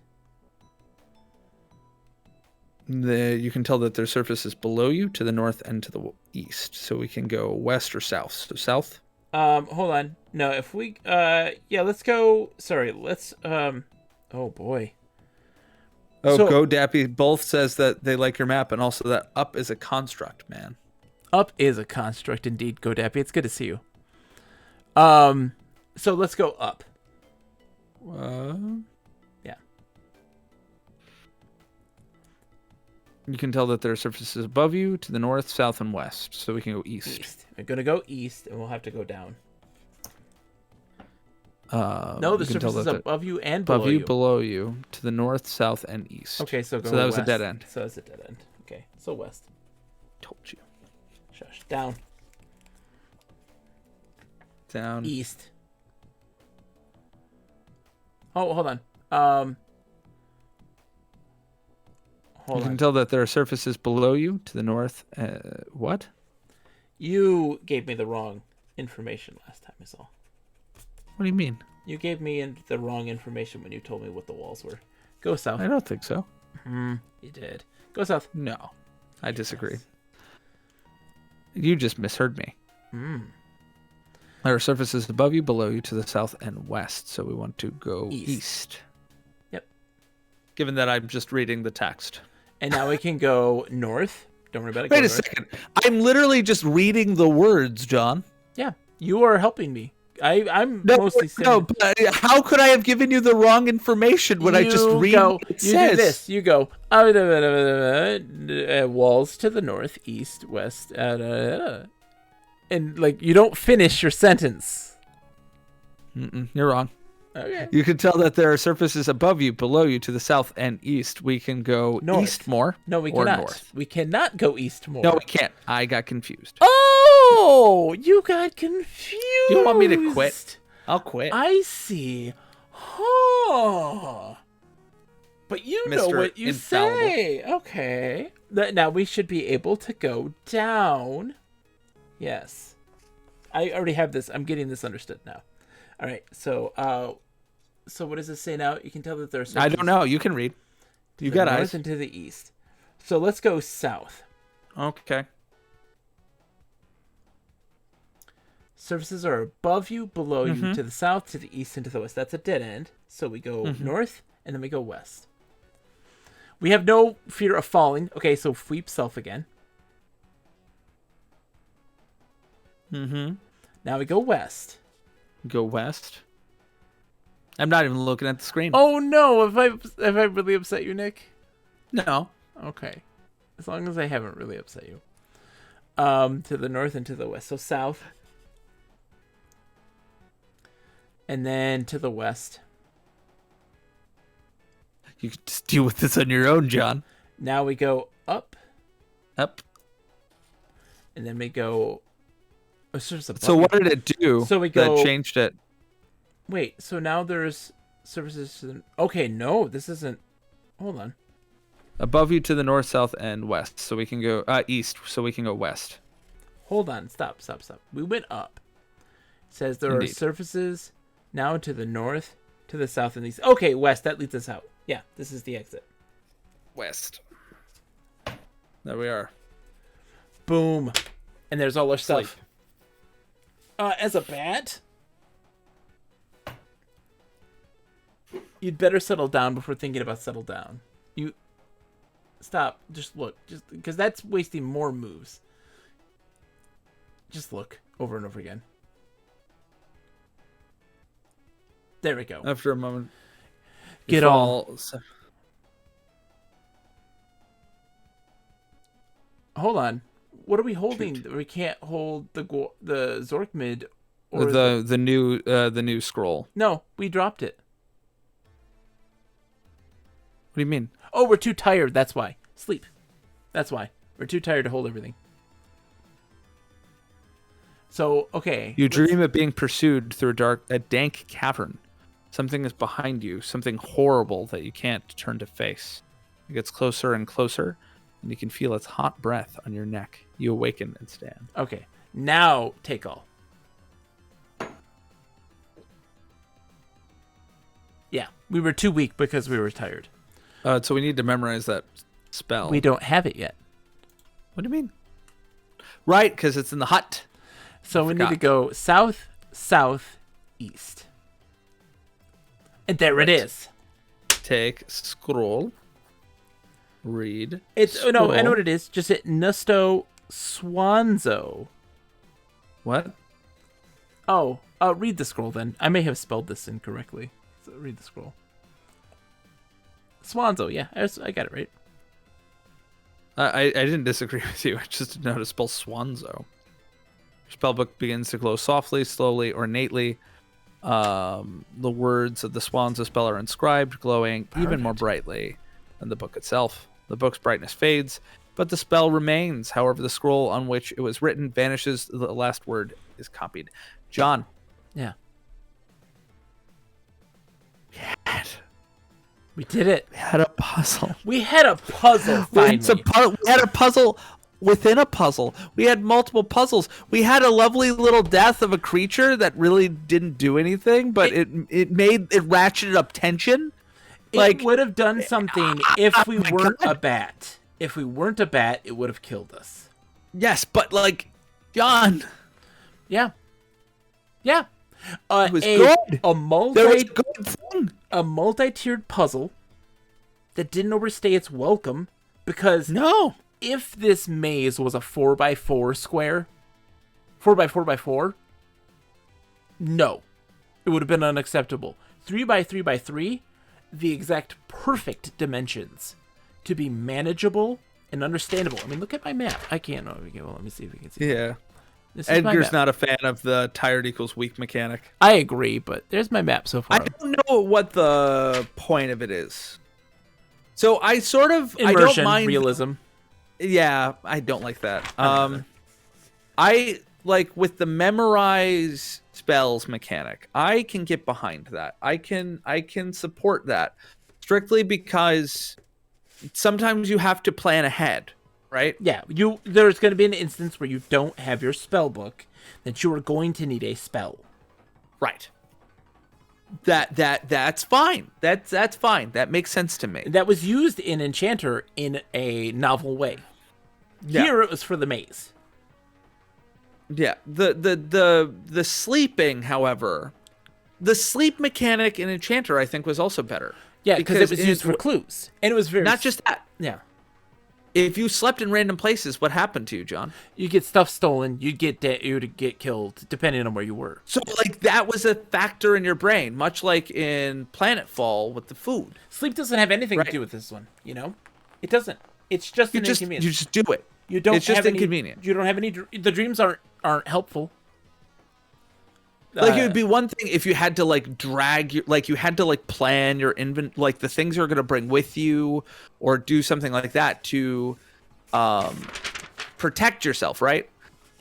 You can tell that there's surfaces below you to the north and to the east, so we can go west or south. So south. Hold on. No, if we yeah, let's go. Sorry, let's oh boy. Oh, So- GoDappy both says that they like your map, and also that up is a construct, man. Up is a construct indeed, GoDappy. It's good to see you. So let's go up. Yeah. You can tell that there are surfaces above you to the north, south, and west, so we can go east. East. We're gonna go east, and we'll have to go down. No, the you can tell surface is that above you and above below you, you. below you, to the north, south, and east. Okay, so go So that was west. a dead end. So that's a dead end. Okay, so west. Told you. Shush. Down. Down. East. Oh, hold on. Hold You can on. tell that there are surfaces below you, to the north. What? You gave me the wrong information last time, is all. What do you mean? You gave me the wrong information when you told me what the walls were. Go south. I don't think so. You did. Go south. No, I disagree. You just misheard me. There are surfaces above you, below you, to the south and west. So we want to go east. Yep. Given that I'm just reading the text. And now we can go north. Don't worry about it. Wait a second. I'm literally just reading the words, John. Yeah, you are helping me. I'm mostly saying. No, but how could I have given you the wrong information when I just read what it says? You do this. You go. Walls to the north, east, west. And like you don't finish your sentence. You're wrong. Okay. You can tell that there are surfaces above you, below you, to the south and east. We can go east more. No, we or cannot. North. We cannot go east more. No, we can't. I got confused. Oh, you got confused. Do you want me to quit? I'll quit. I see. Huh. But you know Mr. what you Infallible. say. Okay. Now we should be able to go down. Yes. I already have this. I'm getting this understood now. All right. So what does this say now? You can tell that there's. I don't know. You can read. You got north eyes. and to the east. So let's go south. Okay. Surfaces are above you, below you, to the south, to the east, and to the west. That's a dead end. So we go north, and then we go west. We have no fear of falling. Okay, so sweep self again. Now we go west. Go west. I'm not even looking at the screen. Oh no! Have I really upset you, Nick? No. Okay, as long as I haven't really upset you. To the north and to the west. So south. And then to the west. You can just deal with this on your own, John. Now we go up. Up. And then we go. Oh, so what did it do? So we go. That changed it. Wait. So now there's surfaces. Okay. No, this isn't. Hold on. Above you to the north, south, and west. So we can go east. So we can go west. Hold on. Stop. We went up. It says there are surfaces now to the north, to the south, and east. Okay, west. That leads us out. Yeah, this is the exit. West. There we are. Boom. And there's all our stuff. As a bat, you'd better settle down before thinking about settle down. You stop. Just look. Just because that's wasting more moves. Just look over and over again. There we go. After a moment. Get all. Hold on. What are we holding? We can't hold the Zorkmid or the new scroll. No, we dropped it. What do you mean? Oh, we're too tired. That's why. Sleep. That's why. We're too tired to hold everything. So, okay. You dream of being pursued through a dank cavern. Something is behind you, something horrible that you can't turn to face. It gets closer and closer, and you can feel its hot breath on your neck. You awaken and stand. Okay, now take all. Yeah, we were too weak because we were tired. So we need to memorize that spell. We don't have it yet. What do you mean? Right, because it's in the hut. So we need to go south, south, east. And there it is. Take scroll. Read. It's scroll. no, I know what it is. Just hit Nusto Swanzo. What? Oh, read the scroll then. I may have spelled this incorrectly. So read the scroll. Swanzo, yeah, I got it right. I didn't disagree with you. I just didn't know how to spell Swanzo. Your spellbook begins to glow softly, slowly, ornately. The words of the swans of spell are inscribed, glowing even more brightly than the book itself. The book's brightness fades, but the spell remains. However, the scroll on which it was written vanishes. The last word is copied. John. Yeah. We did it. We had a puzzle. We had a puzzle, finally. We had a puzzle within a puzzle. We had multiple puzzles. We had a lovely little death of a creature that really didn't do anything, but it ratcheted up tension. It would have done something if we weren't a bat. If we weren't a bat, it would have killed us. Yes, but John. Yeah. Yeah. It was good. There was a good thing. A multi-tiered puzzle that didn't overstay its welcome, because if this maze was a 4x4 square, 4x4x4, no, it would have been unacceptable. 3x3x3, the exact perfect dimensions to be manageable and understandable. I mean, look at my map. I can't. Well, let me see if we can see. Yeah. Edgar's not a fan of the tired equals weak mechanic. I agree, but there's my map so far. I don't know what the point of it is. So I sort of immersion, I don't mind realism. Yeah, I don't like that. I like with the memorize spells mechanic. I can get behind that. I can support that strictly because sometimes you have to plan ahead. Right? Yeah, there's going to be an instance where you don't have your spell book, that you are going to need a spell. Right. That's fine. That's fine. That makes sense to me. That was used in Enchanter in a novel way. Yeah. Here it was for the maze. Yeah. The sleeping, however, the sleep mechanic in Enchanter I think was also better. Yeah, because it was used for clues. And it was very not just that. Yeah. If you slept in random places, what happened to you, John? You get stuff stolen. You'd get killed, depending on where you were. So, that was a factor in your brain, much like in Planetfall with the food. Sleep doesn't have anything to do with this one, It doesn't. It's just an inconvenience. You just do it. You don't. It's just inconvenient. You don't have any. The dreams aren't helpful. It would be one thing if you had to drag your, you had to plan your the things you're going to bring with you or do something like that to protect yourself, right?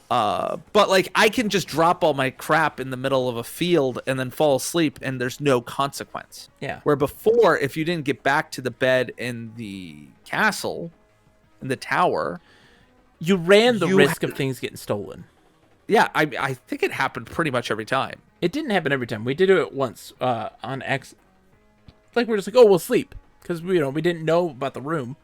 But I can just drop all my crap in the middle of a field and then fall asleep and there's no consequence. Yeah. Where before, if you didn't get back to the bed in the castle, in the tower, you ran the risk of things getting stolen. Yeah, I think it happened pretty much every time. It didn't happen every time. We did it once on X. We're just we'll sleep because we didn't know about the room,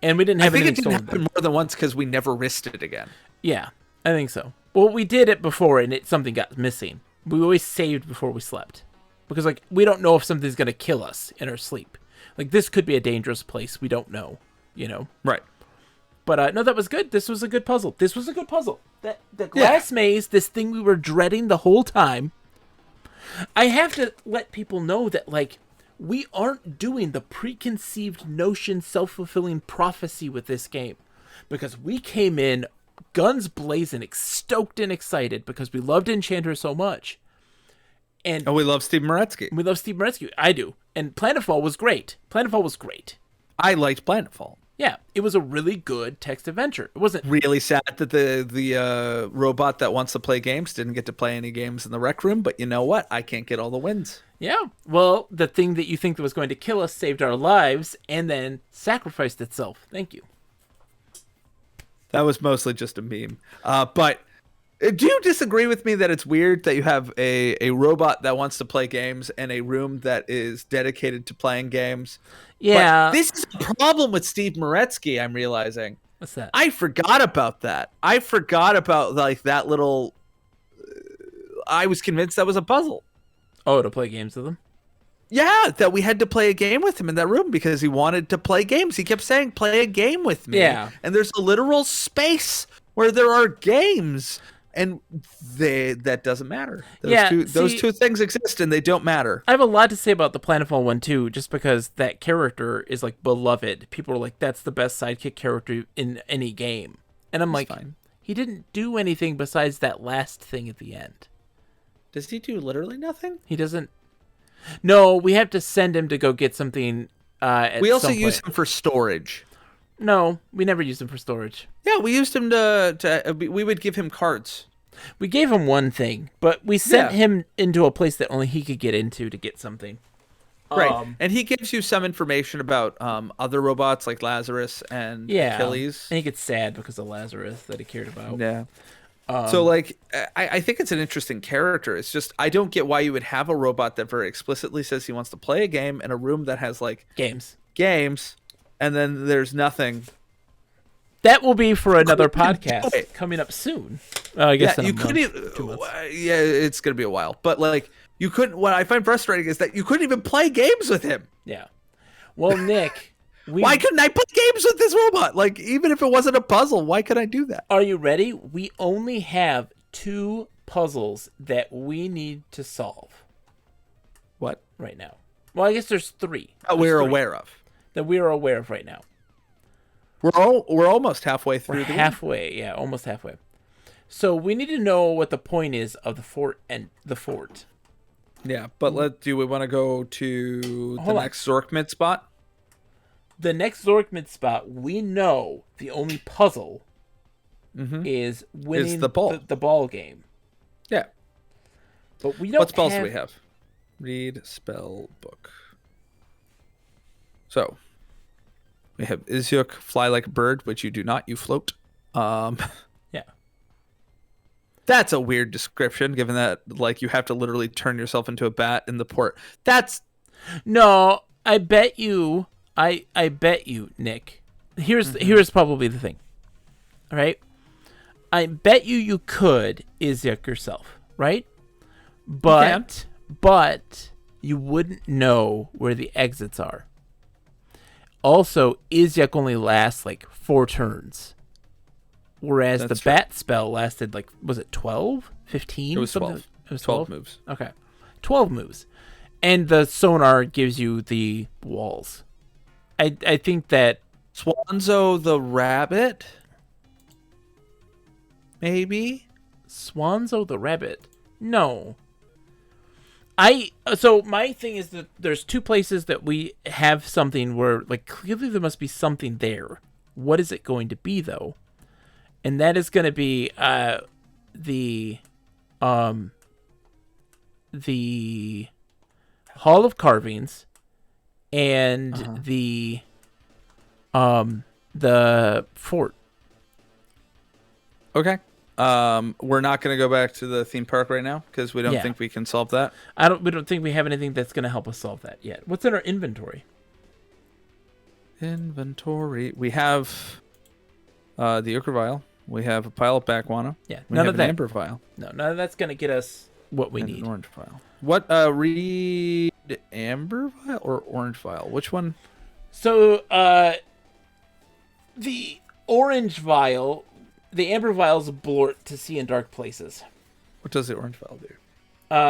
and we didn't have anything stolen. I think it didn't happen more than once because we never risked it again. Yeah, I think so. Well, we did it before, and something got missing. We always saved before we slept because we don't know if something's gonna kill us in our sleep. This could be a dangerous place. We don't know. Right. But no, that was good. This was a good puzzle. The glass maze, this thing we were dreading the whole time. I have to let people know that, we aren't doing the preconceived notion self-fulfilling prophecy with this game. Because we came in guns blazing, stoked and excited because we loved Enchanter so much. And we love Steve Moretsky. I do. And Planetfall was great. I liked Planetfall. Yeah, it was a really good text adventure. It wasn't really sad that the robot that wants to play games didn't get to play any games in the rec room, but you know what? I can't get all the wins. Yeah, well, the thing that you think that was going to kill us saved our lives and then sacrificed itself. Thank you. That was mostly just a meme. But do you disagree with me that it's weird that you have a robot that wants to play games and a room that is dedicated to playing games? Yeah. But this is a problem with Steve Moretsky, I'm realizing. What's that? I forgot about that. I forgot about that little... I was convinced that was a puzzle. Oh, to play games with him? Yeah, that we had to play a game with him in that room because he wanted to play games. He kept saying, play a game with me. Yeah. And there's a literal space where there are games... And that doesn't matter. Those two things exist and they don't matter. I have a lot to say about the Planetfall one too, just because that character is beloved. People are like, that's the best sidekick character in any game. And I'm fine. He didn't do anything besides that last thing at the end. Does he do literally nothing? He doesn't. No, we have to send him to go get something. We also use him for storage. No, we never used him for storage. Yeah, we used him to we would give him cards. We gave him one thing, but we sent him into a place that only he could get into to get something. Right, and he gives you some information about other robots like Lazarus and Achilles. And he gets sad because of Lazarus that he cared about. Yeah. So, like, I think it's an interesting character. It's just, I don't get why you would have a robot that very explicitly says he wants to play a game in a room that has, like... Games. And then there's nothing. That will be for another podcast coming up soon. I guess you couldn't even... Yeah, it's going to be a while. But, like, you couldn't... What I find frustrating is that you couldn't even play games with him. Yeah. Well, Nick... Why couldn't I play games with this robot? Like, even if it wasn't a puzzle, why could I do that? Are you ready? We only have 2 puzzles that we need to solve. What? Right now. Well, I guess there's 3. That we're aware of. That we're aware of right now. We're almost halfway through. We're halfway, yeah, almost halfway. So we need to know what the point is of the fort and the fort. Yeah, but do we want to go to the next Zorkmid spot? The next Zorkmid spot, we know the only puzzle is winning the ball game. Yeah. But we don't What spells do we have? Read spell book. So, we have Izyuk, fly like a bird, which you do not, you float. Yeah. That's a weird description, given that, like, you have to literally turn yourself into a bat in the port. No, I bet you... I bet you, Nick. Here's probably the thing. All right? I bet you could Izyuk yourself, right? But you wouldn't know where the exits are. Also, Izyuk only lasts like 4 turns. Whereas the bat spell lasted like, was it 12? 15? It was 12. It was 12 moves. Okay. 12 moves. And the sonar gives you the walls. I think that Swanzo the rabbit, maybe. Swanzo the rabbit. No. So my thing is that there's 2 places that we have something where, like, clearly there must be something there. What is it going to be though? And that is going to be the Hall of Carvings. And the fort. Okay. We're not going to go back to the theme park right now because we don't think we can solve that. We don't think we have anything that's going to help us solve that yet. What's in our inventory? We have the ochre vial. We have a pile of backwana. Yeah, none of that. An amber vial. No, none of that's going to get us what we need. An orange vial. What? Read amber vial or orange vial? Which one? So, the orange vial, the amber vial is a blort to see in dark places. What does the orange vial do?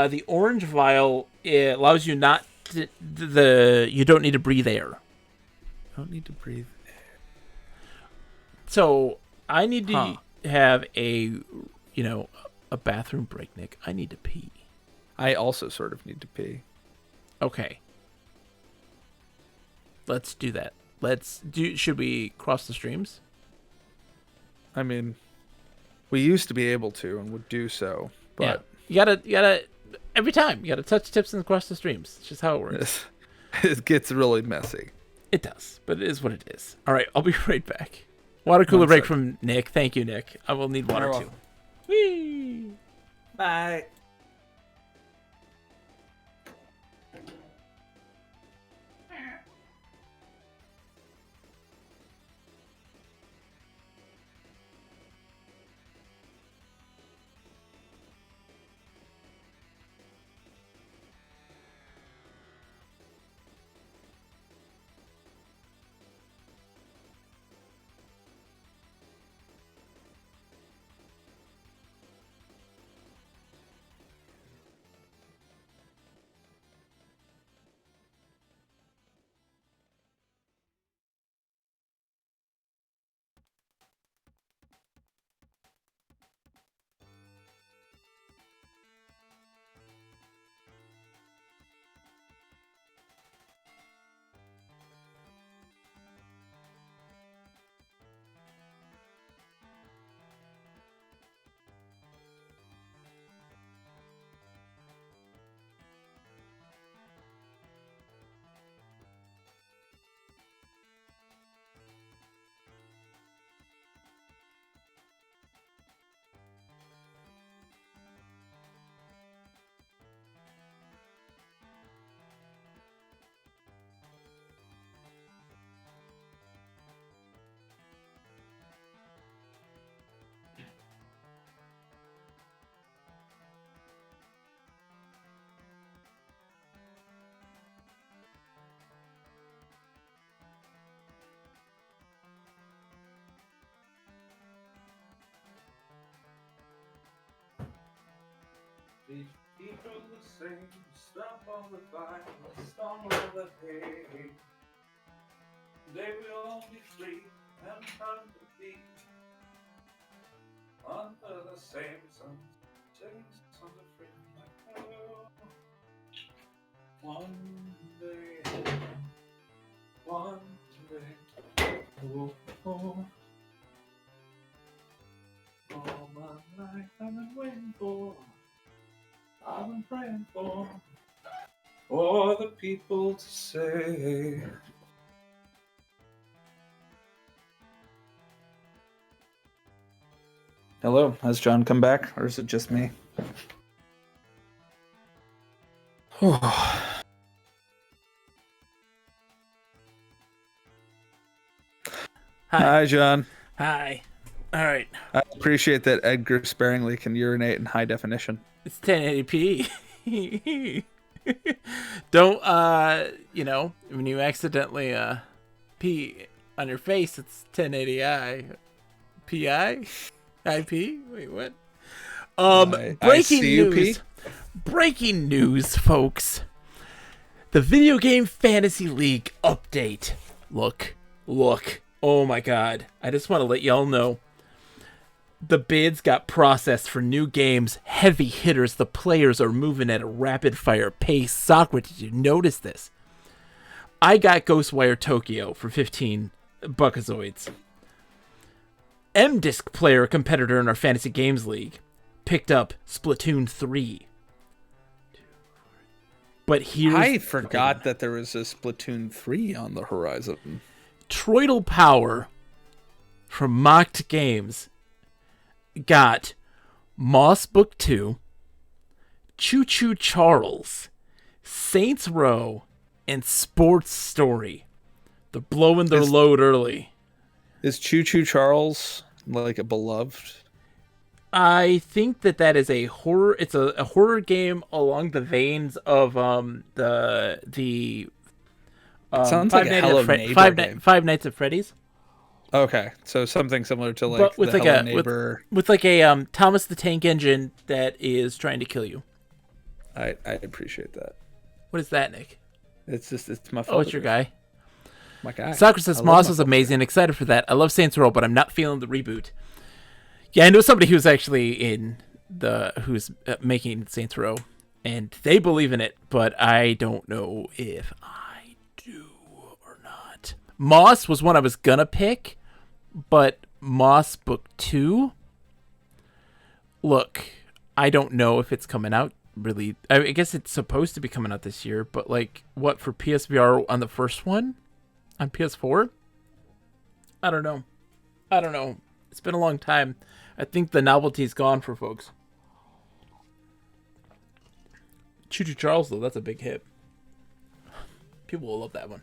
The orange vial, it allows you not to, you don't need to breathe air. Don't need to breathe air. So I need to have a bathroom break, Nick. I need to pee. I also sort of need to pee. Okay. Let's do that. Should we cross the streams? I mean, we used to be able to and would do so, but you gotta every time you gotta touch tips and cross the streams. It's just how it works. It gets really messy. It does, but it is what it is. All right, I'll be right back. Water cooler break from Nick. Thank you, Nick. I will need water too. Whee! Bye. People the same, stop all the violence, storm all the hate. They will all be free and proud to be under the same sun. Sons of freedom like hell. One day, oh, oh. All my life I've been waiting for, I've been praying for the people to say. Hello, has John come back, or is it just me? Hi, John. Hi. All right. I appreciate that Edgar sparingly can urinate in high definition. It's 1080p. Don't, when you accidentally pee on your face, it's 1080i. PI? IP? Wait, what? Breaking news. Breaking news, folks. The Video Game Fantasy League update. Look. Oh my god. I just want to let y'all know. The bids got processed for new games, heavy hitters. The players are moving at a rapid fire pace. Sakura, did you notice this? I got Ghostwire Tokyo for 15 buckazoids. M-Disc player, competitor in our Fantasy Games League, picked up Splatoon 3. But I forgot that there was a Splatoon 3 on the horizon. Troidal Power from Mocked Games got Moss Book 2, Choo Choo Charles, Saints Row, and Sports Story. They're blowing their load early. Is Choo Choo Charles like a beloved? I think that is a horror. It's a horror game along the veins of the sounds like a Hello Neighbor game. Five Nights at Freddy's. Okay, so something similar to like but with the like Hello a Neighbor. with like a Thomas the Tank Engine that is trying to kill you. I appreciate that. What is that, Nick? It's my fault. Oh, it's your guy. My guy. Sakura says Moss was amazing. Excited for that. I love Saints Row, but I'm not feeling the reboot. Yeah, I know somebody who's actually who's making Saints Row, and they believe in it, but I don't know if I do or not. Moss was one I was gonna pick, but Moss Book 2. Look, I don't know if it's coming out. Really, I guess it's supposed to be coming out this year, but like, what for PSVR on the first one? On PS4? I don't know. It's been a long time. I think the novelty's gone for folks. Choo Choo Charles, though, that's a big hit. People will love that one.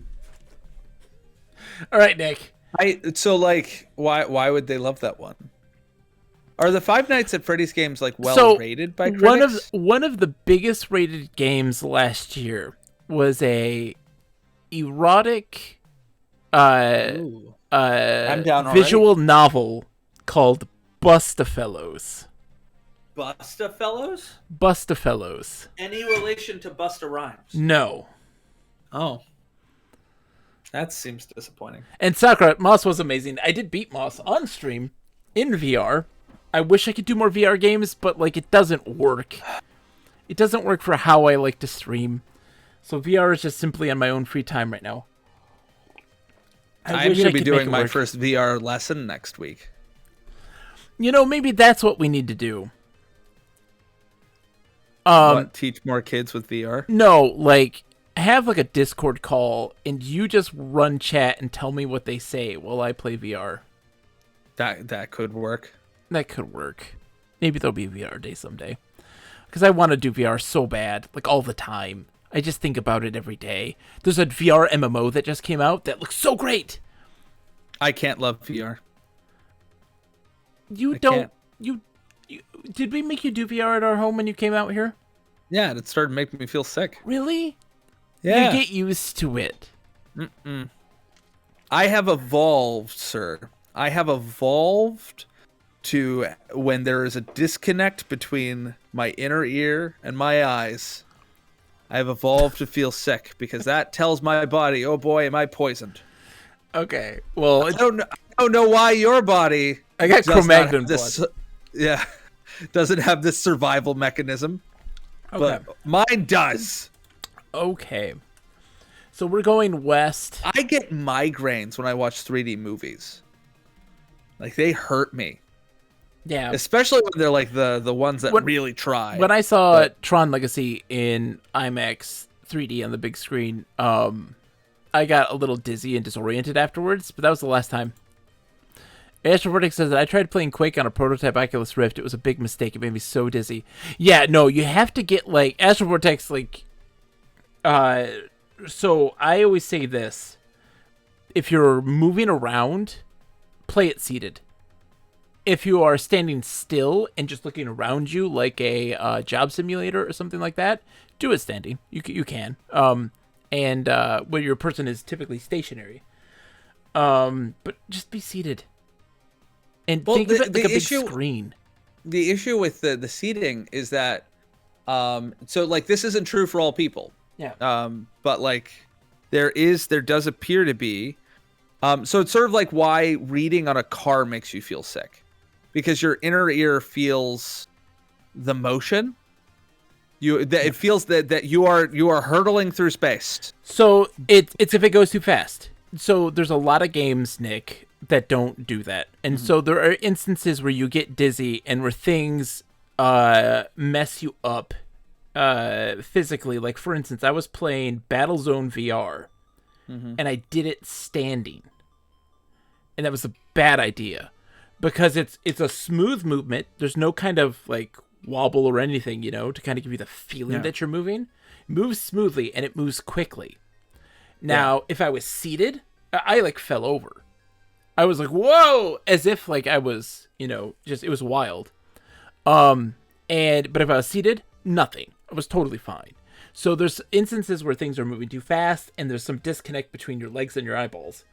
All right, Nick. So like, why would they love that one? Are the Five Nights at Freddy's games like rated by critics? One of the biggest rated games last year was a erotic visual novel called Bustafellows. Bustafellows? Bustafellows. Any relation to Busta Rhymes? No. Oh. That seems disappointing. And Sakura, Moss was amazing. I did beat Moss on stream in VR. I wish I could do more VR games, but like it doesn't work. It doesn't work for how I like to stream. So VR is just simply on my own free time right now. I'm going to be doing my first VR lesson next week. You know, maybe that's what we need to do. Teach more kids with VR? No, like, have like a Discord call and you just run chat and tell me what they say while I play VR. That could work. That could work. Maybe there'll be a VR day someday. Because I want to do VR so bad, like all the time. I just think about it every day. There's a VR MMO that just came out that looks so great. I can't love VR. Did we make you do VR at our home when you came out here? Yeah, it started making me feel sick. Really? Yeah. You get used to it. I have evolved, sir. I have evolved to when there is a disconnect between my inner ear and my eyes. I have evolved to feel sick because that tells my body, oh boy, am I poisoned. Okay. Well, I don't know why your body. I got does not Cro-Magnon have this. blood. Yeah, doesn't have this survival mechanism, Okay. but mine does. Okay. So we're going west. I get migraines when I watch 3D movies. Like they hurt me, Yeah. especially when they're like the ones that really try. When I saw Tron Legacy in IMAX 3D on the big screen, I got a little dizzy and disoriented afterwards, but that was the last time. Astro Vortex says that I tried playing Quake on a prototype Oculus Rift. It was a big mistake. It made me so dizzy. Yeah, no, you have to get like Astro Vortex, like. So I always say this: if you're moving around, play it seated. If you are standing still and just looking around you like a job simulator or something like that, do it standing. You can. And where your person is typically stationary. But just be seated. And think of it like a big screen. The issue with the seating is that, so like this isn't true for all people. Yeah. But like there does appear to be, so it's sort of like why reading on a car makes you feel sick, because your inner ear feels the motion. It feels that you are hurtling through space. So it's if it goes too fast. So there's a lot of games, Nick, that don't do that. And so there are instances where you get dizzy and where things mess you up physically. Like, for instance, I was playing Battlezone VR, and I did it standing. And that was a bad idea, because it's a smooth movement. There's no kind of, like, wobble or anything, to kind of give you the feeling that you're moving. It moves smoothly, and it moves quickly. Now, if I was seated, I like fell over. I was like, whoa, as if like I was, just, it was wild. But if I was seated, nothing. I was totally fine. So there's instances where things are moving too fast and there's some disconnect between your legs and your eyeballs.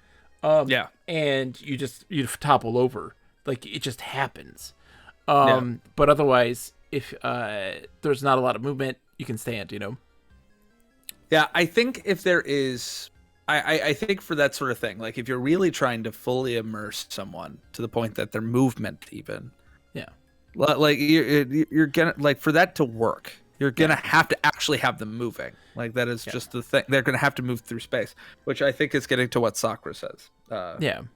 And you topple over. Like, it just happens. But otherwise, if there's not a lot of movement, you can stand, Yeah, I think if there is, I think for that sort of thing, like if you're really trying to fully immerse someone to the point that their movement even, like you're gonna, like, for that to work, you're gonna have to actually have them moving. Like that is just the thing. They're gonna have to move through space, which I think is getting to what Sorcerer says. That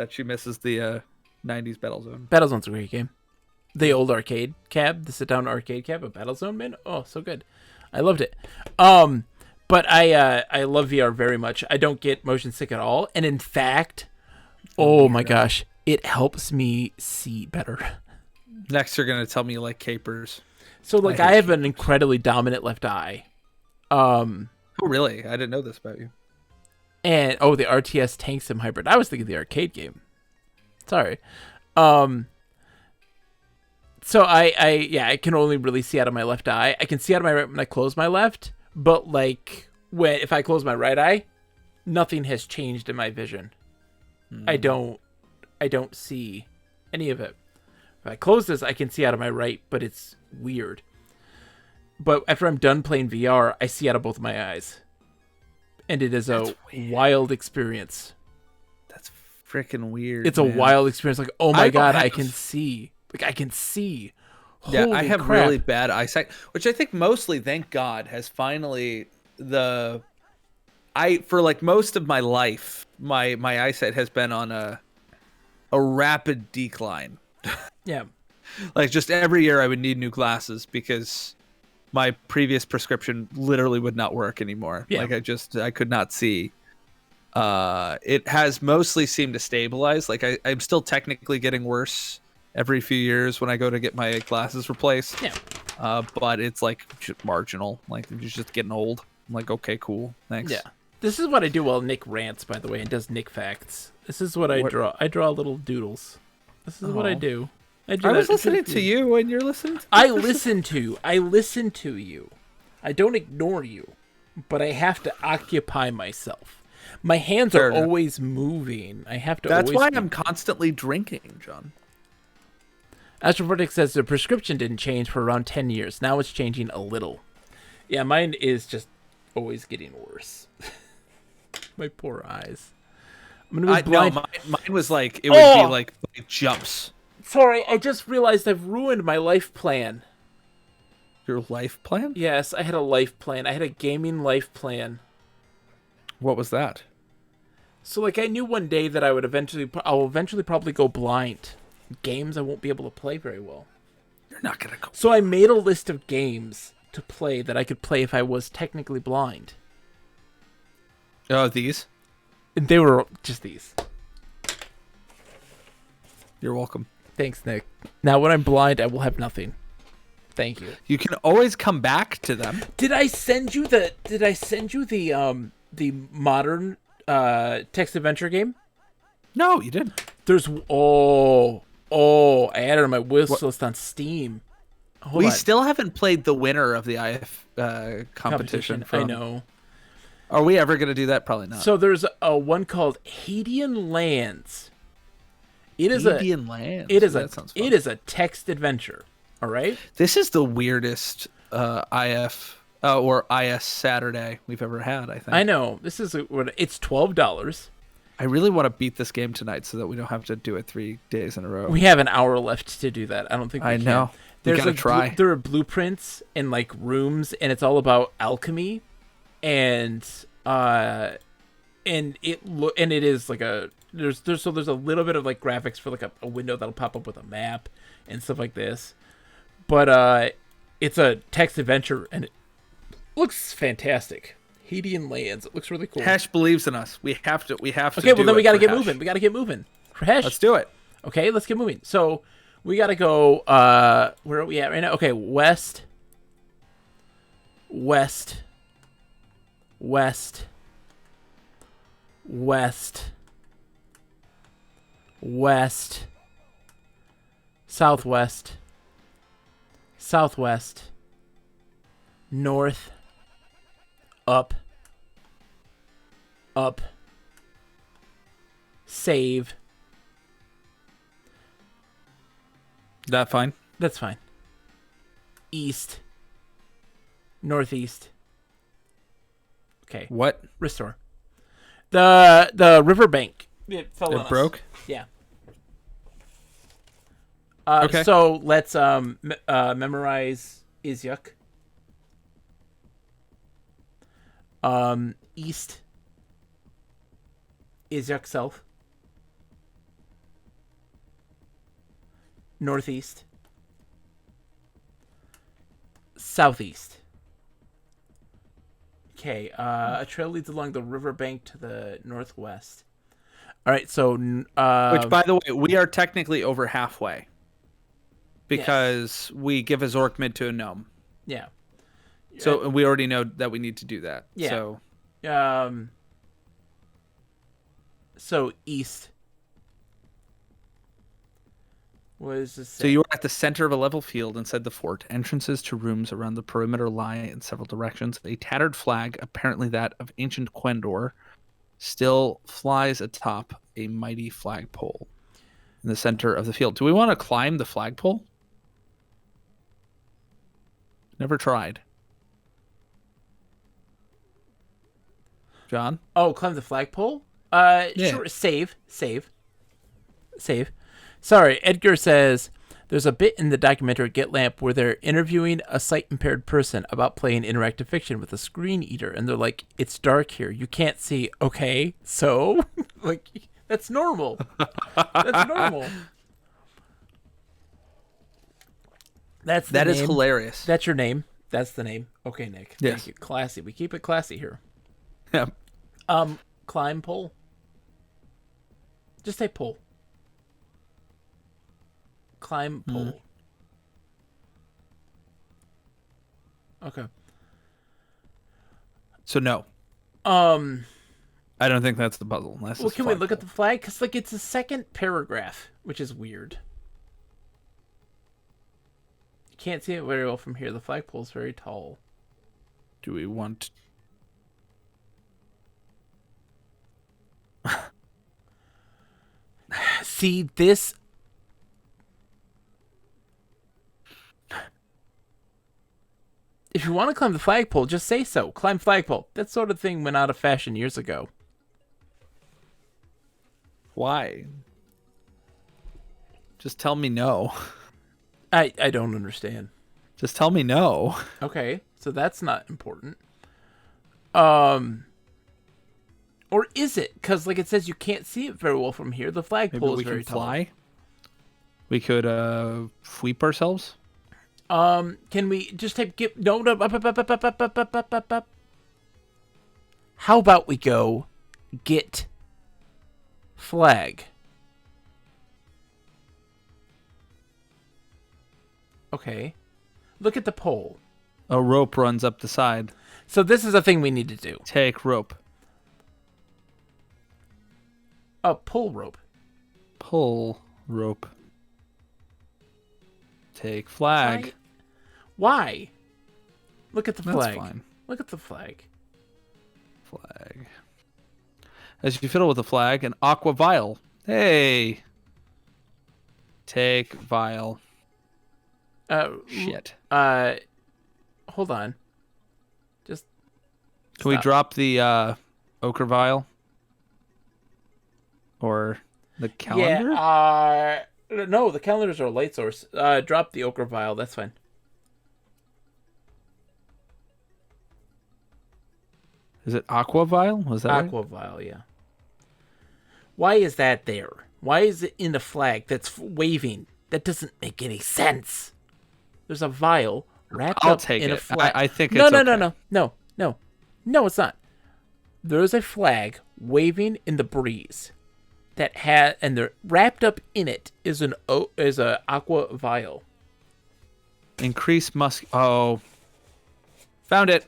she misses the 90s Battlezone. Battlezone's a great game. The old arcade cab, the sit-down arcade cab of Battlezone, man. Oh, so good. I loved it. But I love VR very much. I don't get motion sick at all. And in fact, oh my gosh, it helps me see better. Next, you're going to tell me you like capers. So, like, I have an incredibly dominant left eye. Oh, really? I didn't know this about you. And, the RTS Tank Sim Hybrid. I was thinking the arcade game. Sorry. So I can only really see out of my left eye. I can see out of my right when I close my left, but like if I close my right eye, nothing has changed in my vision. I don't see any of it. If I close this, I can see out of my right, but it's weird. But after I'm done playing VR, I see out of both of my eyes. And it is a wild experience. That's freaking weird. It's a wild experience. Like, oh my God, I can see. Like, I can see. Holy I have crap. really bad eyesight, which I think mostly, thank God, has finally for like most of my life, my eyesight has been on a rapid decline. Yeah. Like, just every year I would need new glasses because my previous prescription literally would not work anymore. Yeah. Like, I could not see. It has mostly seemed to stabilize. Like, I'm still technically getting worse every few years when I go to get my glasses replaced. Yeah. But it's like just marginal. Like, you're just getting old. I'm like, okay, cool. Thanks. Yeah. This is what I do while Nick rants, by the way, and does Nick facts. This is what I draw. I draw little doodles. This is what I do. I was listening to you when you're listening to I listen to you. I don't ignore you, but I have to occupy myself. My hands are always moving. I have to. That's why I'm constantly drinking, John. Astroverdict says the prescription didn't change for around 10 years. Now it's changing a little. Yeah, mine is just always getting worse. My poor eyes. I'm gonna be blind. No, mine was like, it would be like jumps. Sorry, I just realized I've ruined my life plan. Your life plan? Yes, I had a life plan. I had a gaming life plan. What was that? So, like, I knew one day that I'll eventually probably go blind. Games I won't be able to play very well. You're not gonna go. So I made a list of games to play that I could play if I was technically blind. Oh, these? And they were just these. You're welcome. Thanks, Nick. Now, when I'm blind, I will have nothing. Thank you. You can always come back to them. Did I send you the modern text adventure game? No, you didn't. There's I added it on my wish list on Steam. Hold we on. still haven't played the winner of the IF competition. I know. Are we ever gonna do that? Probably not. So there's a one called Hadean Lands. It is Indian Lands. It is That sounds fun. it is a text adventure. All right. This is the weirdest IF or IS Saturday we've ever had. I think. I know. This is it's $12. I really want to beat this game tonight so that we don't have to do it 3 days in a row. We have an hour left to do that. I don't think we can. know. We gotta try. There are blueprints and like rooms, and it's all about alchemy, and it is like there's a little bit of like graphics for like a window that'll pop up with a map and stuff like this, but it's a text adventure and it looks fantastic. Hadean Lands. It looks really cool. Hesh believes in us. We have to. Okay, well then we got to get moving. We got to get moving. For Hesh. Let's do it. Okay, let's get moving. So we got to go. Where are we at right now? Okay, west. Southwest. North. Up. Save. That fine? That's fine. East. Northeast. Okay. What? Restore. The riverbank. It fell on It us. broke? Yeah. Okay. So let's memorize Izyuk. East. Izyuk South. Northeast. Southeast. Okay, a trail leads along the riverbank to the northwest. All right, so Which, by the way, we are technically over halfway because we give a Zork mid to a gnome. yeah. So we already know that we need to do that. Yeah. So So east. What is this? So you are at the center of a level field inside the fort. Entrances to rooms around the perimeter lie in several directions. A tattered flag, apparently that of ancient Quendor, still flies atop a mighty flagpole in the center of the field. Do we want to climb the flagpole? Never tried. John? Oh, climb the flagpole? Yeah. Sure. Save. Sorry, Edgar says there's a bit in the documentary Get Lamp where they're interviewing a sight-impaired person about playing interactive fiction with a screen eater, and they're like, "It's dark here. You can't see." Okay, so like that's normal. That's normal. That is hilarious. That's your name. That's the name. Okay, Nick. Yes. Thank you. Classy. We keep it classy here. Yeah. Climb pole. Just say pole. Climb pole. Okay. So no. I don't think that's the puzzle. Well, can we look at the flag? Because like it's the second paragraph, which is weird. You can't see it very well from here. The flagpole is very tall. Do we want? See this. If you want to climb the flagpole, just say so. Climb flagpole. That sort of thing went out of fashion years ago. Why? Just tell me no. I don't understand. Just tell me no. Okay, so that's not important. Or is it? Because like it says, you can't see it very well from here. The flagpole is very tall. Fly. We could sweep ourselves. Can we just type get no up. How about we go get flag? Okay. Look at the pole. A rope runs up the side. So this is a thing we need to do. Take rope. Pull rope. Pull rope. Take flag. Why? Look at the flag. That's fine. Look at the flag. Flag. As you fiddle with the flag, an aqua vial. Hey. Take vial. Shit. Hold on. Just. Can we drop the ochre vial? Or the calendar? Yeah. No, the calendars are a light source. Drop the ochre vial. That's fine. Is it aqua vial? Was that Aqua vial? Yeah. Why is that there? Why is it in the flag that's waving? That doesn't make any sense. There's a vial wrapped up in a flag. I think no, it's no, okay. No, it's not. There's a flag waving in the breeze that and they're wrapped up in it is a aqua vial. Increase Oh. Found it.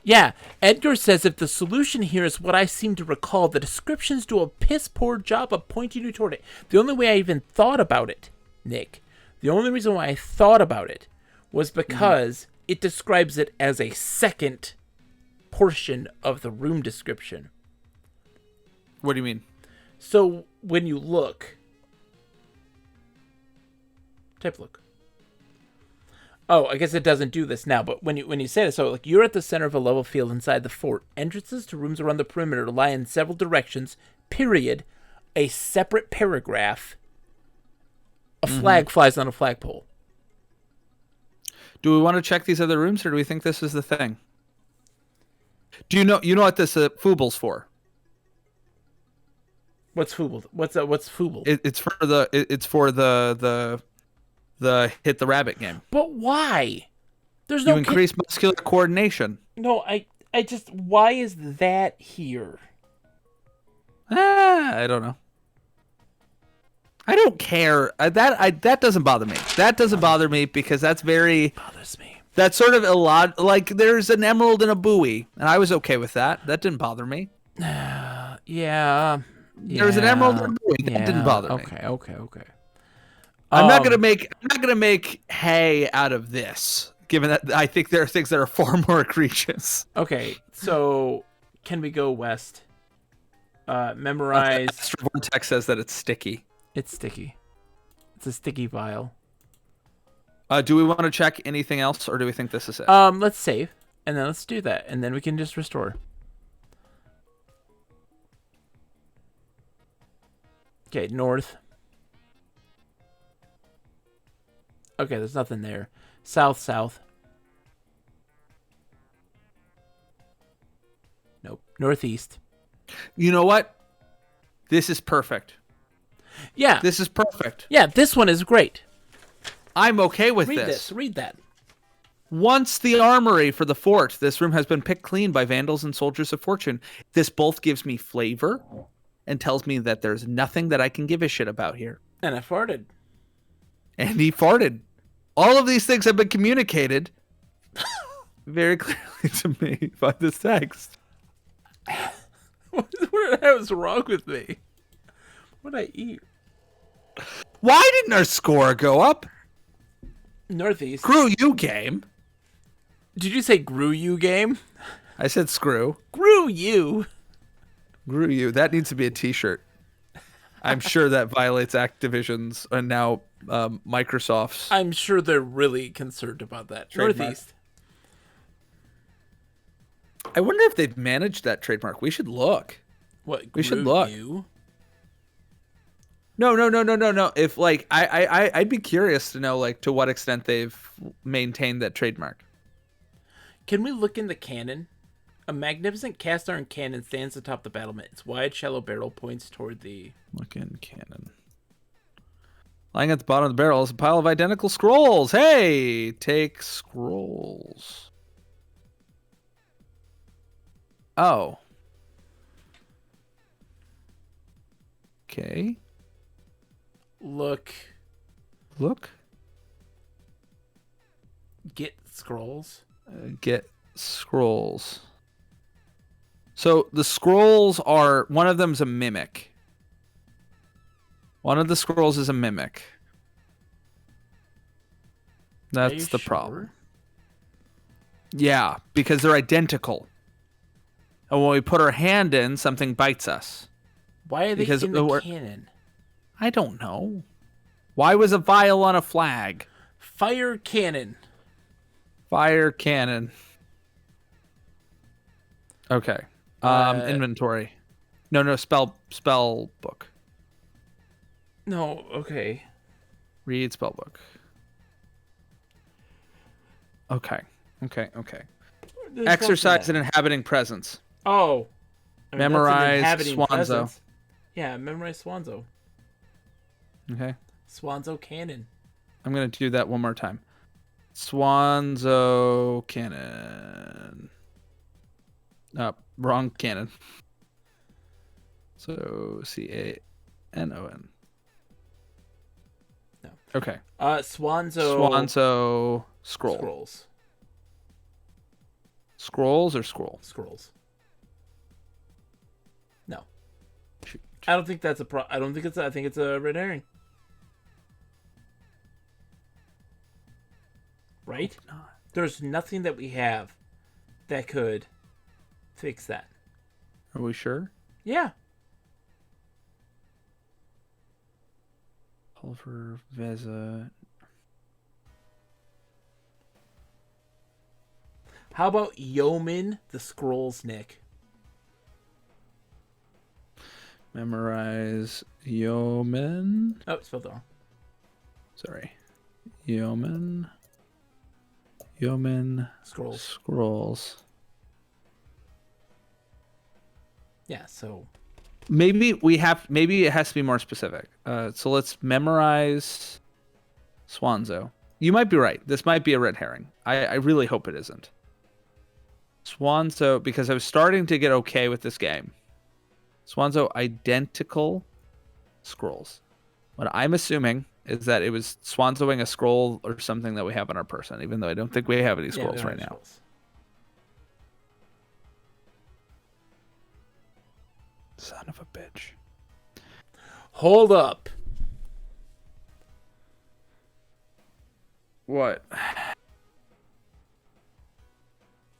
Yeah, Edgar says if the solution here is what I seem to recall, the descriptions do a piss poor job of pointing you toward it. The only way I even thought about it, Nick, the only reason why I thought about it was because it describes it as a second portion of the room description. What do you mean? So when you look, type look. Oh, I guess it doesn't do this now, but when you say this, so like you're at the center of a level field inside the fort. Entrances to rooms around the perimeter lie in several directions. Period. A separate paragraph. A flag flies on a flagpole. Do we want to check these other rooms, or do we think this is the thing? Do you know what this Fubal's for? What's Fubal? What's Fubal? It's for the hit the rabbit game. But why? There's no you increase muscular coordination. No, I just why is that here? I don't know. I don't care. That doesn't bother me. That doesn't bother me because that's very Bothers me. That's sort of a lot. Like there's an emerald and a buoy, and I was okay with that. That didn't bother me. Yeah. There was an emerald and a buoy. That didn't bother me. Okay. I'm not gonna make hay out of this, given that I think there are things that are far more egregious. Okay, so can we go west? Memorize. Astral Vortex says that it's sticky. It's sticky. It's a sticky vial. Do we want to check anything else, or do we think this is it? Let's save, and then let's do that, and then we can just restore. Okay, north. Okay, there's nothing there. South. Nope. Northeast. You know what? This is perfect. Yeah. This is perfect. Yeah, this one is great. I'm okay with Read this. Read that. Once the armory for the fort, this room has been picked clean by vandals and soldiers of fortune. This both gives me flavor and tells me that there's nothing that I can give a shit about here. And I farted. And he farted. All of these things have been communicated very clearly to me by this text. What the hell is wrong with me? What did I eat? Why didn't our score go up? Northeast. Screw you, game. Did you say grew you game? I said screw. Grew you. Grew you. That needs to be a t-shirt. I'm sure that violates Activision's and now Microsoft's. I'm sure they're really concerned about that. Trademark. Northeast. I wonder if they've managed that trademark. We should look. What? We should Groot look. You? No. If like I'd be curious to know like to what extent they've maintained that trademark. Can we look in the cannon? A magnificent cast iron cannon stands atop the battlement. Its wide, shallow barrel points toward the... Look in cannon. Lying at the bottom of the barrel is a pile of identical scrolls. Hey, take scrolls. Oh. Okay. Look. Get scrolls. Get scrolls. So the scrolls are, one of them's a mimic. One of the scrolls is a mimic. That's the problem. Yeah, because they're identical. And when we put our hand in, something bites us. Why are they in the cannon? I don't know. Why was a vial on a flag? Fire cannon. Fire cannon. Okay. Inventory. No, spell book. No, okay. Read spell book. Okay. Exercise and inhabiting presence. Oh. Memorize Swanzo. Yeah, memorize Swanzo. Okay. Swanzo cannon. I'm going to do that one more time. Swanzo cannon. Wrong cannon. So Canon. No. Okay. Swanzo scrolls. Scrolls or scroll? Scrolls. No. Shoot. I don't think that's I don't think it's I think it's a red herring. Right? There's nothing that we have that could fix that. Are we sure? Yeah. Pulver, Veza. How about Yeoman the Scrolls, Nick? Memorize Yeoman. Oh, spelled wrong. Sorry. Yeoman. Scrolls. Yeah, so maybe it has to be more specific. So let's memorize Swanzo. You might be right. This might be a red herring. I really hope it isn't. Swanzo, because I was starting to get okay with this game. Swanzo identical scrolls. What I'm assuming is that it was Swanzoing a scroll or something that we have on our person, even though I don't think we have any scrolls right now. Scrolls. Son of a bitch. Hold up. What?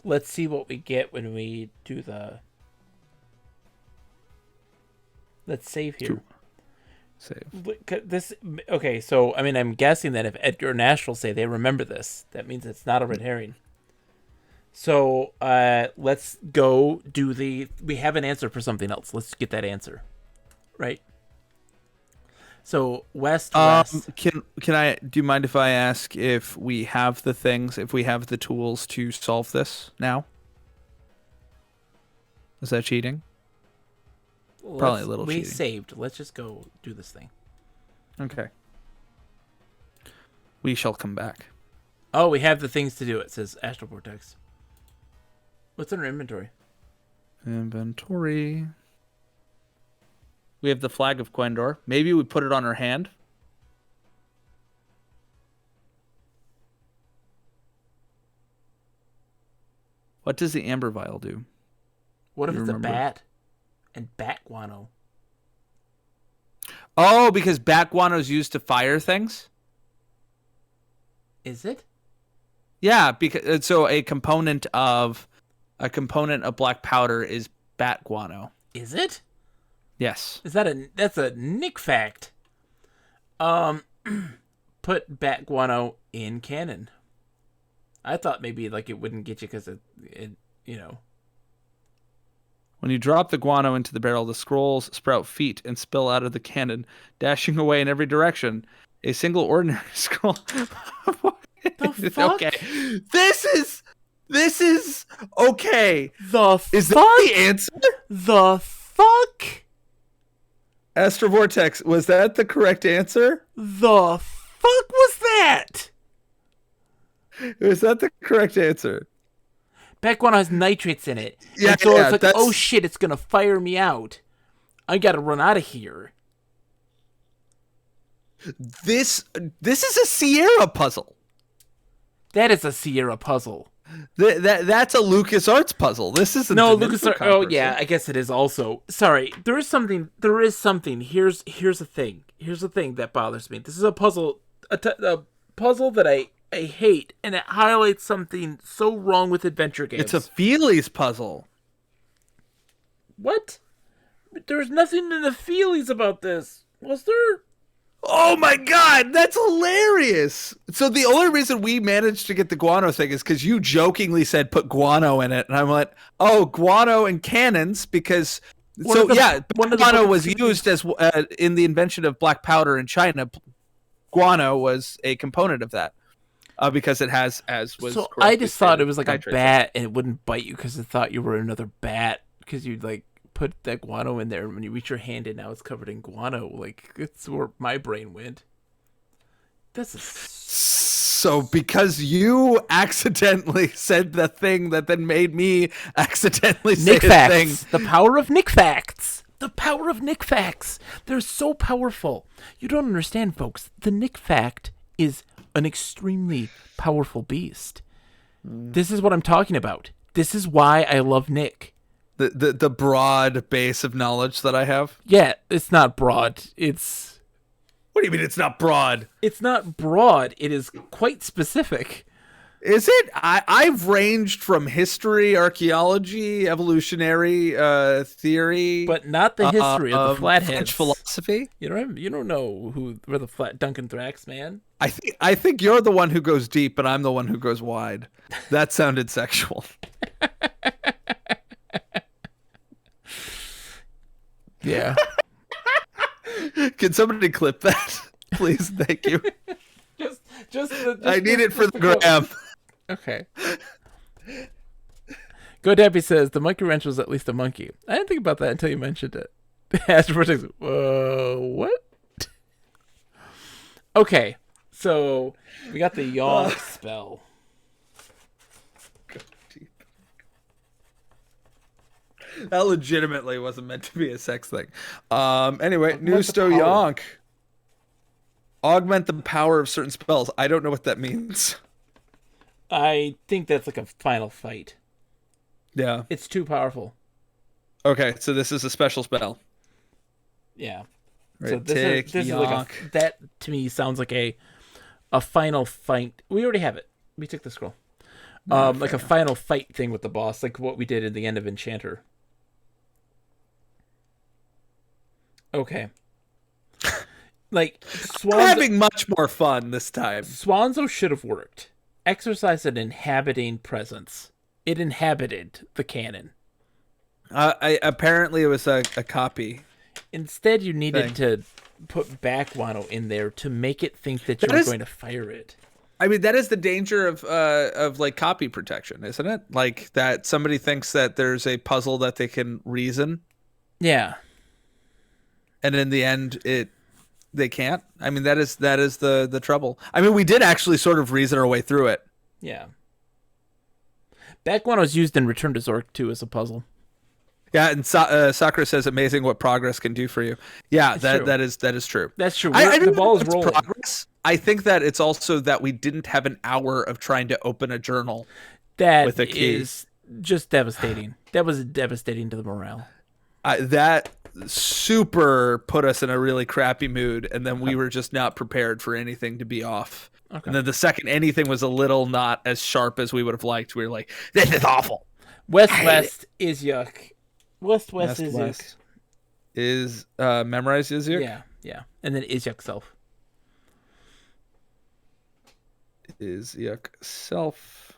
Let's see what we get when we do the... Let's save here. Save. This, okay, so, I mean, I'm guessing that if Edgar and Nash will say they remember this, that means it's not a red herring. So, let's go do we have an answer for something else. Let's get that answer. Right? So, west. Do you mind if I ask if we have the things, if we have the tools to solve this now? Is that cheating? Probably a little cheating. We saved. Let's just go do this thing. Okay. We shall come back. Oh, we have the things to do. It says Astral Vortex. What's in our inventory? Inventory. We have the Flag of Quendor. Maybe we put it on our hand. What does the Amber Vial do? What if it's a bat and bat guano? Oh, because bat guano is used to fire things? Is it? Yeah, because so a component of black powder is bat guano. Is it? Yes. That's a Nick fact. put bat guano in cannon. I thought maybe like it wouldn't get you because it. When you drop the guano into the barrel, the scrolls sprout feet and spill out of the cannon, dashing away in every direction. A single ordinary scroll. The fuck? Okay. This is okay. Is that the answer? The fuck? Astro Vortex, was that the correct answer? The fuck was that? Was that the correct answer? Bat guano has nitrates in it. Yeah, and so yeah, it's like, oh shit, it's gonna fire me out. I gotta run out of here. This is a Sierra puzzle. That is a Sierra puzzle. That's a LucasArts puzzle. This isn't. No, an LucasArts. Infocom Oh person. yeah, I guess it is also. Sorry, there is something. Here's the thing. Here's the thing that bothers me. This is a puzzle. A puzzle that I hate, and it highlights something so wrong with adventure games. It's a Feelies puzzle. What? There's nothing in the feelies about this. Was there? Oh my god, that's hilarious! So the only reason we managed to get the guano thing is because you jokingly said put guano in it, and I'm like, oh, guano and cannons, because guano was used as in the invention of black powder in China. Guano was a component of that because it has So I just thought it was like a bat, and it wouldn't bite you because it thought you were another bat because you'd like put that guano in there, and when you reach your hand in, now it's covered in guano. Like, it's where my brain went. So because you accidentally said the thing that then made me accidentally say the thing. The power of Nick Facts. The power of Nick Facts. They're so powerful. You don't understand, folks. The Nick Fact is an extremely powerful beast. This is what I'm talking about. This is why I love Nick. The broad base of knowledge that I have? Yeah, it's not broad. It's... What do you mean it's not broad? It's not broad. It is quite specific. Is it? I've ranged from history, archaeology, evolutionary theory, but not the history of the Flatheads. French philosophy. You don't know where the Duncan Thrax, man. I think you're the one who goes deep, and I'm the one who goes wide. That sounded sexual. Yeah. Can somebody clip that, please? Thank you. Just I need it for the gram. Okay. GoDappy says the monkey wrench was at least a monkey. I didn't think about that until you mentioned it. Astrophysics. Whoa, what? Okay, so we got the yonk spell. That legitimately wasn't meant to be a sex thing. Anyway, new Sto Yonk. Augment the power of certain spells. I don't know what that means. I think that's like a final fight. Yeah. It's too powerful. Okay, so this is a special spell. Yeah. Right, so this is like that to me sounds like a final fight. We already have it. We took the scroll. Like a final fight thing with the boss, like what we did at the end of Enchanter. Okay. Like I'm having much more fun this time. Swanzo should have worked. Exercise an inhabiting presence. It inhabited the cannon. Apparently it was a copy. Instead, you needed to put back guano in there to make it think that you were going to fire it. I mean, that is the danger of like copy protection, isn't it? Like that somebody thinks that there's a puzzle that they can reason. Yeah. And in the end, they can't. I mean, that is the trouble. I mean, we did actually sort of reason our way through it. Yeah. Back guano was used in Return to Zork too as a puzzle. Yeah, and Sakura says, "Amazing what progress can do for you." Yeah, that is true. That's true. The ball is rolling. Progress. I think that it's also that we didn't have an hour of trying to open a journal. That with a key. Is just devastating. That was devastating to the morale. That super put us in a really crappy mood, and then we were just not prepared for anything to be off. Okay. And then the second anything was a little not as sharp as we would have liked, we were like, "This is awful." West is yuck. West is yuck. Is memorize is yuck? Yeah. And then is yuck self. is yuck. South.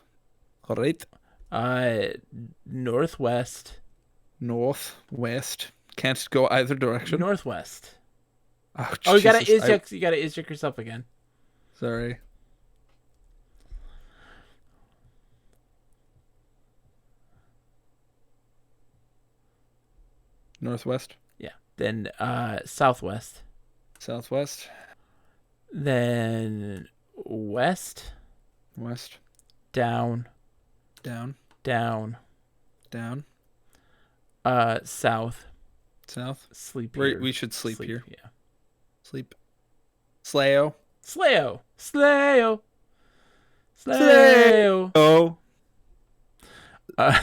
Right. Northwest. Northwest. Can't go either direction. Northwest. Oh, Oh, you gotta Jesus, is you gotta is yourself again. Sorry. Northwest. Yeah. Then southwest. Southwest. Then west. West. Down. Down. Down. Down. South. South. Sleep We here. should sleep here. Yeah. Sleep. Slayo. Slayo. Slayo. Slayo. Oh. Uh,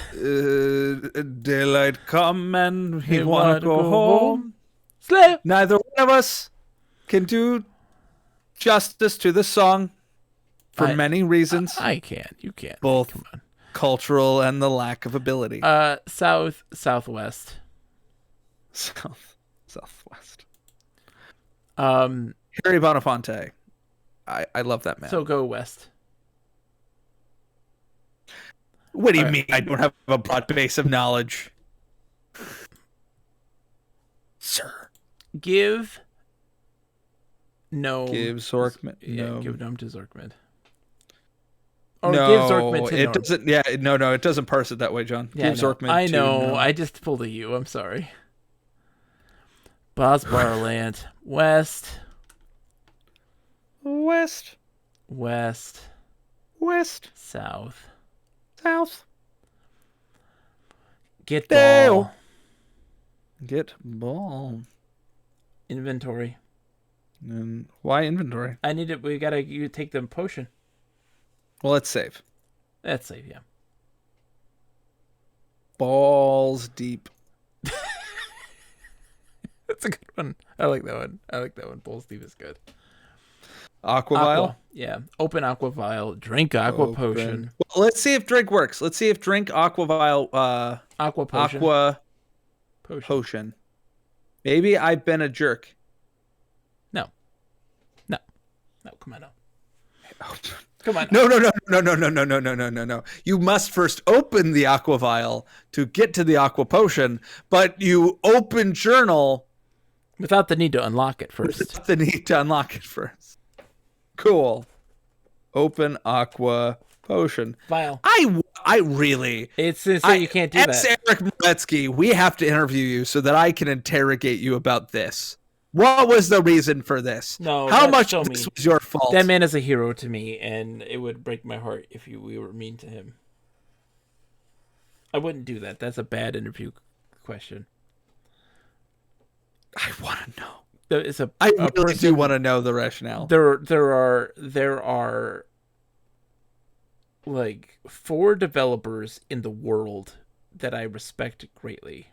Daylight come and we wanna go home. Slayo. Neither one of us can do justice to the song for many reasons. I can't. You can't. Both Come on. cultural and the lack of ability. Southwest. Southwest. Um. Harry Belafonte. I love that man. So go west. What do you mean I don't have a broad base of knowledge? Sir. Give Gnome. Give Zorkman. Yeah, No. give Gnome to Zorkman. Or No, give Zorkman to it Gnome. doesn't. Yeah, no, it doesn't parse it that way, John. Yeah, Give Zorkman. I to know. Gnome. I just pulled a U. I'm sorry. Bosbarland. West. West. West. West. South. South. Get Dale. ball. Get ball. Inventory. And why inventory? I need it. We gotta you take the potion. Well, let's save. That's safe. Yeah. Balls deep. That's a good one. I like that one. I like that one. Bull Steve is good. Aqua vial. Yeah. Open aqua vial. Drink aqua potion. Well, let's see if drink works. Let's see if drink aqua vial. Aqua potion. Aqua potion. potion. Maybe I've been a jerk. No. Come on now. Come on. No. You must first open the aqua vial to get to the aqua potion, but you open journal Without the need to unlock it first. without the need to unlock it first. Cool. Open aqua potion. Vial. I really. It's to say you can't do as that. Eric Moretsky, we have to interview you so that I can interrogate you about this. What was the reason for this? No, how that's much so of this mean. was your fault? That man is a hero to me, and it would break my heart if we were mean to him. I wouldn't do that. That's a bad interview question. I want to know. It's a. I a really person, do want to know the rationale. There are like 4 developers in the world that I respect greatly.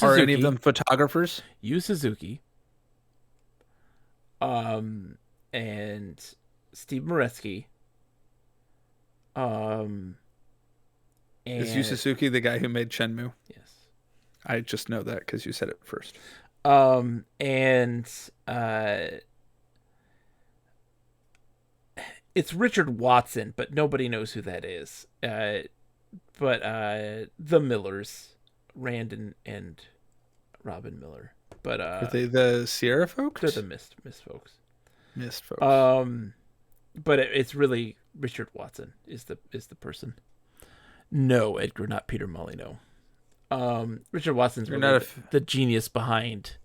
Are any of them photographers? Yu Suzuki. And Steve Moretsky. And Is Yu Suzuki the guy who made Shenmue? yes. I just know that because you said it first. It's Richard Watson, but nobody knows who that is. But the Millers, Rand and Robin Miller. But Are they the Sierra folks? they're the Mist folks. Mist folks. But it's really Richard Watson is the person. No, Edgar, not Peter Molyneux. Richard Watson's really the genius behind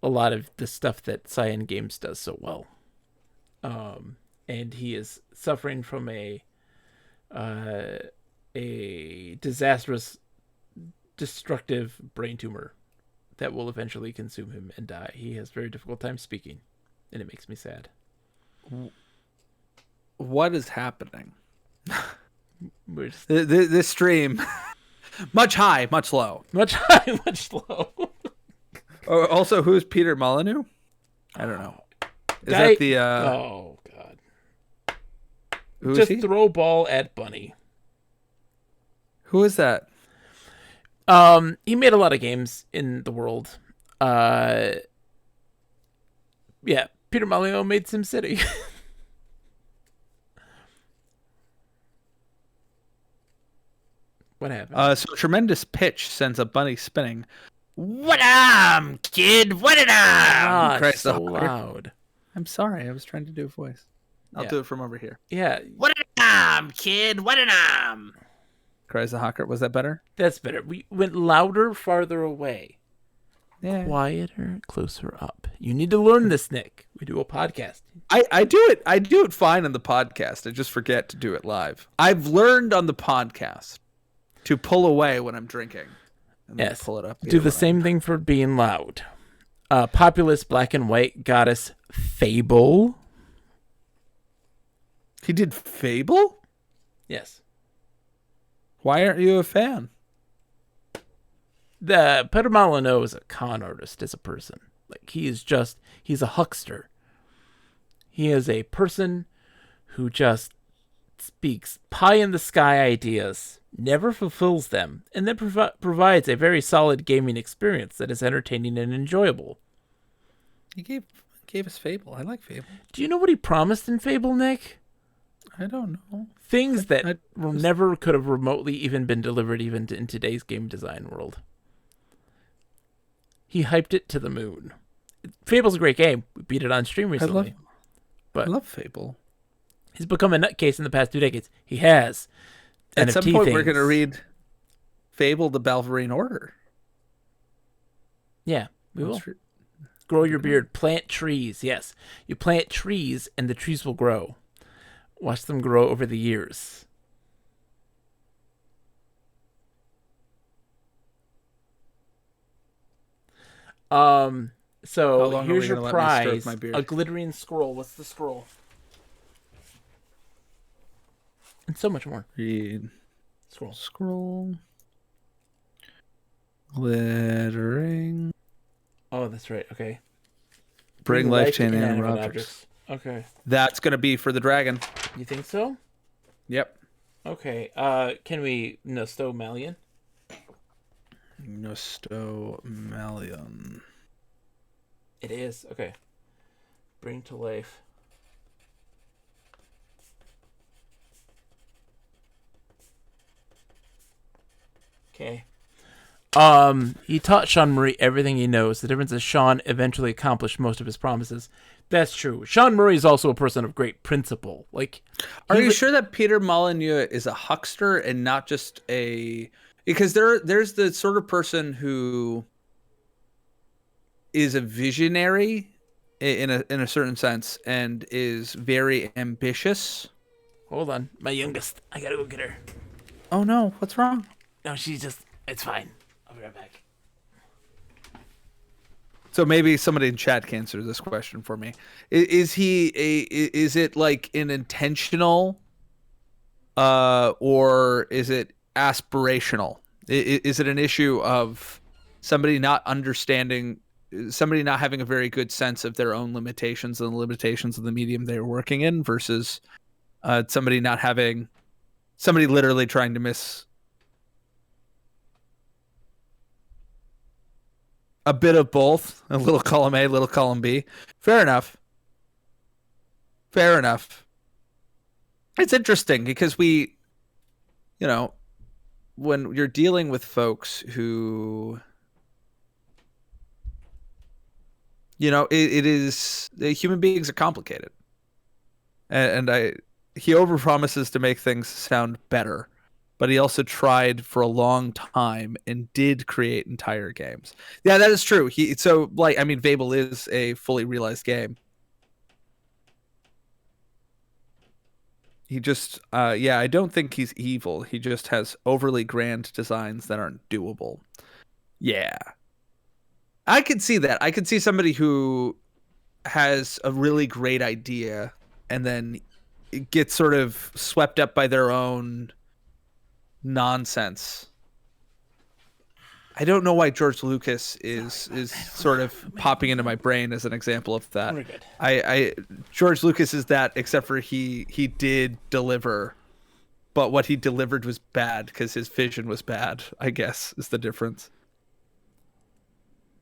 a lot of the stuff that Cyan Games does so well. And he is suffering from a disastrous, destructive brain tumor that will eventually consume him and die. He has a very difficult time speaking, and it makes me sad. What is happening? We're just This stream, much high, much low. much high, much low. Oh, also, who's Peter Molyneux? I don't know. Is Guy- that the? Oh God! Who is Just he? throw ball at Bunny. Who is that? He made a lot of games in the world. Yeah, Peter Molyneux made SimCity. What happened? So tremendous pitch sends a bunny spinning. What kid? What It's Cries the so hawker. loud. I'm sorry, I was trying to do a voice. I'll Yeah. do it from over here. Yeah, What kid? What Cries the hawker. Was that better? that's better. We went louder, farther away. Yeah. Quieter, closer up. You need to learn this, Nick. We do a podcast. I do it. I do it fine on the podcast. I just forget to do it live. I've learned on the podcast to pull away when I'm drinking. And then Yes. pull it up. Do the same thing for being loud. Populist black and white goddess Fable. He did Fable? Yes. Why aren't you a fan? The Peter Molyneux is a con artist as a person. Like he's a huckster. He is a person who just speaks pie in the sky ideas, never fulfills them, and then provides a very solid gaming experience that is entertaining and enjoyable. He gave us Fable. I like Fable. Do you know what he promised in Fable, Nick? I don't know. Things that I never could have remotely even been delivered even in today's game design world. He hyped it to the moon. Fable's a great game. We beat it on stream recently. I love Fable. He's become a nutcase in the past 2 decades. He has. At NFT some point, we're things. going to read Fable: The Balverine Order. Yeah, we will. Let's re- Grow your beard. Plant trees. Yes. You plant trees and the trees will grow. Watch them grow over the years. So long are here's we your gonna let me stroke prize. my beard? A glittering scroll. What's the scroll? And so much more. Read. Scroll. Scroll. Glittering. Oh, that's right. Okay. Bring life to inanimate inanimate objects. Okay. That's going to be for the dragon. You think so? Yep. Okay. Can we Nosto Malian? Nostomelion. It is. Okay. Bring to life. Okay. He taught Sean Murray everything he knows. The difference is Sean eventually accomplished most of his promises. That's true. Sean Murray is also a person of great principle. Like, Are you sure that Peter Molyneux is a huckster and not just a... Because there's the sort of person who is a visionary in a certain sense and is very ambitious. Hold on. My youngest. I gotta go get her. Oh no, what's wrong? No, she's just... It's fine. I'll be right back. So maybe somebody in chat can answer this question for me. Is it like an intentional or is it aspirational? Is it an issue of somebody not understanding, somebody not having a very good sense of their own limitations and the limitations of the medium they're working in versus somebody literally trying to miss a bit of both, a little column A, little column B. Fair enough. It's interesting because when you're dealing with folks who, human beings are complicated. And he overpromises to make things sound better. But he also tried for a long time and did create entire games. Yeah, that is true. Fable is a fully realized game. He just, I don't think he's evil. He just has overly grand designs that aren't doable. Yeah. I could see that. I could see somebody who has a really great idea and then gets sort of swept up by their own nonsense. I don't know why George Lucas is sort of popping into my brain as an example of that. We're good. George Lucas is that, except for he did deliver, but what he delivered was bad because his vision was bad, I guess, is the difference.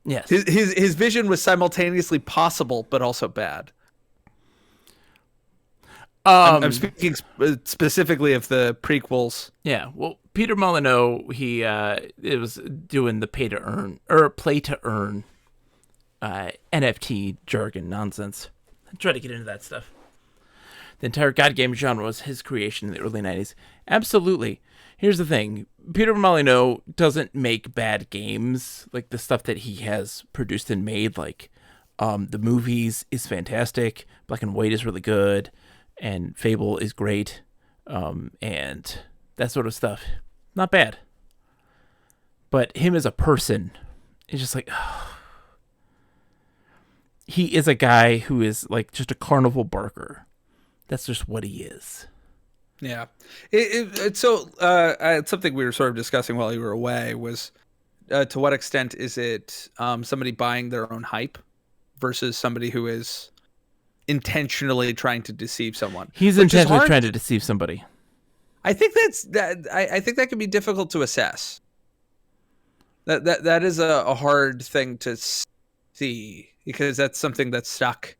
Yes. His vision was simultaneously possible but also bad. I'm speaking specifically of the prequels. Yeah, well, Peter Molyneux, it was doing the pay to earn or play to earn NFT jargon nonsense. I try to get into that stuff. The entire god game genre was his creation in the early 90s. Absolutely. Here's the thing. Peter Molyneux doesn't make bad games. Like, the stuff that he has produced and made, like, the movies is fantastic. Black and White is really good. And Fable is great. And that sort of stuff. Not bad. But him as a person is just like... He is a guy who is, like, just a carnival barker. That's just what he is. Yeah. It's something we were sort of discussing while you were away was to what extent is it somebody buying their own hype versus somebody who is intentionally trying to deceive someone. He's intentionally trying to deceive somebody. I think I think that can be difficult to assess. That is a hard thing to see because that's something that's stuck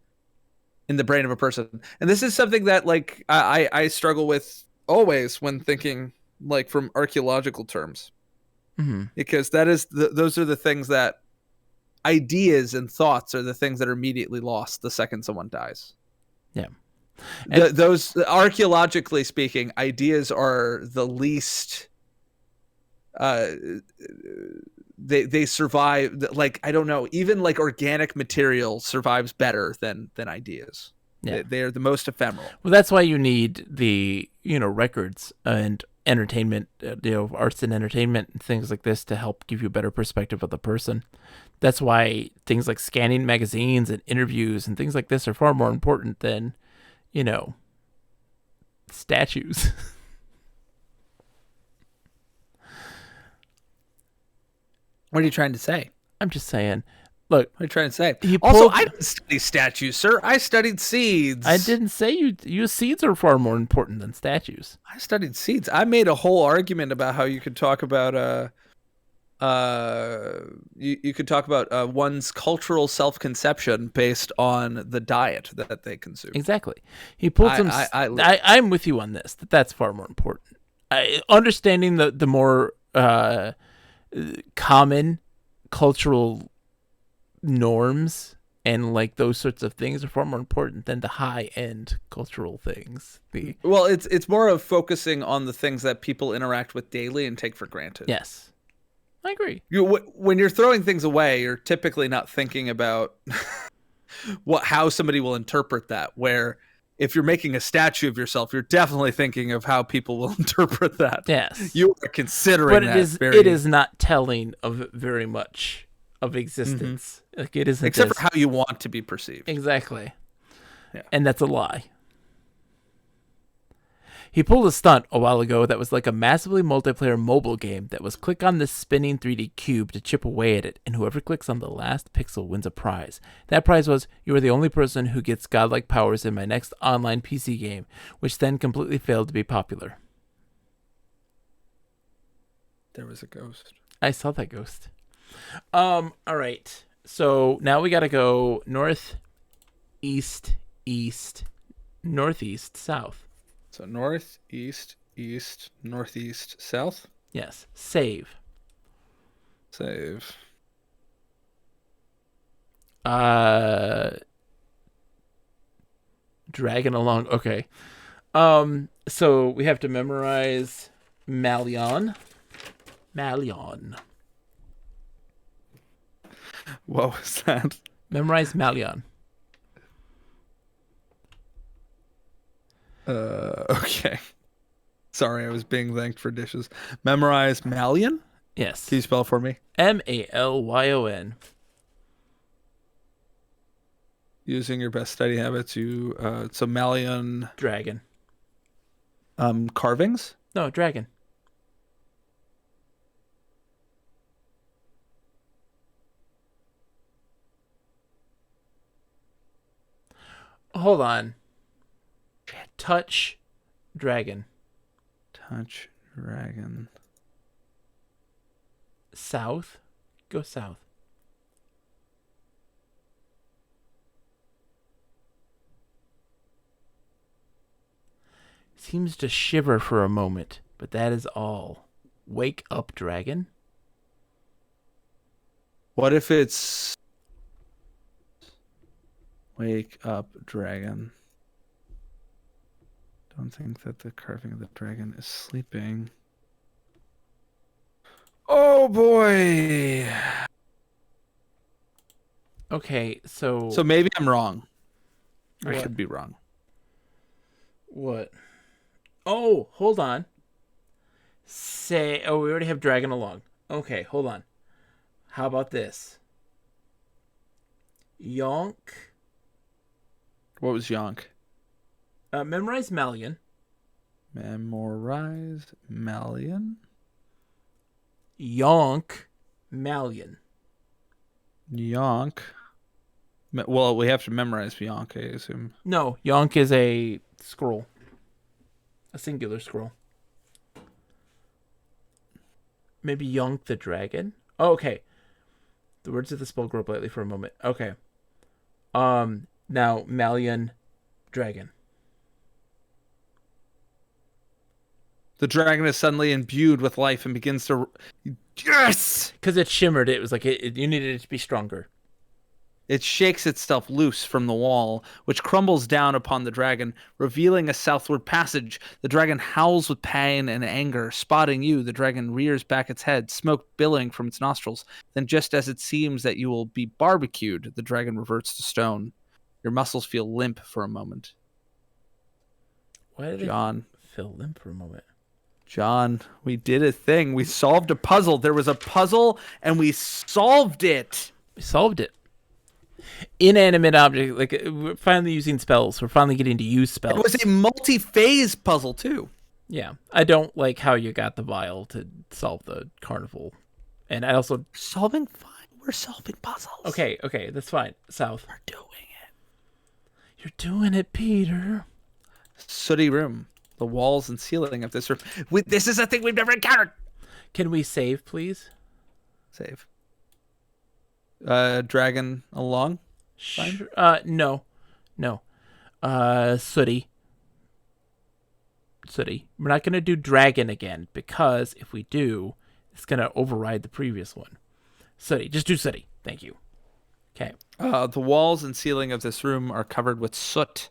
in the brain of a person. And this is something that like I struggle with always when thinking like from archaeological terms. Mm-hmm. Because that is those are the things that ideas and thoughts are the things that are immediately lost the second someone dies. Yeah. Those archaeologically speaking, ideas are the least they survive. Like, I don't know, even like organic material survives better than ideas. Yeah. They're the most ephemeral. Well, that's why you need the, records and entertainment, arts and entertainment and things like this to help give you a better perspective of the person. That's why things like scanning magazines and interviews and things like this are far more important than, statues. What are you trying to say? I'm just saying. Look, what are you trying to say? Also, I didn't study statues, sir. I studied seeds. I didn't say you seeds are far more important than statues. I studied seeds. I made a whole argument about how you could talk about you could talk about one's cultural self-conception based on the diet that they consume. Exactly. He pulled some. I'm with you on this. That's far more important. Understanding the more common cultural norms and like those sorts of things are far more important than the high-end cultural things. Well, it's more of focusing on the things that people interact with daily and take for granted. Yes, I agree. When you're throwing things away, you're typically not thinking about how somebody will interpret that. Where if you're making a statue of yourself, you're definitely thinking of how people will interpret that. Yes, you are considering. But it is not telling of very much of existence. Mm-hmm. Like it isn't, except for how you want to be perceived. Exactly. Yeah, and that's a lie. He pulled a stunt a while ago that was like a massively multiplayer mobile game that was click on this spinning 3D cube to chip away at it, and whoever clicks on the last pixel wins a prize. That prize was, you are the only person who gets godlike powers in my next online PC game, which then completely failed to be popular. There was a ghost. I saw that ghost. All right. So now we got to go north, east, northeast, south. So north, east, northeast, south? Yes. Save. Dragging along. Okay. So we have to memorize Malion. What was that? Memorize Malion. Okay. Sorry, I was being thanked for dishes. Memorize Malion? Yes. Can you spell for me? Malyon. Using your best study habits, so Malion. Dragon. Carvings? No, dragon. Hold on. Touch dragon. South. Go south. Seems to shiver for a moment, but that is all. Wake up, dragon. What if it's wake up, dragon? Don't think that the carving of the dragon is sleeping. Oh boy. Okay, so... So maybe I'm wrong. I What? could be wrong. What? Oh, hold on. Oh, we already have dragon along. Okay, hold on. How about this? Yonk. What was Yonk? Memorize Malian. Memorize Malian. Yonk. Malian. Yonk. Well, we have to memorize Yonk, I assume. No, Yonk is a scroll. A singular scroll. Maybe Yonk the dragon? Oh, okay. The words of the spell grow up lightly for a moment. Okay. Now, Malian dragon. The dragon is suddenly imbued with life and begins to... Yes! Because it shimmered, it was like you needed it to be stronger. It shakes itself loose from the wall, which crumbles down upon the dragon, revealing a southward passage. The dragon howls with pain and anger. Spotting you, the dragon rears back its head, smoke billowing from its nostrils. Then just as it seems that you will be barbecued, the dragon reverts to stone. Your muscles feel limp for a moment. Why did John. they feel limp for a moment? John, we did a thing. We solved a puzzle. There was a puzzle, and we solved it. We solved it. Inanimate object, like we're finally using spells. We're finally getting to use spells. It was a multi-phase puzzle, too. Yeah, I don't like how you got the vial to solve the carnival, and I also Solving fine. We're solving puzzles. okay, that's fine. South, We're doing it. you're doing it, Peter. Sooty room. The walls and ceiling of this room. This is a thing we've never encountered. Can we save, please? Save. Dragon along. Fine. Sure. No. Sooty. We're not gonna do dragon again because if we do, it's gonna override the previous one. Sooty, just do Sooty. Thank you. Okay. The walls and ceiling of this room are covered with soot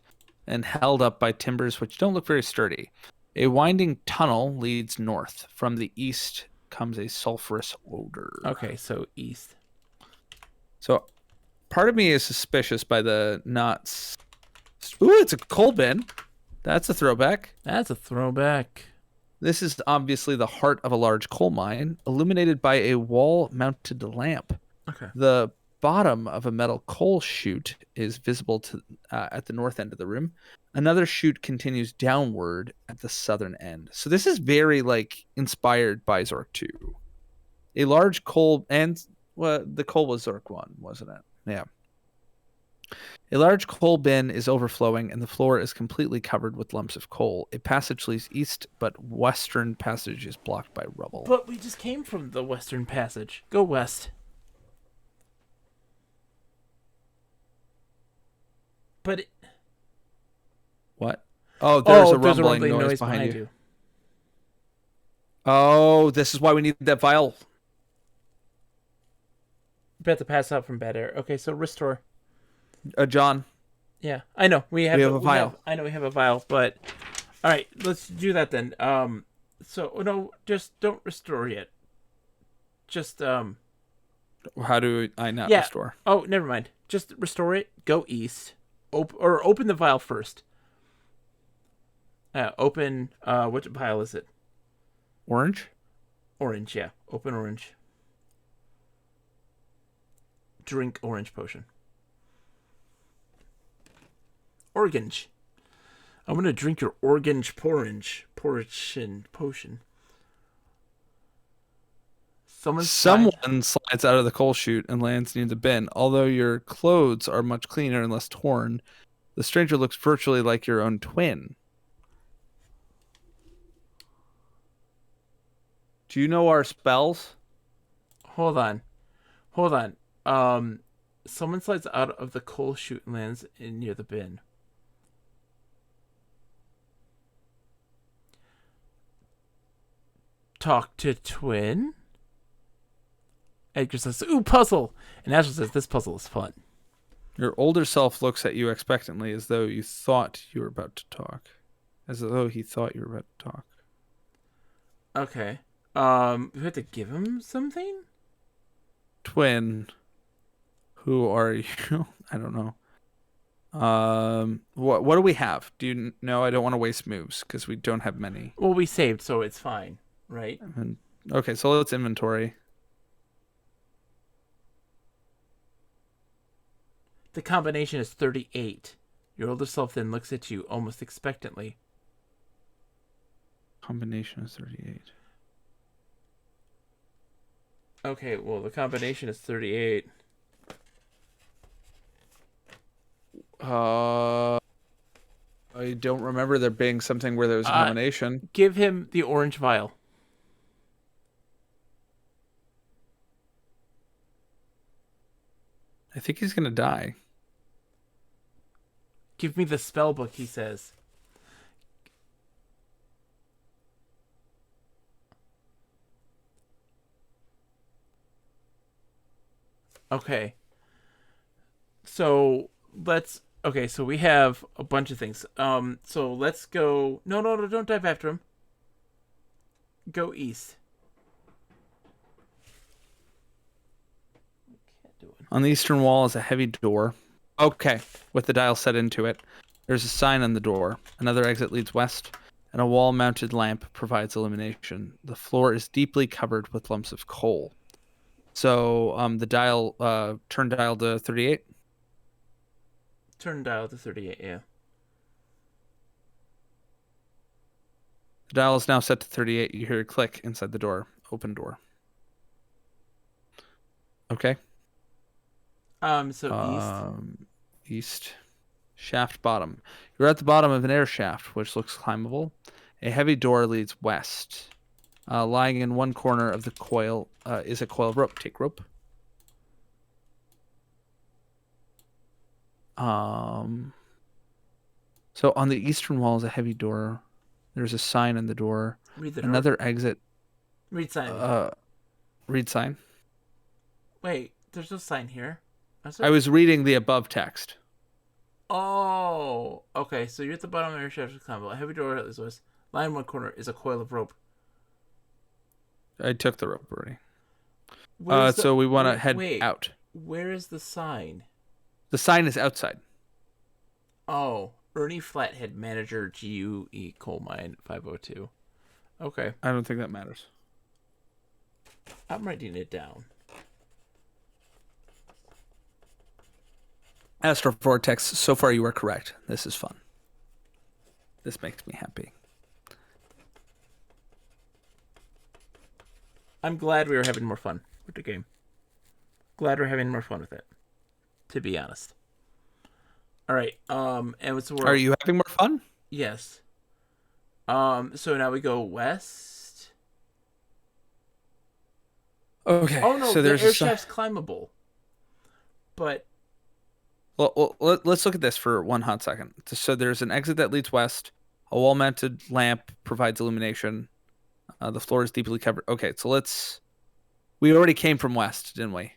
and held up by timbers which don't look very sturdy. A winding tunnel leads north. From the east comes a sulfurous odor. Okay, so east. So part of me is suspicious by the knots. Ooh, it's a coal bin. That's a throwback. That's a throwback. This is obviously the heart of a large coal mine, illuminated by a wall-mounted lamp. Okay. The bottom of a metal coal chute is visible at the north end of the room. Another chute continues downward at the southern end. So this is very inspired by Zork 2. A large coal, and the coal was Zork 1, wasn't it? Yeah. A large coal bin is overflowing, and the floor is completely covered with lumps of coal. A passage leads east, but western passage is blocked by rubble. But we just came from the western passage. Go west. But What? Oh, there's a there's rumbling noise behind you. you. Oh, this is why we need that vial. About to pass out from bad air. Okay, so restore. John. Yeah, I know we have a vial. I know we have a vial, but all right, let's do that then. So no, just don't restore yet. Just How do I not yeah. restore? Oh, never mind. Just restore it. Go east. Open the vial first. Open. What vial is it? Orange? Orange. Yeah. Open orange. Drink orange potion. Orange. I'm gonna drink your orange potion. Someone slides out of the coal chute and lands near the bin. Although your clothes are much cleaner and less torn, the stranger looks virtually like your own twin. Do you know our spells? Hold on. Someone slides out of the coal chute and lands near the bin. Talk to twin. Edgar says, ooh, puzzle. And Ashley says, this puzzle is fun. Your older self looks at you expectantly as though you thought you were about to talk. As though he thought you were about to talk. Okay. We have to give him something? Twin. Who are you? I don't know. What do we have? Do you know? I don't want to waste moves because we don't have many. Well, we saved, so it's fine, right? Okay, so let's inventory. The combination is 38. Your older self then looks at you almost expectantly. Combination is 38. Okay, well, the combination is 38. I don't remember there being something where there was a combination. Give him the orange vial. I think he's gonna die. Give me the spell book, he says. Okay. So so we have a bunch of things. So let's go. No, don't dive after him. Go east. Can't do it. On the eastern wall is a heavy door. Okay, with the dial set into it. There's a sign on the door. Another exit leads west, and a wall-mounted lamp provides illumination. The floor is deeply covered with lumps of coal. So, the dial, turn dial to 38. Turn dial to 38, yeah. The dial is now set to 38. You hear a click inside the door. Open door. Okay. So East. Shaft bottom. You're at the bottom of an air shaft, which looks climbable. A heavy door leads west. Lying in one corner of the coil is a coil of rope. Take rope. So on the eastern wall is a heavy door. There's a sign on the door. Read the Another door. exit. Read sign. Read sign. Wait, there's no sign here. I was reading the above text. Oh, okay. So you're at the bottom of your shaft combo. A heavy door is west. Lying in one corner is a coil of rope. I took the rope already. Where's so we want to head wait, out. Where is the sign? The sign is outside. Oh, Ernie Flathead, manager, GUE coal mine 502. Okay, I don't think that matters. I'm writing it down. Astro Vortex, so far you are correct. This is fun. This makes me happy. I'm glad we were having more fun with the game. Glad we're having more fun with it, to be honest. All right. And so Are you having more fun? Yes. So now we go west. Okay. Oh no, so the there's air shaft's climbable. But well, let's look at this for one hot second. So there's an exit that leads west. A wall-mounted lamp provides illumination. The floor is deeply covered. Okay, so we already came from west, didn't we?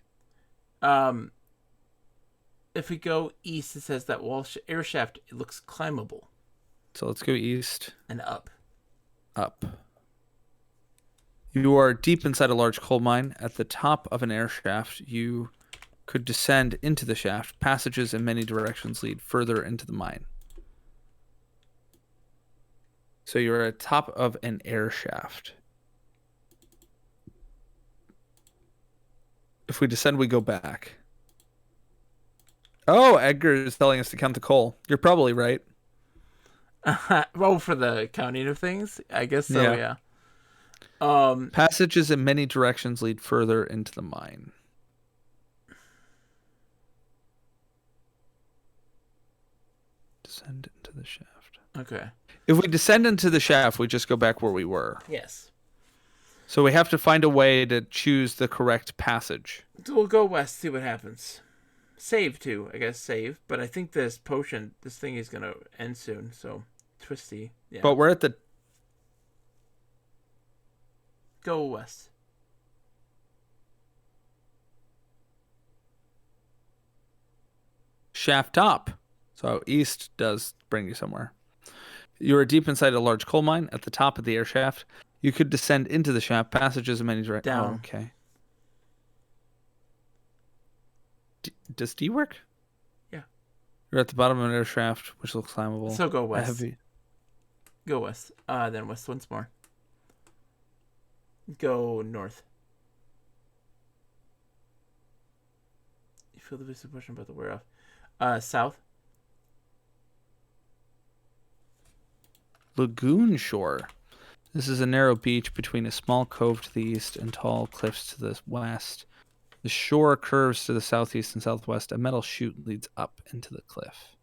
if we go east, it says that air shaft, it looks climbable. So let's go east. And up. Up. You are deep inside a large coal mine. At the top of an air shaft, you could descend into the shaft. Passages in many directions lead further into the mine. So you're at the top of an air shaft. If we descend, we go back. Oh, Edgar is telling us to count the coal. You're probably right. Well, for the counting of things, I guess so, yeah. Passages in many directions lead further into the mine. Descend into the shaft. Okay. If we descend into the shaft, we just go back where we were. Yes. So we have to find a way to choose the correct passage. So we'll go west, see what happens. Save too, I guess save. But I think this thing is gonna end soon. So twisty. Yeah. But we're at the. Go west. Shaft top. So east does bring you somewhere. You are deep inside a large coal mine at the top of the air shaft. You could descend into the shaft. Passages in many directions. Down. Oh, okay. Does D work? Yeah. You're at the bottom of an air shaft, which looks climbable. So go A west. heavy... Go west. Then west once more. Go north. You feel the visible portion about the wear off. South. Lagoon Shore. This is a narrow beach between a small cove to the east and tall cliffs to the west. The shore curves to the southeast and southwest. A metal chute leads up into the cliff.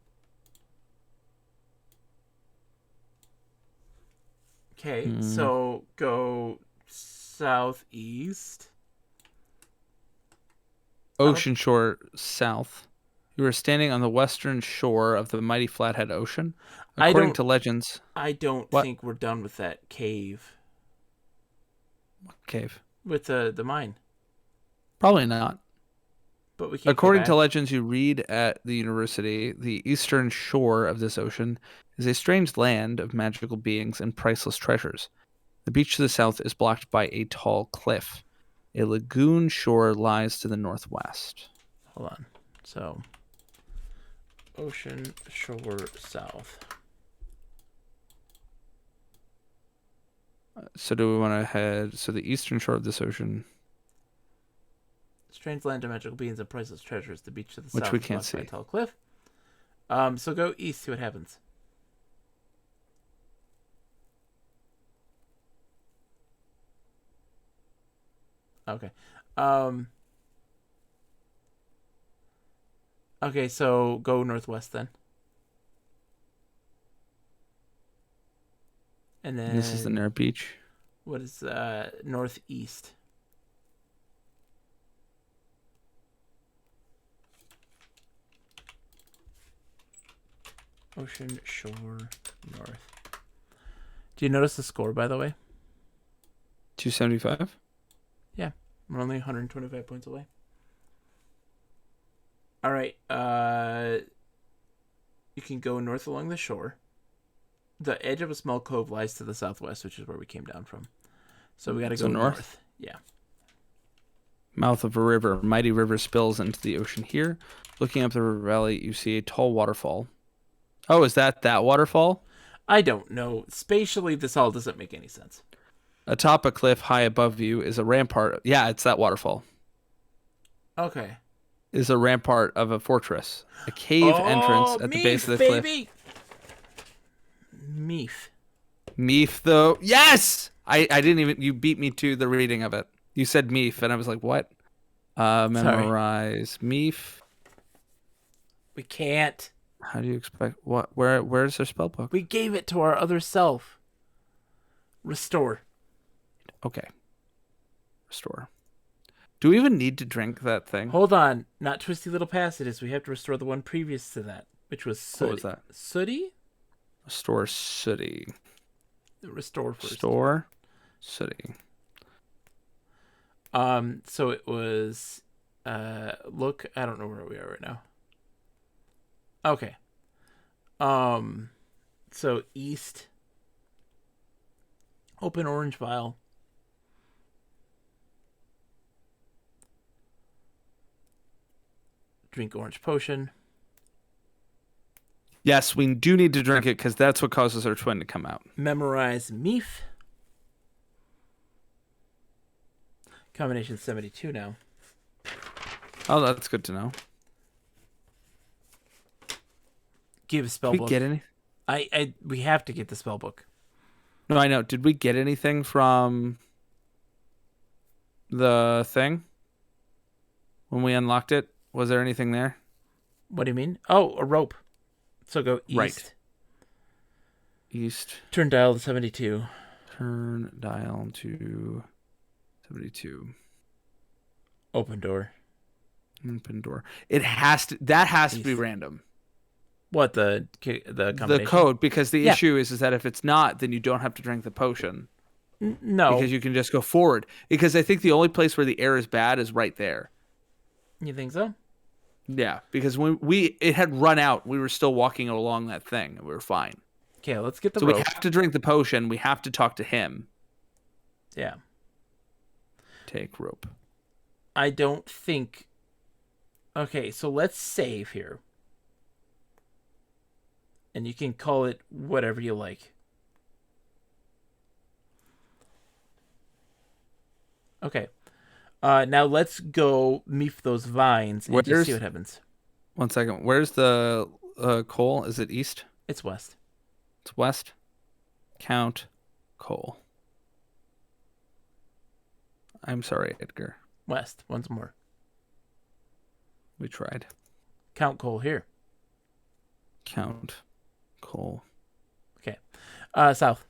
Okay, so go southeast. Ocean shore south. You are standing on the western shore of the mighty Flathead Ocean. According to legends... I don't What? think we're done with that cave. What cave? With the mine. Probably not. But we can't According go to back. legends you read at the university, the eastern shore of this ocean is a strange land of magical beings and priceless treasures. The beach to the south is blocked by a tall cliff. A lagoon shore lies to the northwest. Hold on. So, ocean shore south. So do we want to head... So the eastern shore of this ocean... Strange land of magical beings and priceless treasures. The beach to the Which south we is can't blocked by a see. tall cliff. So go east, see what happens. Okay. Okay, so go northwest then. And then And this is the near beach. what is northeast? Ocean shore north. Do you notice the score, by the way? 275? Yeah, we're only 125 points away. All right, you can go north along the shore. The edge of a small cove lies to the southwest, which is where we came down from. So we got to So go north? north. Yeah. Mouth of a river. Mighty river spills into the ocean here. Looking up the river valley, you see a tall waterfall. Oh, is that waterfall? I don't know. Spatially, this all doesn't make any sense. Atop a cliff high above you is a rampart. Yeah, it's that waterfall. Okay. Is a rampart of a fortress. A cave entrance at the base of the cliff. Meef. Meef, though. Yes! I didn't even... You beat me to the reading of it. You said Meef, and I was like, what? Memorize. Meef. We can't. How do you expect... What? Where's their spell book? We gave it to our other self. Restore. Okay. Restore. Do we even need to drink that thing? Hold on. Not twisty little passages. We have to restore the one previous to that, which was sooty. What was that? Sooty? Restore sooty. Restore first. Restore sooty. So it was look, I don't know where we are right now. Okay. So east. Open orange vial. Drink orange potion. Yes, we do need to drink it because that's what causes our twin to come out. Memorize Meef. Combination 72 now. Oh, that's good to know. Give a spell Did we book. get any? We have to get the spell book. No, I know. Did we get anything from the thing when we unlocked it? Was there anything there? What do you mean? Oh, a rope. So go east. Right. East. Turn dial to 72. Turn dial to 72. Open door. Open door. It has to. That has to be East. random. What the combination? The code, because the Yeah. issue is that if it's not, then you don't have to drink the potion. No. Because you can just go forward. Because I think the only place where the air is bad is right there. You think so? Yeah, because when it had run out, we were still walking along that thing, and we were fine. Okay, let's get the So rope. we have to drink the potion. We have to talk to him. Yeah. Take rope. I don't think... Okay, so let's save here. And you can call it whatever you like. Okay. Now let's go meet those vines and just see what happens. 1 second. Where's the coal? Is it east? It's west. It's west. Count coal. I'm sorry, Edgar. West. Once more. We tried. Count coal here. Count coal. Okay. South.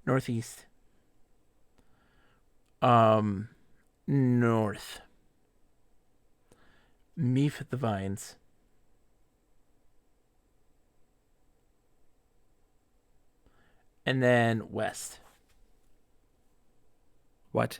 Northeast. North. Meet the vines. And then west. What?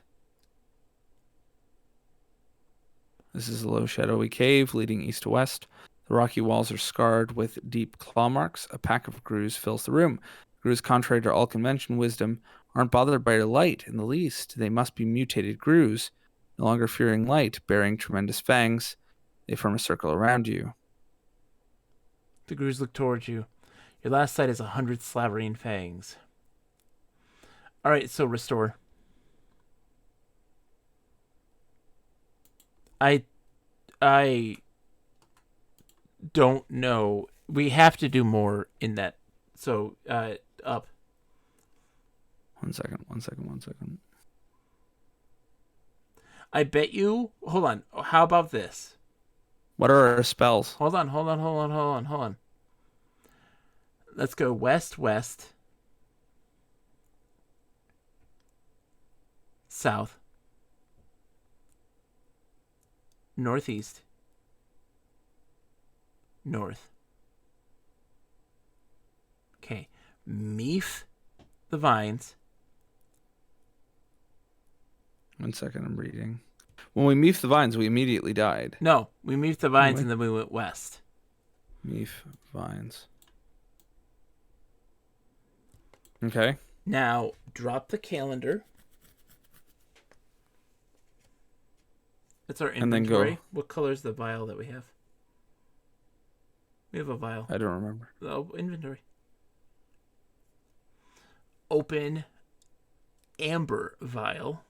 This is a low, shadowy cave leading east to west. The rocky walls are scarred with deep claw marks. A pack of grus fills the room. Grus, contrary to all convention wisdom, aren't bothered by light in the least. They must be mutated grus, no longer fearing light, bearing tremendous fangs. They form a circle around you. The grus look towards you. Your last sight is 100 slavering fangs. Alright, so restore. I don't know. We have to do more in that. So, up. 1 second, 1 second, 1 second. I bet you... Hold on. How about this? What are our spells? Hold on. Let's go west, west. South. Northeast. North. Okay. Meef the vines. 1 second, I'm reading. When we meef the vines, we immediately died. No, we meef the vines Wait. and then we went west. Meef vines. Okay. Now, drop the calendar. That's our And then inventory. go. What color is the vial that we have? We have a vial. I don't remember. Oh, inventory. Open amber vial.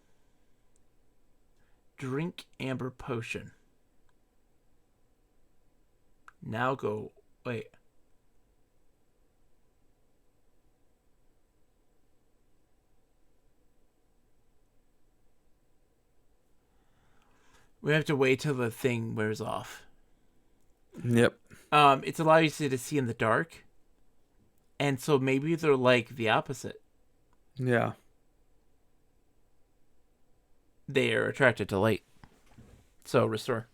Drink amber potion. Now go. Wait. We have to wait till the thing wears off. Yep. It's allows you to see in the dark. And so maybe they're like the opposite. Yeah. They are attracted to light. So restore.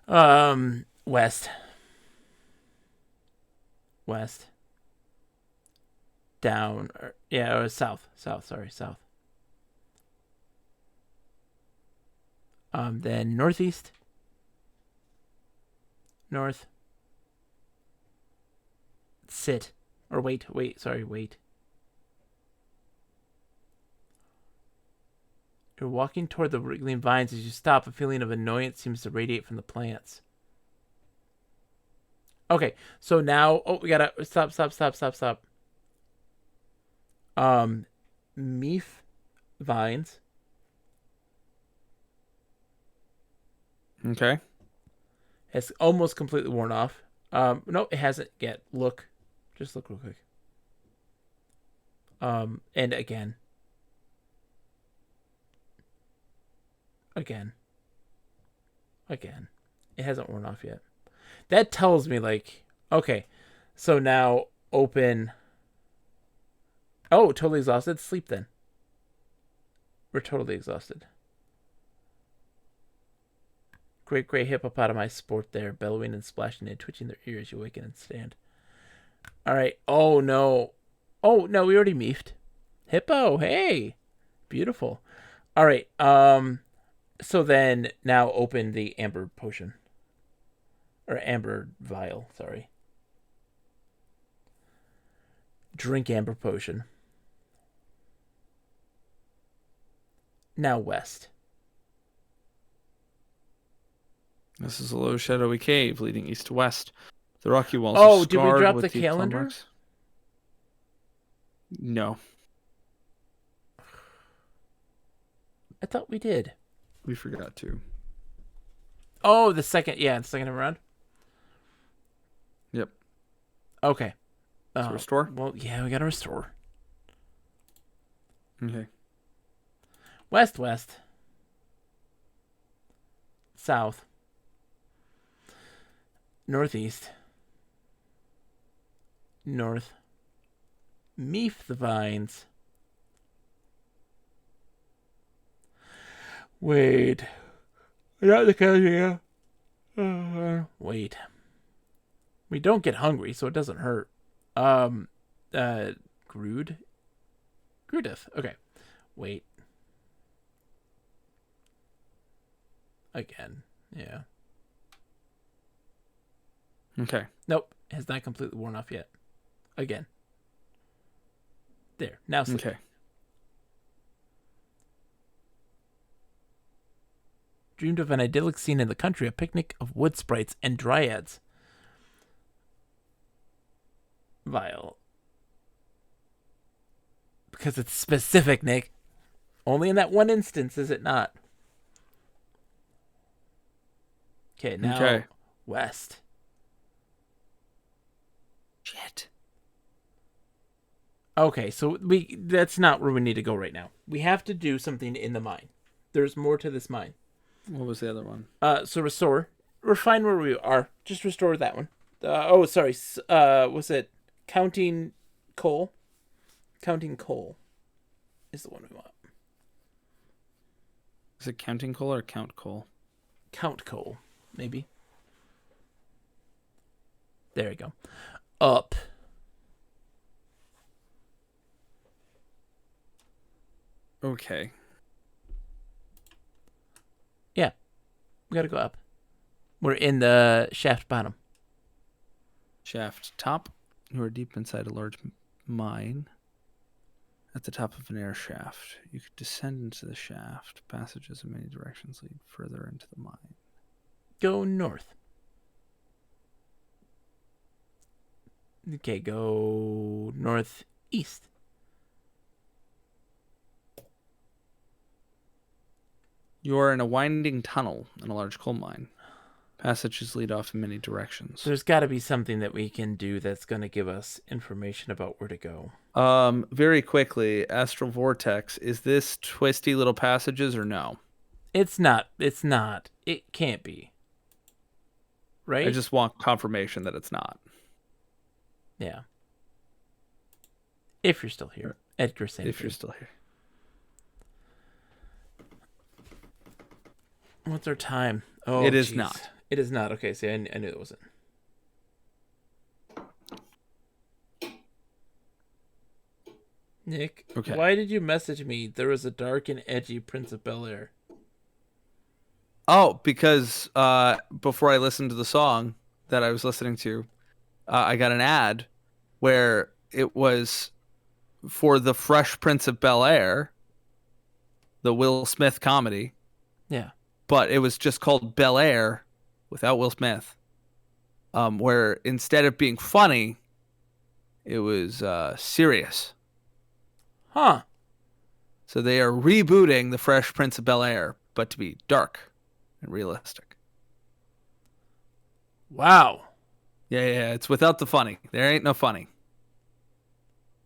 West. West. Down. Yeah, it was south. South. Then northeast. North. Sit. Or wait. You're walking toward the wriggling vines. As you stop, a feeling of annoyance seems to radiate from the plants. Okay, so now... Oh, we gotta... Stop. Meef vines. Okay. It's almost completely worn off. No, it hasn't yet. Look. Just look real quick. And again. Again. It hasn't worn off yet. That tells me, like, okay, so now open. Oh, totally exhausted? Sleep then. We're totally exhausted. Great hippopotamus sport there, bellowing and splashing and twitching their ears. You awaken and stand. All right. Oh no. Oh no, we already meefed. Hippo. Hey, beautiful. All right. So then now open the amber potion or amber vial. Sorry. Drink amber potion. Now west. This is a low, shadowy cave leading east to west. The rocky walls Oh, are did we scarred drop with the deep calendar? marks. No, I thought we did. we forgot to. Oh, the second time around. Yep. Okay. So restore? Well, yeah, we gotta restore. Okay. West, west. South. Northeast. North. Meef the vines. Wait. Not the calendar. Wait. We don't get hungry, so it doesn't hurt. Grood? Groodeth. Okay. Wait. Again. Yeah. Okay. Nope. Has not completely worn off yet. Again. There. Now sleep. Okay. Dreamed of an idyllic scene in the country, a picnic of wood sprites and dryads. Vile. Because it's specific, Nick. Only in that one instance is it not. Okay, now west. Shit. Okay, so that's not where we need to go right now. We have to do something in the mine. There's more to this mine. What was the other one? So restore. We're fine where we are. Just restore that one. Sorry. Was it counting coal? Counting coal is the one we want. Is it counting coal or count coal? Count coal, maybe. There you go. Up. Okay. Yeah. We gotta go up. We're in the shaft bottom. Shaft top. You are deep inside a large mine. At the top of an air shaft. You could descend into the shaft. Passages in many directions lead further into the mine. Go north. Okay, go northeast. You are in a winding tunnel in a large coal mine. Passages lead off in many directions. There's got to be something that we can do that's going to give us information about where to go. Very quickly, Astral Vortex, is this twisty little passages or no? It's not. It's not. It can't be. Right? I just want confirmation that it's not. Yeah. If you're still here. Edgar, same If thing. you're still here. What's our time? Oh, It is geez. not. It is not. Okay, see, I knew it wasn't. Nick, Okay. why did you message me? There was a dark and edgy Prince of Bel-Air. Oh, because before I listened to the song that I was listening to, I got an ad where it was for the Fresh Prince of Bel-Air, the Will Smith comedy, Yeah. but it was just called Bel-Air without Will Smith, where instead of being funny, it was serious. Huh. So they are rebooting the Fresh Prince of Bel-Air, but to be dark and realistic. Wow. Yeah, it's without the funny. There ain't no funny.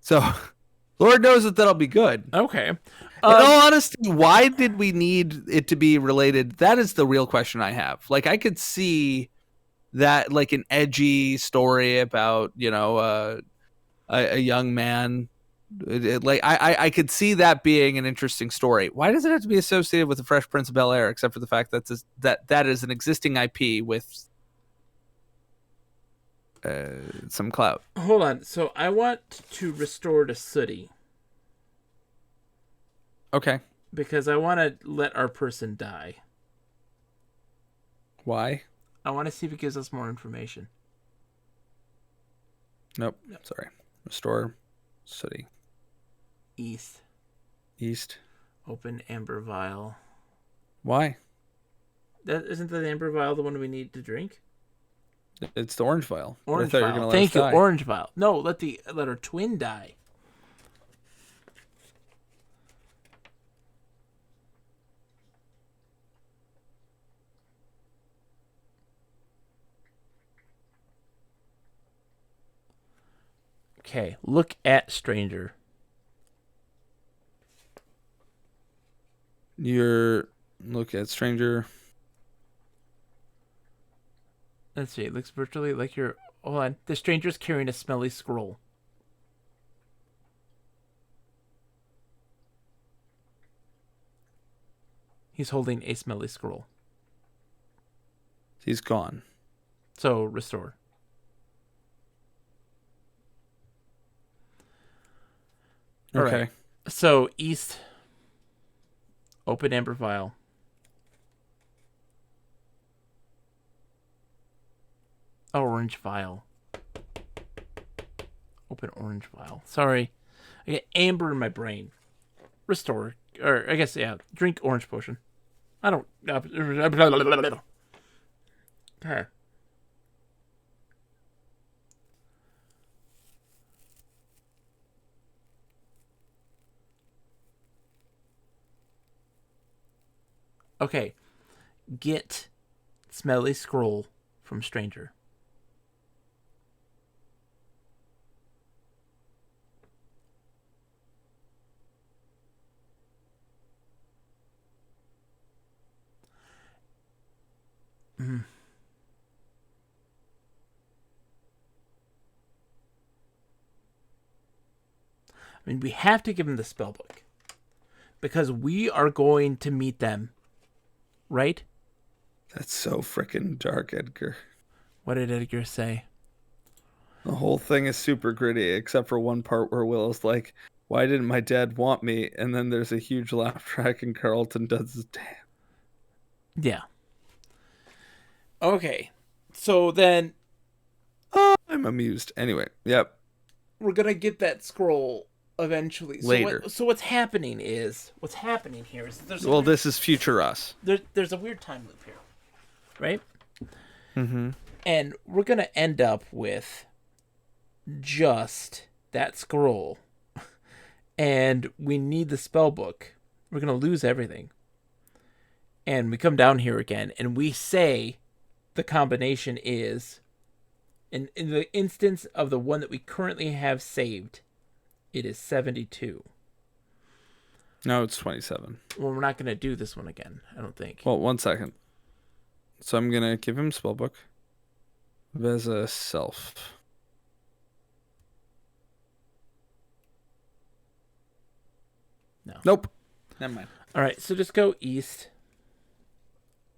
So, Lord knows that that'll be good. Okay. In all honesty, why did we need it to be related? That is the real question I have. Like, I could see that, like, an edgy story about, a young man. I could see that being an interesting story. Why does it have to be associated with the Fresh Prince of Bel-Air, except for the fact that that is an existing IP with some clout. Hold on. So I want to restore to Sooty Okay. because I want to let our person die. Why? I want to see if it gives us more information. Nope. Sorry. Restore. City. East. East. Open amber vial. Why? Isn't the amber vial the one we need to drink? It's the orange vial. Orange I thought you were vial. gonna let Thank us you. die. Orange vial. No, let her twin die. Okay, look at stranger. Look at stranger. Let's see. It looks virtually like you're. Hold on. The stranger's carrying a smelly scroll. He's holding a smelly scroll. He's gone. So restore. All Okay. right. So east. Open amber vial. Orange vial. Open orange vial. Sorry. I get amber in my brain. Restore. Or, I guess, yeah. Drink orange potion. I don't... Okay. Okay. Get smelly scroll from stranger. I mean, we have to give him the spellbook. Because we are going to meet them. Right? That's so freaking dark, Edgar. What did Edgar say? The whole thing is super gritty, except for one part where Willow's like, "Why didn't my dad want me?" And then there's a huge laugh track, and Carlton does his damn. Yeah. Okay. So then Oh, I'm amused. Anyway, yep. we're going to get that scroll eventually. Later. So what's happening here is there's Well, this is future us. there's a weird time loop here. Right? Mm-hmm. And we're going to end up with just that scroll. And we need the spell book. We're going to lose everything. And we come down here again and we say the combination is in the instance of the one that we currently have saved, it is 72. No, it's 27. Well, we're not going to do this one again, I don't think. Well, 1 second. So I'm going to give him spellbook. Veza self. No. Nope. Never mind. All right, so just go east.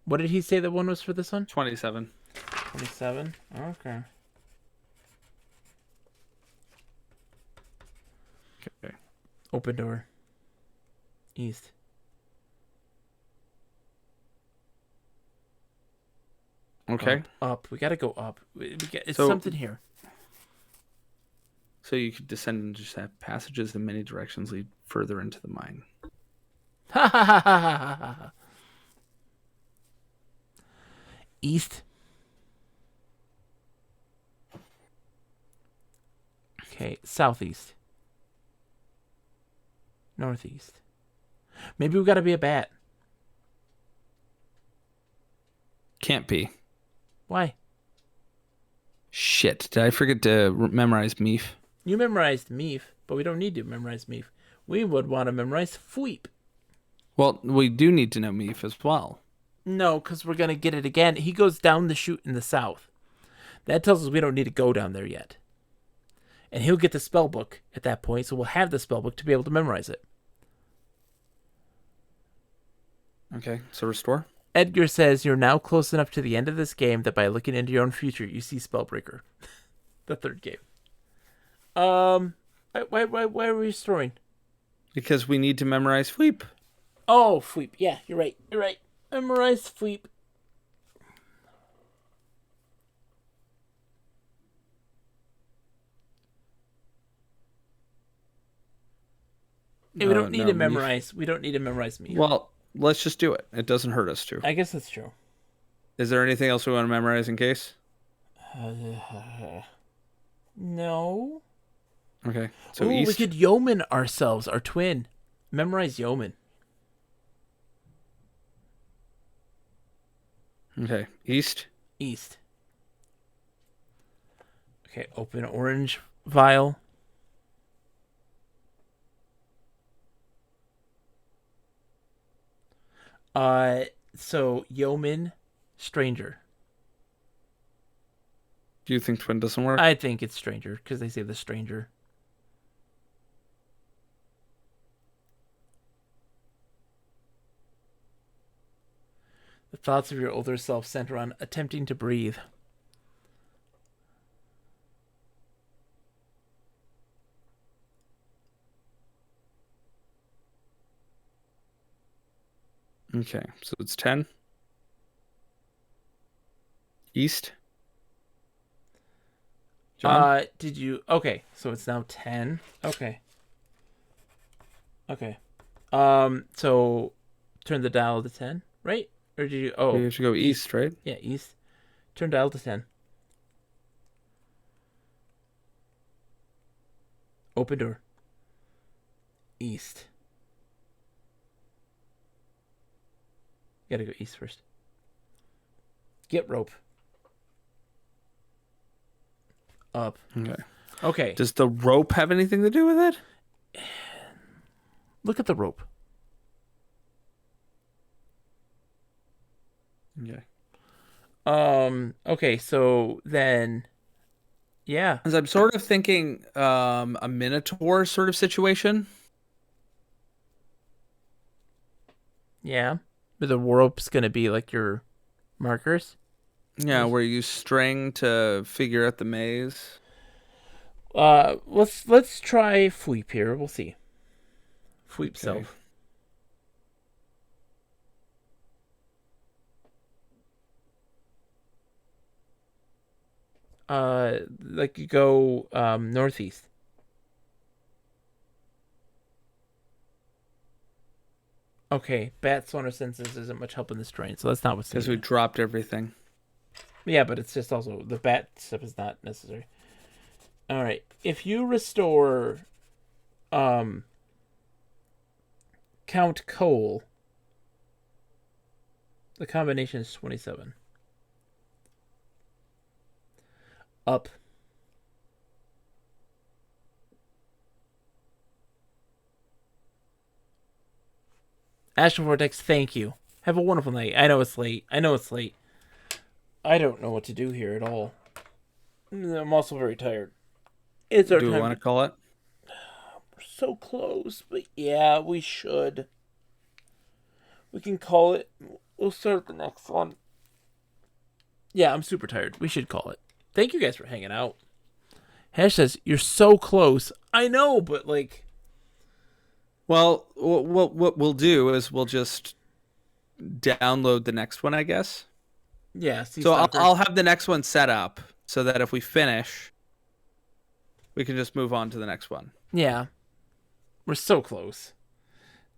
What did he say the one was for this one? 27. 27? Okay. Okay. Open door. East. Okay. Up. We got to go up. It's So- something here. So you could descend and just have passages in many directions lead further into the mine. Ha ha ha ha ha ha ha. East. Okay, southeast. Northeast. Maybe we got to be a bat. Can't be. Why? Shit. Did I forget to memorize Meef? You memorized Meef, but we don't need to memorize Meef. We would want to memorize Fweep. Well, we do need to know Meef as well. No, because we're going to get it again. He goes down the chute in the south. That tells us we don't need to go down there yet. And he'll get the spell book at that point, so we'll have the spell book to be able to memorize it. Okay, so restore. Edgar says you're now close enough to the end of this game that by looking into your own future, you see Spellbreaker. The third game. Why are we restoring? Because we need to memorize Fleep. Oh, Fweep. Yeah, you're right. You're right. Memorize Fweep. Hey, we don't need to memorize. We don't need to memorize me. Well, let's just do it. It doesn't hurt us to. I guess that's true. Is there anything else we want to memorize in case? No. Okay. So Ooh, east. we could yeoman ourselves, our twin. Memorize yeoman. Okay. East. East. Okay, open orange vial. So yeoman, stranger. Do you think twin doesn't work? I think it's stranger because they say the stranger. The thoughts of your older self center on attempting to breathe. Okay, so it's 10. East. John? Did you... Okay, so it's now 10. Okay. Okay. So turn the dial to 10, right? Or did you... Oh. You have to go east, right? Yeah, east. Turn dial to 10. Open door. East. You gotta go east first. Get rope. Up. Okay. Okay. Does the rope have anything to do with it? Look at the rope. Okay. Okay, so then yeah. As I'm sort of thinking a Minotaur sort of situation. Yeah. But the rope's gonna be like your markers. Yeah, where you string to figure out the maze. Let's try Fweep here. We'll see. Fweep Okay. self. Like you go northeast. Okay, bat sonar senses isn't much help in this terrain, so that's not what's Because we dropped everything. Yeah, but it's just also the bat stuff is not necessary. All right, if you restore, Count Cole, the combination is 27. Up. Astral Vortex, thank you. Have a wonderful night. I know it's late. I don't know what to do here at all. I'm also very tired. It's our Do we time. want to call it? We're so close, but yeah, we should. We can call it. We'll start the next one. Yeah, I'm super tired. We should call it. Thank you guys for hanging out. Hash says, you're so close. I know, but like... Well, what we'll do is we'll just download the next one, I guess. Yeah. So I'll have the next one set up so that if we finish, we can just move on to the next one. Yeah. We're so close.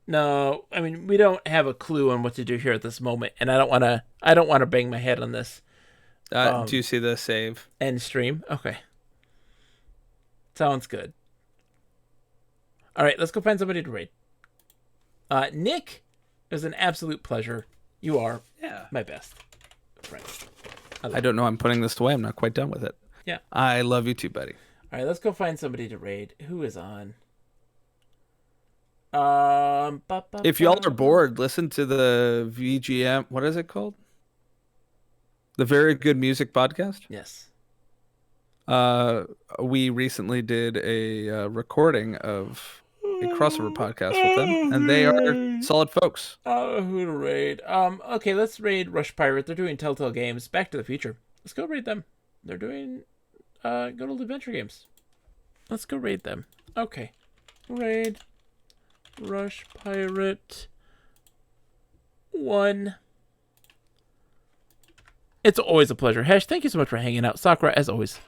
No, I mean, we don't have a clue on what to do here at this moment, and I don't want to bang my head on this. Do you see the save? End stream? Okay. Sounds good. All right, let's go find somebody to raid. Nick, it was an absolute pleasure. You are my best friend. I don't know. I'm putting this away. I'm not quite done with it. Yeah. I love you too, buddy. All right, let's go find somebody to raid. Who is on? If y'all are bored, listen to the VGM. What is it called? The Very Good Music Podcast. Yes. We recently did a recording of a crossover podcast with them, and they are solid folks. Who to raid? Okay, let's raid Rush Pirate. They're doing Telltale Games. Back to the Future. Let's go raid them. They're doing Good old adventure games. Let's go raid them. Okay. Raid. Rush Pirate 1. It's always a pleasure. Hesh, thank you so much for hanging out. Sakura, as always.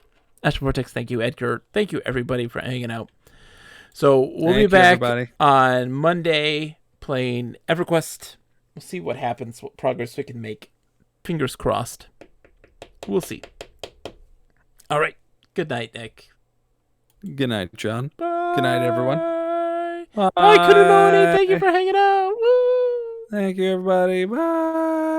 Astro Vortex, thank you. Edgar, thank you, everybody, for hanging out. So we'll be back on Monday playing EverQuest. We'll see what happens, what progress we can make. Fingers crossed. We'll see. All right. Good night, Nick. Good night, John. Bye. Good night, everyone. Bye, Kununoni. Thank you for hanging out. Woo! Thank you, everybody. Bye.